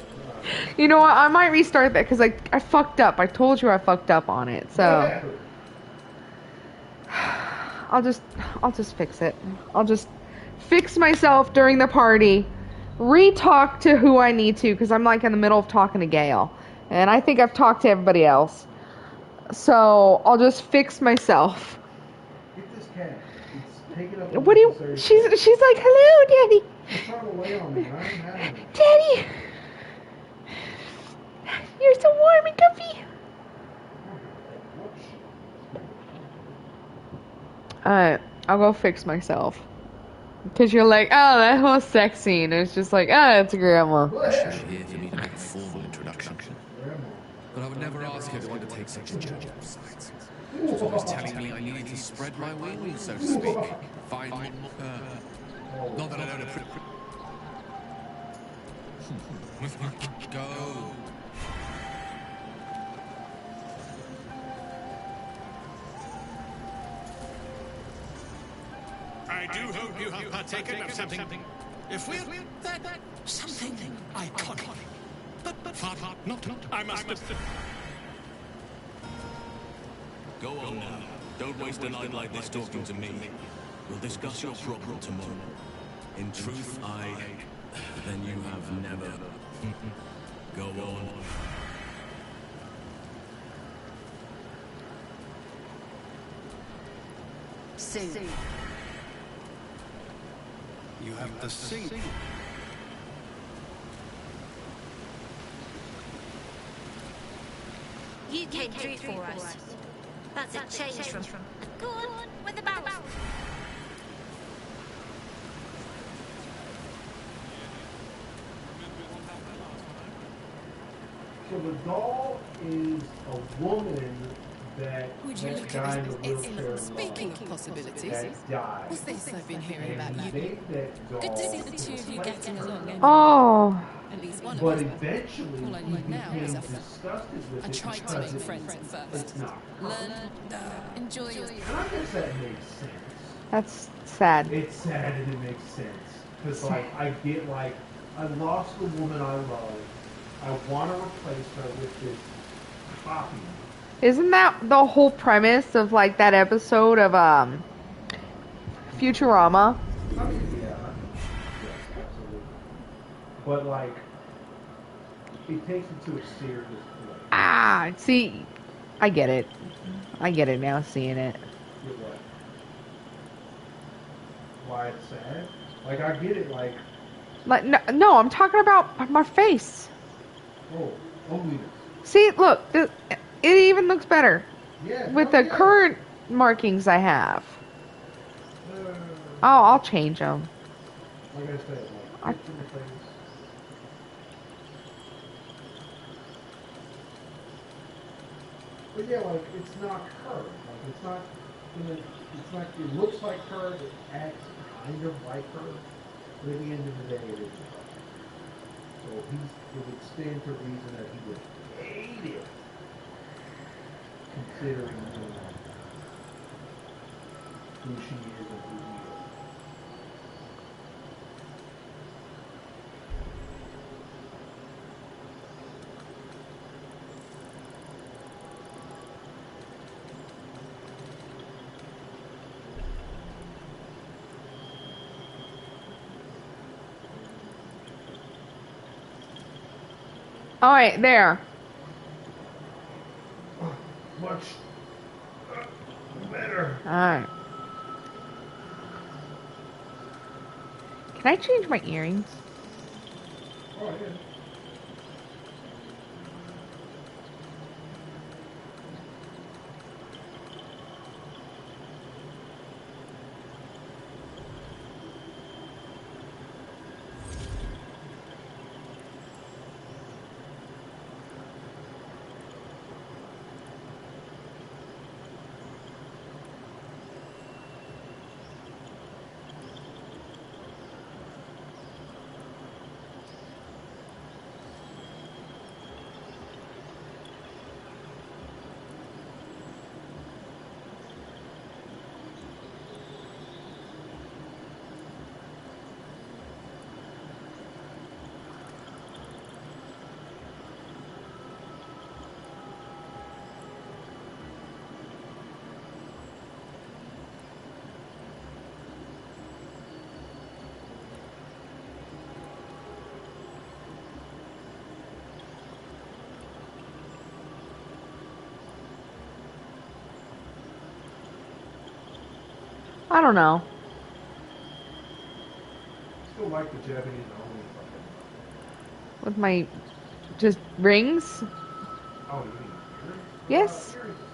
Speaker 3: You know what? I might restart that because I fucked up. I told you I fucked up on it. So I'll just fix it. I'll just fix myself during the party. Re-talk to who I need to because I'm like in the middle of talking to Gail. And I think I've talked to everybody else. So I'll just fix myself.
Speaker 16: get this cat. It's taking up
Speaker 3: What do you... She's like, hello, Daddy.
Speaker 16: It's trying to lay on me, and I ain't having it.
Speaker 3: Daddy. You're so warm and comfy. Alright, I'll go fix myself. Because you're like, oh, that whole sex scene is just like, oh, it's grandma.
Speaker 14: She's here for me to make a formal introduction. But I would never ask her to undertake such a job. She was always telling me I needed to spread my wings, so to speak. Find her. Not that I don't appreciate. Go.
Speaker 19: I do hope you have partaken of something. If we're that something iconic. But far not. I must have.
Speaker 5: Go on now. Don't waste a night like this talking to me. We'll discuss your problem tomorrow. In truth, then you have never. Go on.
Speaker 15: Soon.
Speaker 13: You have to see.
Speaker 22: You came through for us. That's a change from... Go on, with the barrels.
Speaker 16: So the doll is a woman that
Speaker 6: Would you look
Speaker 16: guy
Speaker 6: at
Speaker 16: in the
Speaker 6: this?
Speaker 16: wheelchair
Speaker 6: Speaking of possibilities,
Speaker 16: that died.
Speaker 6: what's this I've been hearing
Speaker 16: And
Speaker 6: about
Speaker 16: he
Speaker 6: you?
Speaker 16: named that doll
Speaker 6: Good to see the two of you getting along. Anyway.
Speaker 3: Oh.
Speaker 6: At least one
Speaker 16: But
Speaker 6: of us.
Speaker 16: eventually,
Speaker 6: All I
Speaker 16: he
Speaker 6: need now
Speaker 16: became
Speaker 6: is
Speaker 16: disgusted with
Speaker 6: I
Speaker 16: it
Speaker 6: tried to
Speaker 16: because
Speaker 6: make friends at first.
Speaker 16: it's not.
Speaker 6: Learn, enjoy your...
Speaker 16: And I guess that makes sense.
Speaker 3: That's sad.
Speaker 16: It's sad and it makes sense. Because, like, I get, like, I lost the woman I love. I want to replace her with this copy.
Speaker 3: Isn't that the whole premise of like that episode of Futurama?
Speaker 16: I mean, yeah. Yes, absolutely. But, like, it takes it to a serious place.
Speaker 3: Ah, see, I get it. I get it now, seeing it.
Speaker 16: Get what? why it's sad. Like, I get it, like...
Speaker 3: Like, no, I'm talking about my face.
Speaker 16: Oh, ugliness.
Speaker 3: See, look, it even looks better.
Speaker 16: Yeah,
Speaker 3: with the current markings I have. Oh, I'll change them.
Speaker 16: Like I said, like, it's in the face. But yeah, like, it's not her. Like, it's not, it looks like her, it acts kind of like her, but at the end of the day, it isn't her. So it would stand to reason that he would hate it, considering, who she is and who he is.
Speaker 3: Alright, there.
Speaker 16: Much better.
Speaker 3: Alright. Can I change my earrings?
Speaker 16: Oh, yeah.
Speaker 3: I don't know.
Speaker 16: Still like the Japanese only.
Speaker 3: With my just rings?
Speaker 16: Oh, you mean earrings?
Speaker 3: Yes.
Speaker 16: Earrings is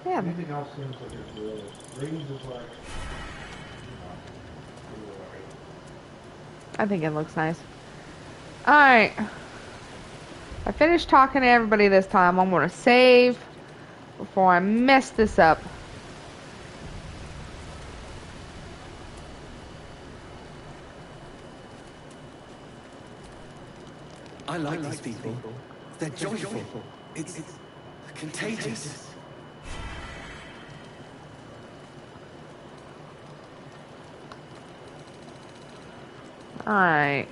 Speaker 16: fine.
Speaker 3: Yeah.
Speaker 16: Anything else seems like it's really. Rings is like.
Speaker 3: I think it looks nice. Alright. I finished talking to everybody this time. I'm going to save before I mess this up.
Speaker 10: I like these people. They're joyful. It's contagious.
Speaker 3: Alright.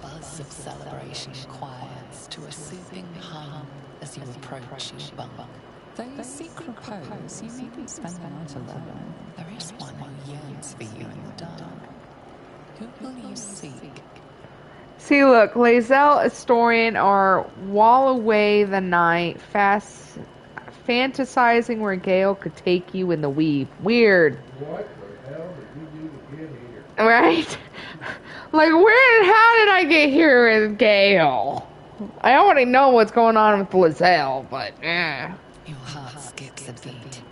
Speaker 8: Buzz of celebration quiets to a soothing hum as you approach your bunk.
Speaker 2: Though seek repose, you needn't spend the night alone.
Speaker 8: There is one who yearns for you in the dark. Who will you seek?
Speaker 3: See, look, Lae'zel, Astorian are while away the night, fantasizing where Gale could take you in the weave. Weird.
Speaker 16: What the hell did you do to get here?
Speaker 3: Right? Like, how did I get here with Gale? I already know what's going on with Lae'zel, but
Speaker 8: Your heart skips a beat.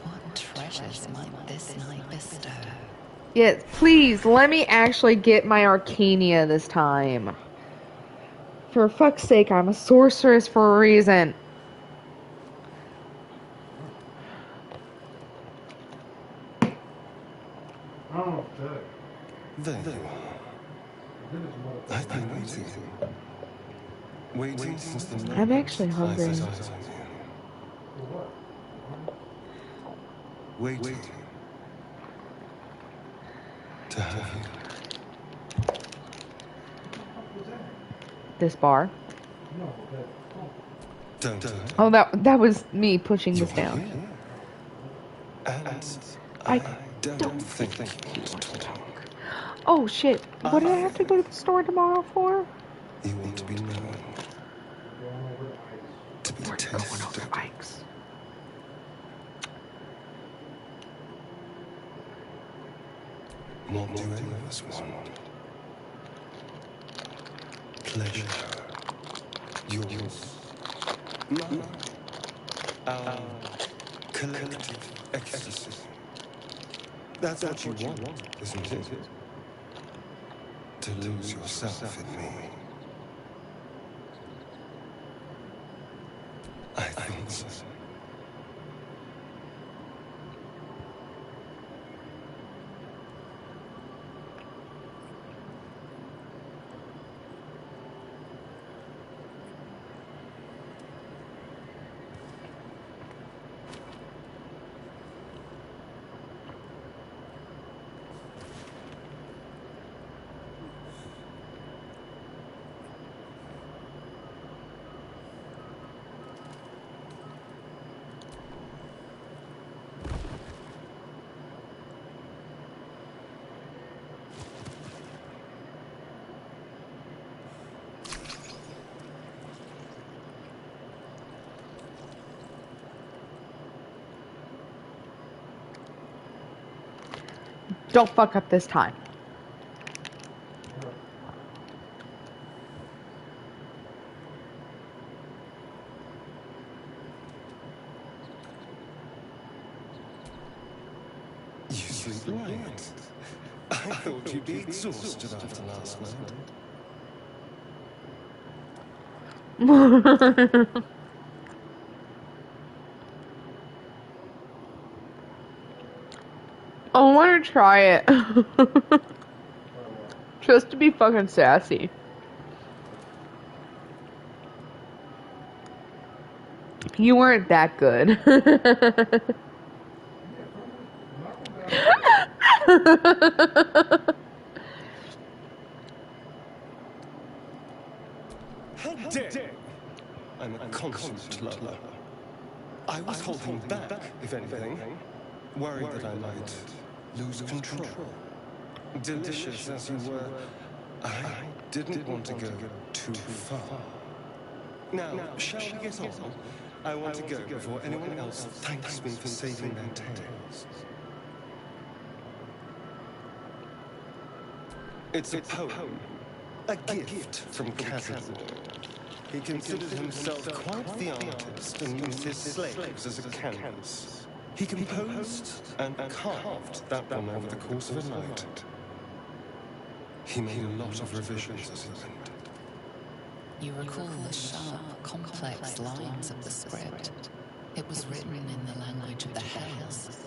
Speaker 8: What treasures might this night bestow?
Speaker 3: yes, please, let me actually get my Arcania this time. For fuck's sake, I'm a sorceress for a reason.
Speaker 16: Oh,
Speaker 9: There you are. I've been waiting. Waiting since the moment
Speaker 3: I'm actually hungry.
Speaker 9: I set eyes on you. Waiting to have you.
Speaker 3: This bar.
Speaker 9: Don't
Speaker 3: Oh, that was me pushing this down.
Speaker 9: And I don't think you want to talk.
Speaker 3: Oh shit! What did I have to go to the store tomorrow for?
Speaker 9: You want to be known. to be tested. What do any of us want? Pleasure. Yours. Mine. Our collective ecstasy. That's what you want, isn't it? To lose yourself in me. I think so.
Speaker 3: Don't fuck up this time.
Speaker 9: You sleep light. I thought you'd be exhausted after last night.
Speaker 3: I want to try it. Just to be fucking sassy. You weren't that good.
Speaker 9: How dare! I'm a consummate lover. I was holding back, if anything, worried that I might lose control. Delicious as you were, I didn't want to go too far. Now, shall we get on? I want to go before anyone else thanks me for saving their tails. It's a poem, a gift from Cazador. He considered himself quite the artist and used his slaves as a canvas. He composed and carved that one over the course of a night. He made a lot of revisions as he went.
Speaker 8: You recall the sharp, complex lines of the script. It was written in the language of the Hells.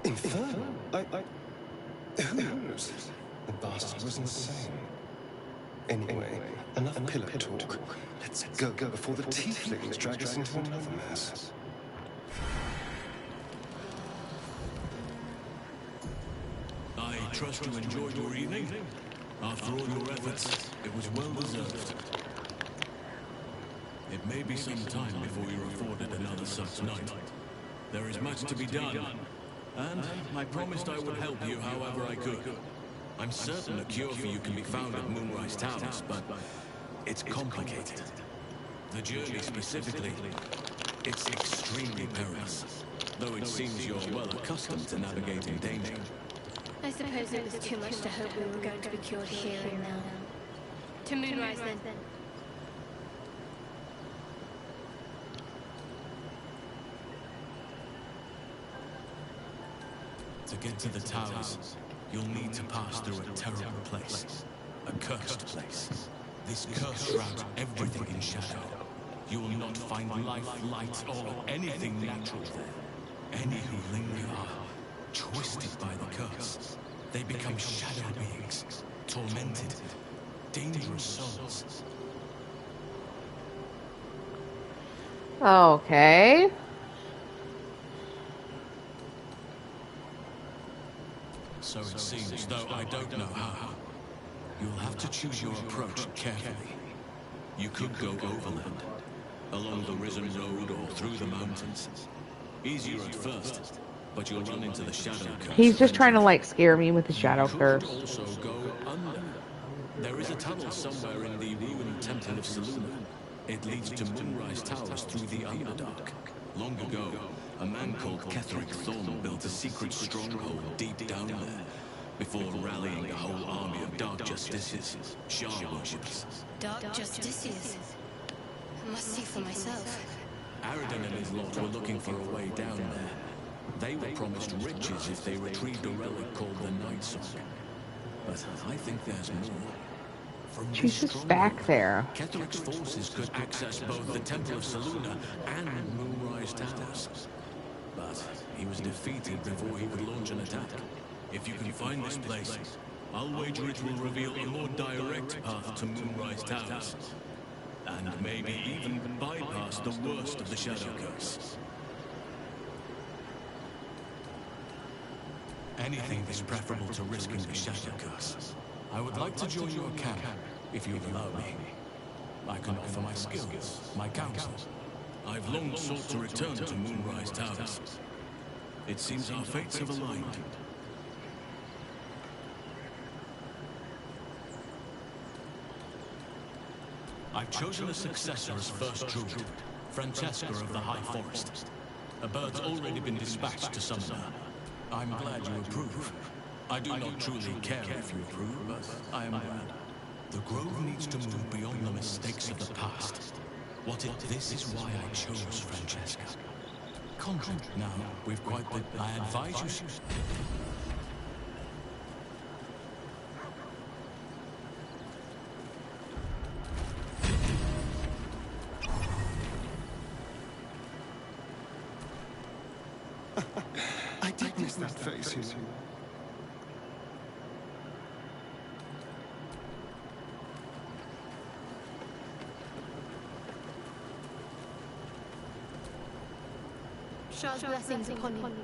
Speaker 9: Infernal? Who knows? The bastard was insane. Anyway, enough pillow talk. Let's go before the tieflings drag us into another mess.
Speaker 5: I trust you enjoyed your evening. After all your efforts, it was well deserved. It may be some time before you're afforded another such night. There is much to be done, and I promised I would help you however I could. I'm certain a cure for you can be found at Moonrise Towers, but it's complicated. The journey specifically, it's extremely perilous, though it seems you're well accustomed to navigating danger.
Speaker 12: I suppose it was too much to hope we were going to be cured here and now. To Moonrise, then.
Speaker 5: To get to the towers, you'll need to pass through a terrible place. A cursed place. This curse shrouds everything in shadow. You will not find life, light, or anything natural there. Any who linger are twisted by the curse. They become shadow beings, tormented, dangerous souls.
Speaker 3: Okay.
Speaker 5: So it seems, though I don't know how. You'll have to choose your approach carefully. You could go overland, along the Risen Road or through the mountains. Easier at first, but you'll run into the Shadow Curse.
Speaker 3: He's just trying to, like, scare me with the Shadow Curse.
Speaker 5: You could also go under, There is a tunnel somewhere in the ruined Temple of Selûne. It leads to Moonrise Towers through the Underdark. Long ago, a man called Ketheric Thorn built a secret stronghold deep down there, before rallying a whole army of Dark Justiciars, Shah worshippers.
Speaker 12: Dark Justiciars. I must see for myself.
Speaker 5: Aradin and his lot were looking for a way down there. They were promised riches if they retrieved a relic called the Night Song. But I think there's more. From
Speaker 3: She's just back there.
Speaker 5: Ketheric's forces could access both the Temple of Selûne and Moonrise Towers. But he was defeated before he could launch an attack. If you can find this place, I'll wager it will reveal a more direct path to Moonrise Towers. And maybe even bypass the worst of the Shadow Curse. Anything is preferable to risking the Shadow Curse. I would like to join your camp, if you would allow me. I can offer my skills, my counsel. I've long sought to return to Moonrise Towers. It seems our fates have aligned. I've chosen a successor as first druid, Francesca of the High Forest. A bird's already been dispatched to summon her. I'm glad you approve. I do not truly care if you approve, but I am glad. The Grove needs to move beyond the mistakes of the past. What if this is why I chose Francesca? Content. Now, we've quite the... I advise you...
Speaker 9: I did miss that face, you know.
Speaker 12: Shah's blessings upon you.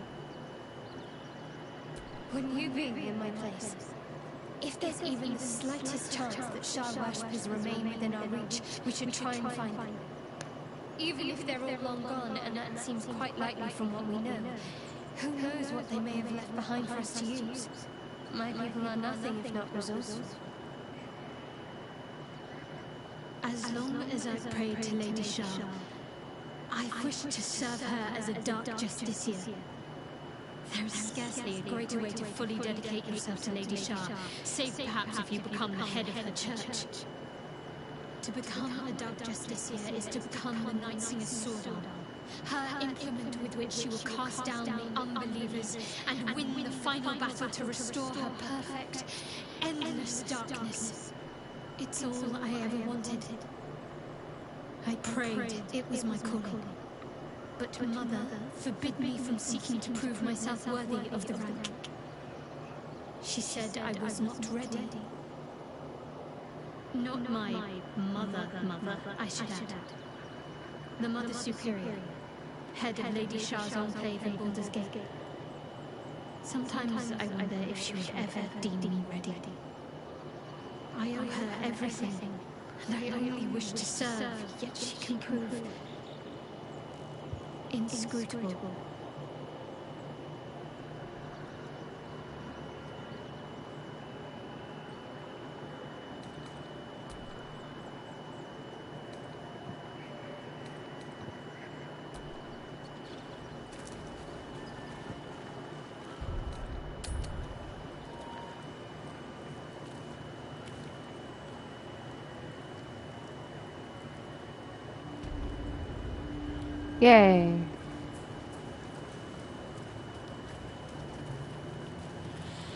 Speaker 12: Wouldn't you be in my place? If there's even the slightest chance that Shah worshippers remain within our reach, we should try and find them. Even if they're all long gone, and that seems quite likely from what we know, who knows what they may have left behind for us to use? My people are nothing if not resourceful.
Speaker 7: As long as I've prayed to Lady Shah, I've wished to serve her as a Dark Justiciar. There is scarcely a greater way to fully dedicate yourself to Lady Shah, save perhaps if you become the head of her church. To become a Dark Justiciar is to become the Night Singer's sword arm, her implement with which she will cast down the unbelievers and win the final battle to restore her perfect, endless darkness. It's all I ever wanted. I prayed it was my calling. But Mother forbid me from seeking to prove myself worthy of the rank. She said I was not ready. Not my mother, I should add. The Mother Superior, head of Lady Shah's enclave in Baldur's Gate. Sometimes I wonder if she would ever deem me ready. I owe her everything, and I only wish to serve, yet she can prove inscrutable.
Speaker 3: Yay.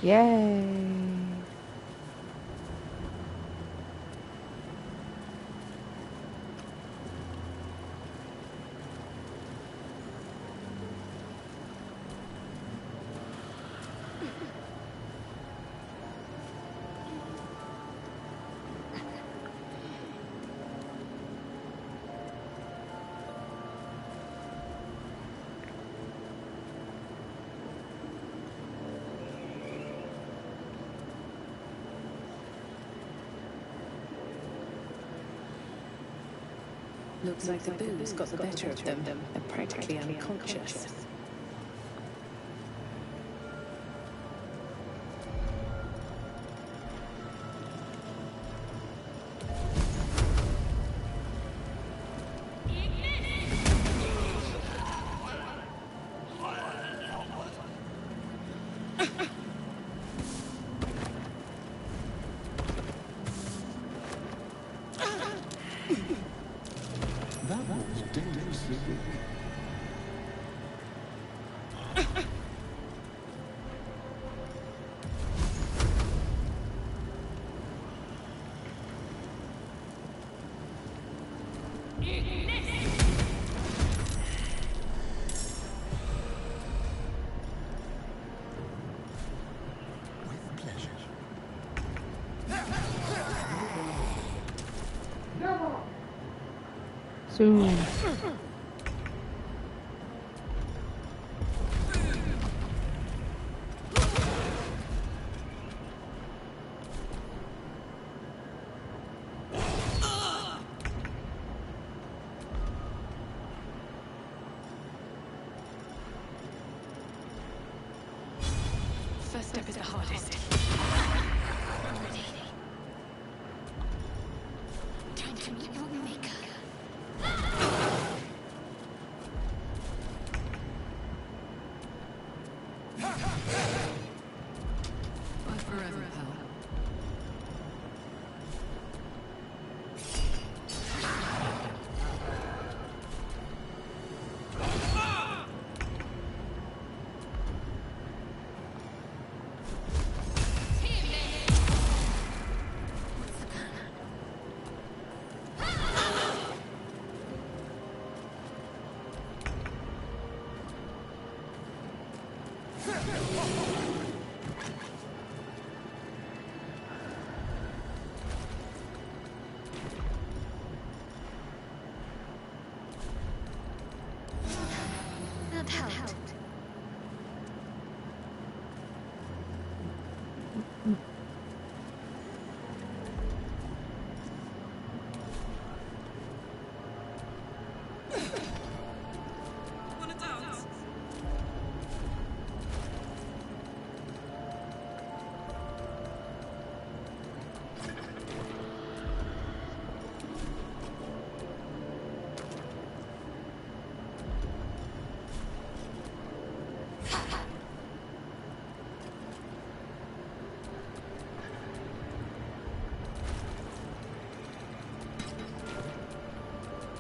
Speaker 3: Yay.
Speaker 8: Looks like the booze got the better of them. They're practically unconscious.
Speaker 3: Soon.
Speaker 6: First step is the hardest.
Speaker 23: I'm ready. Time to meet your maker.
Speaker 6: Bye forever, pal.
Speaker 23: That helped.
Speaker 6: Wanna dance?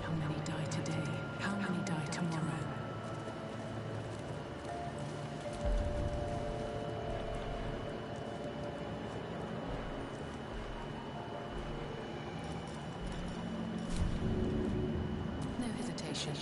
Speaker 6: How many die today? How many die tomorrow? No hesitation.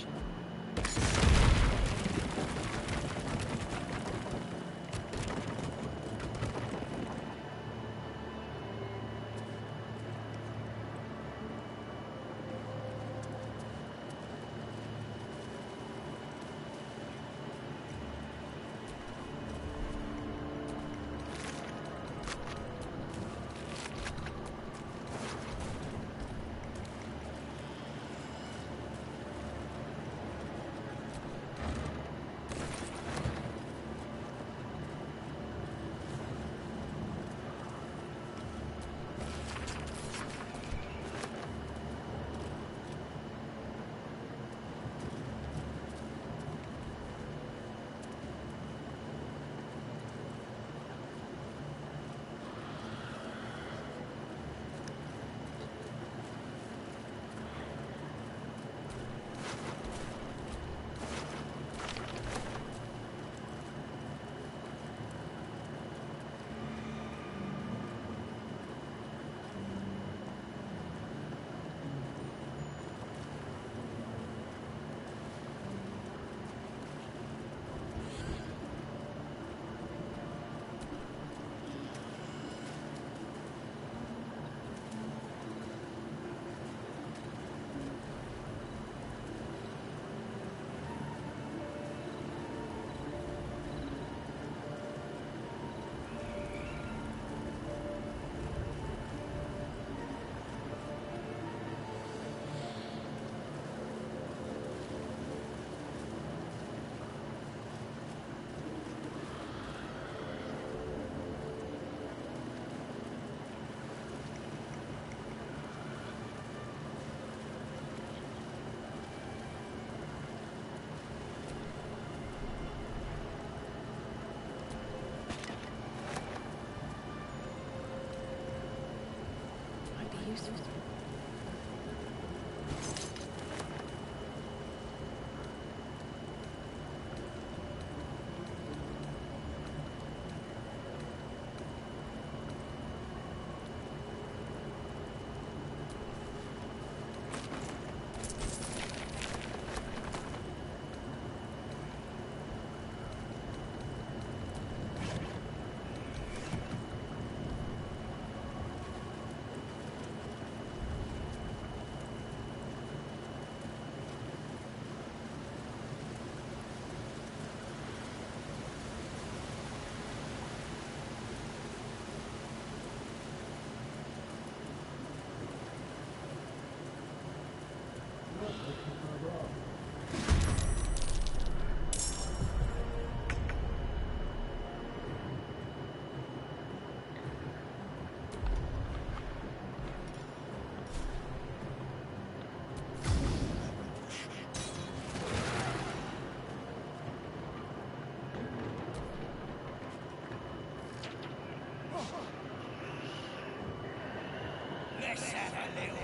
Speaker 10: Let's have a little.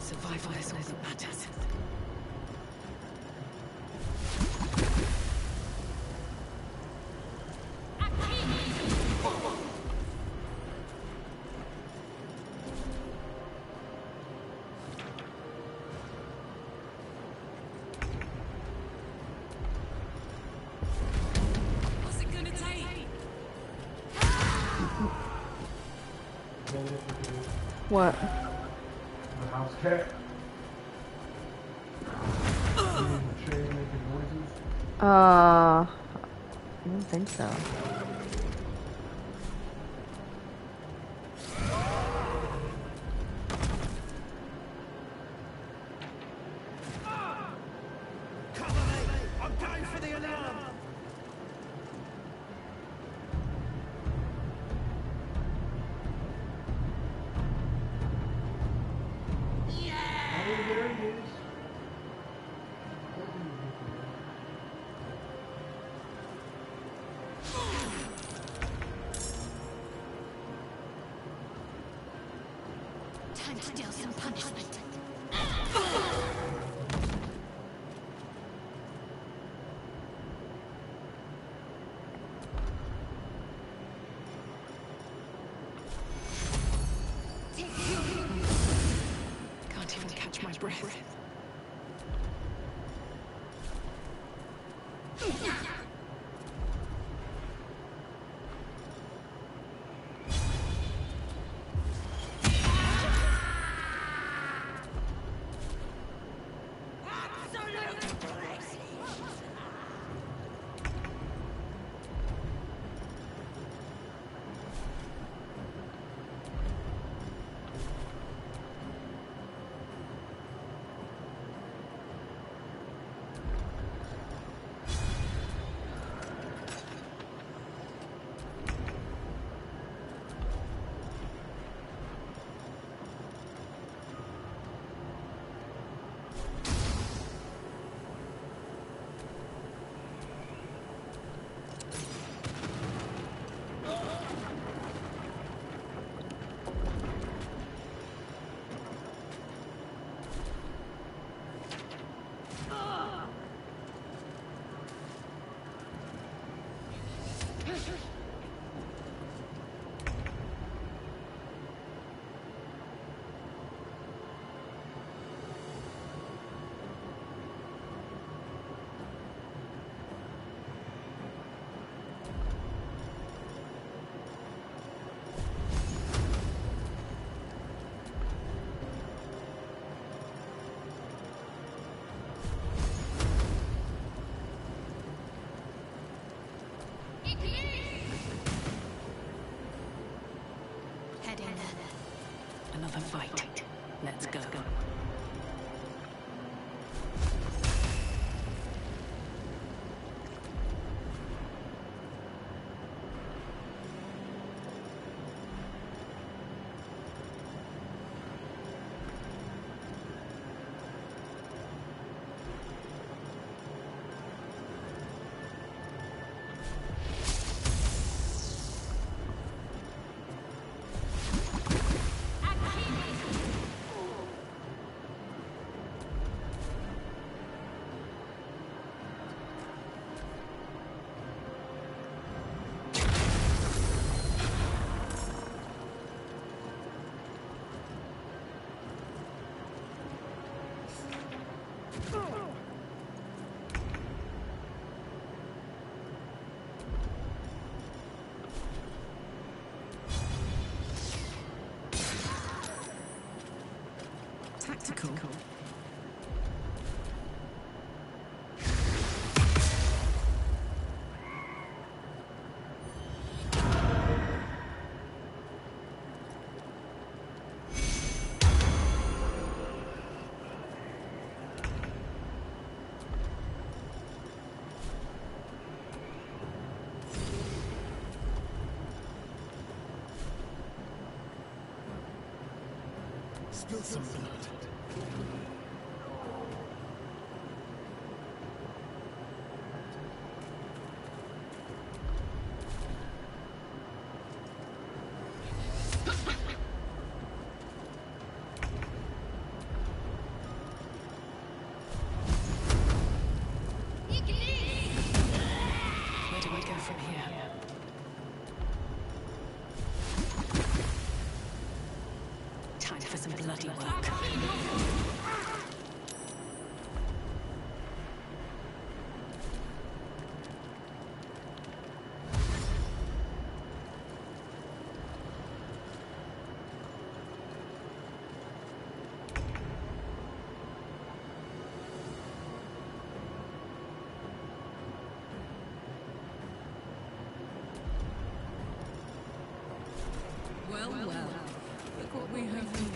Speaker 8: Survival is all that matters.
Speaker 6: What's it gonna take?
Speaker 3: What?
Speaker 16: The house cat. The chain making noises.
Speaker 3: I don't think so.
Speaker 10: I'm going for the alarm.
Speaker 16: Oh, there he is.
Speaker 7: Time to deal some punishment.
Speaker 8: Can't even catch my breath.
Speaker 7: Head in.
Speaker 8: Another fight. Let's go.
Speaker 6: Tactical.
Speaker 14: Spill some blood.
Speaker 6: Where do we go from here? Time for some bloody work. Well, well. Look what we have here.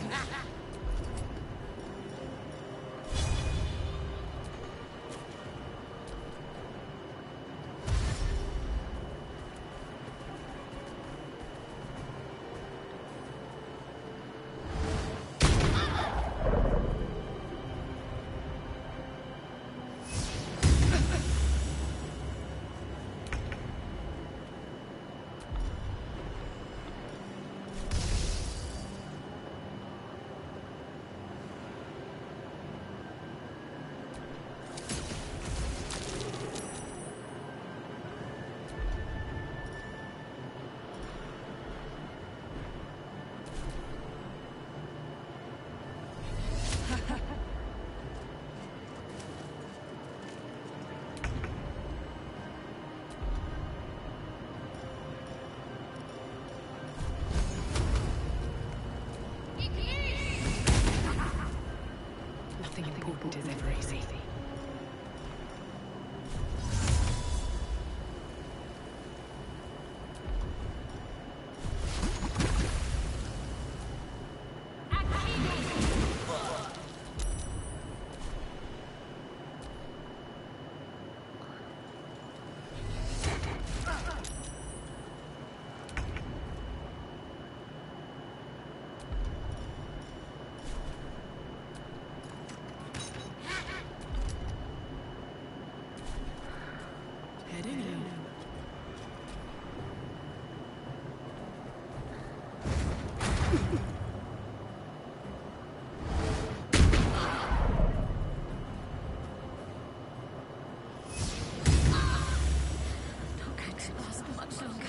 Speaker 6: Nothing important is ever easy. Heading in.
Speaker 22: Not going to last much longer.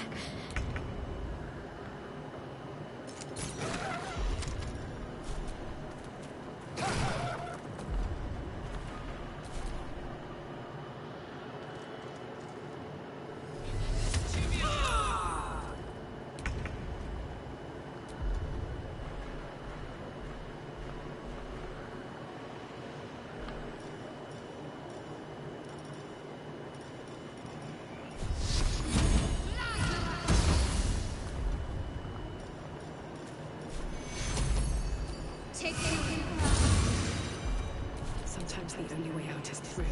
Speaker 6: Sometimes the only way out is through.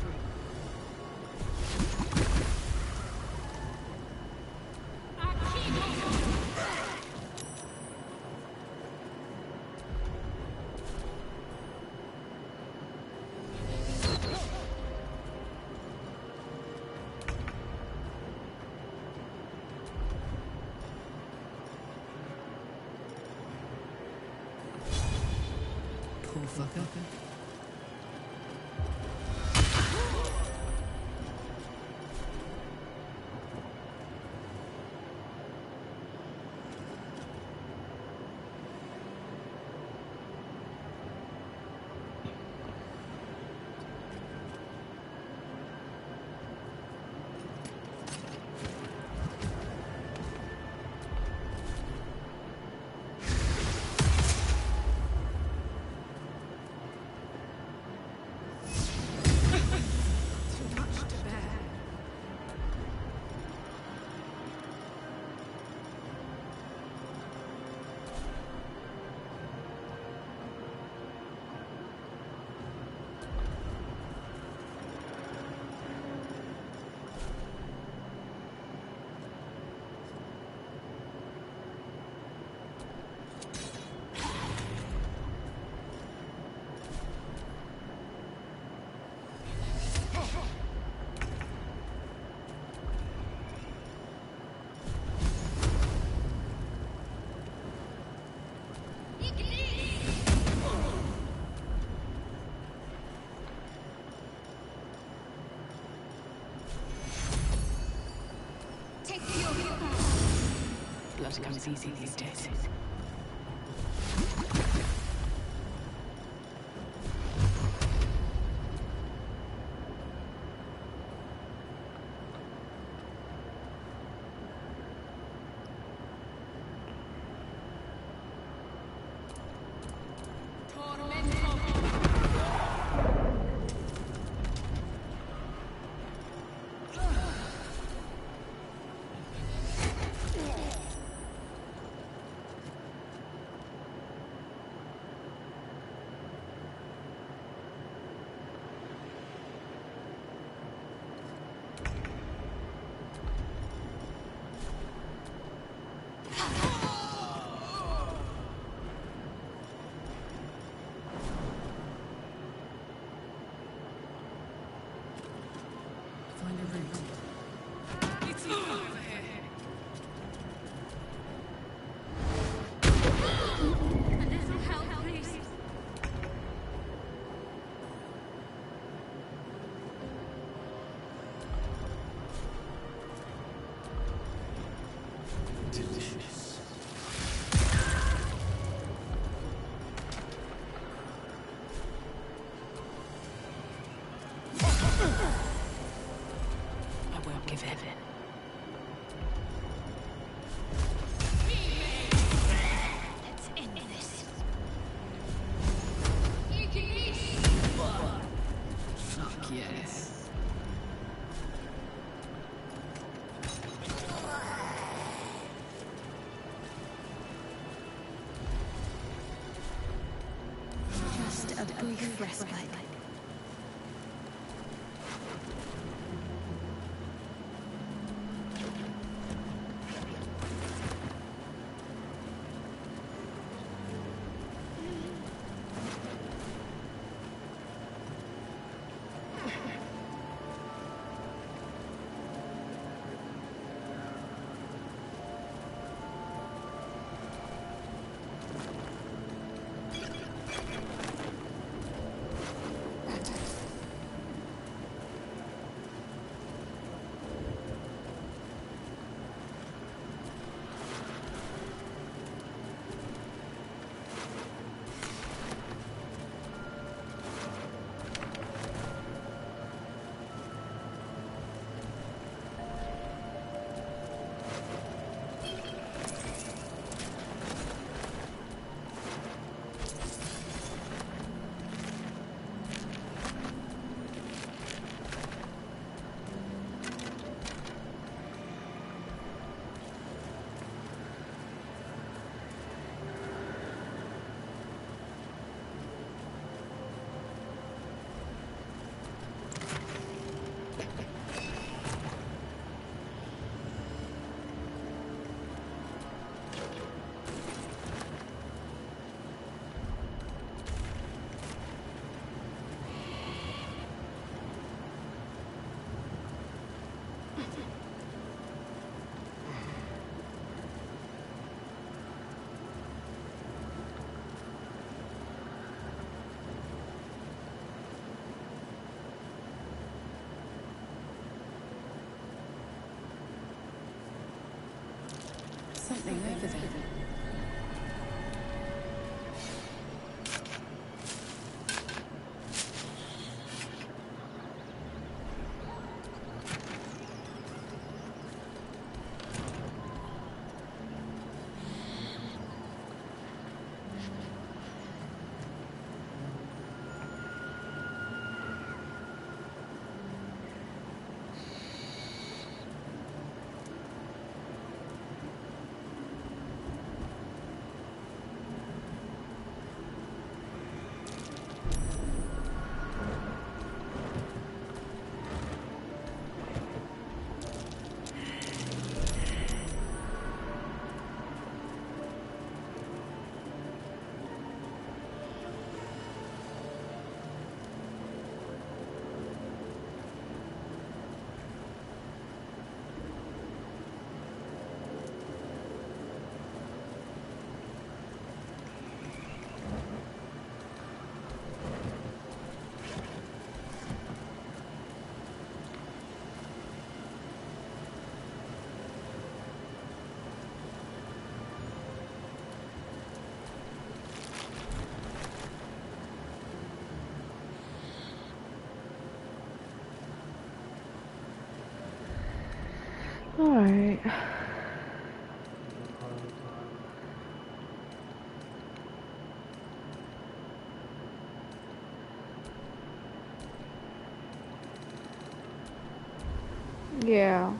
Speaker 6: Poor fucker.
Speaker 8: blood comes easy these days.
Speaker 7: A brief respite.
Speaker 6: Something over there.
Speaker 3: Alright. Yeah.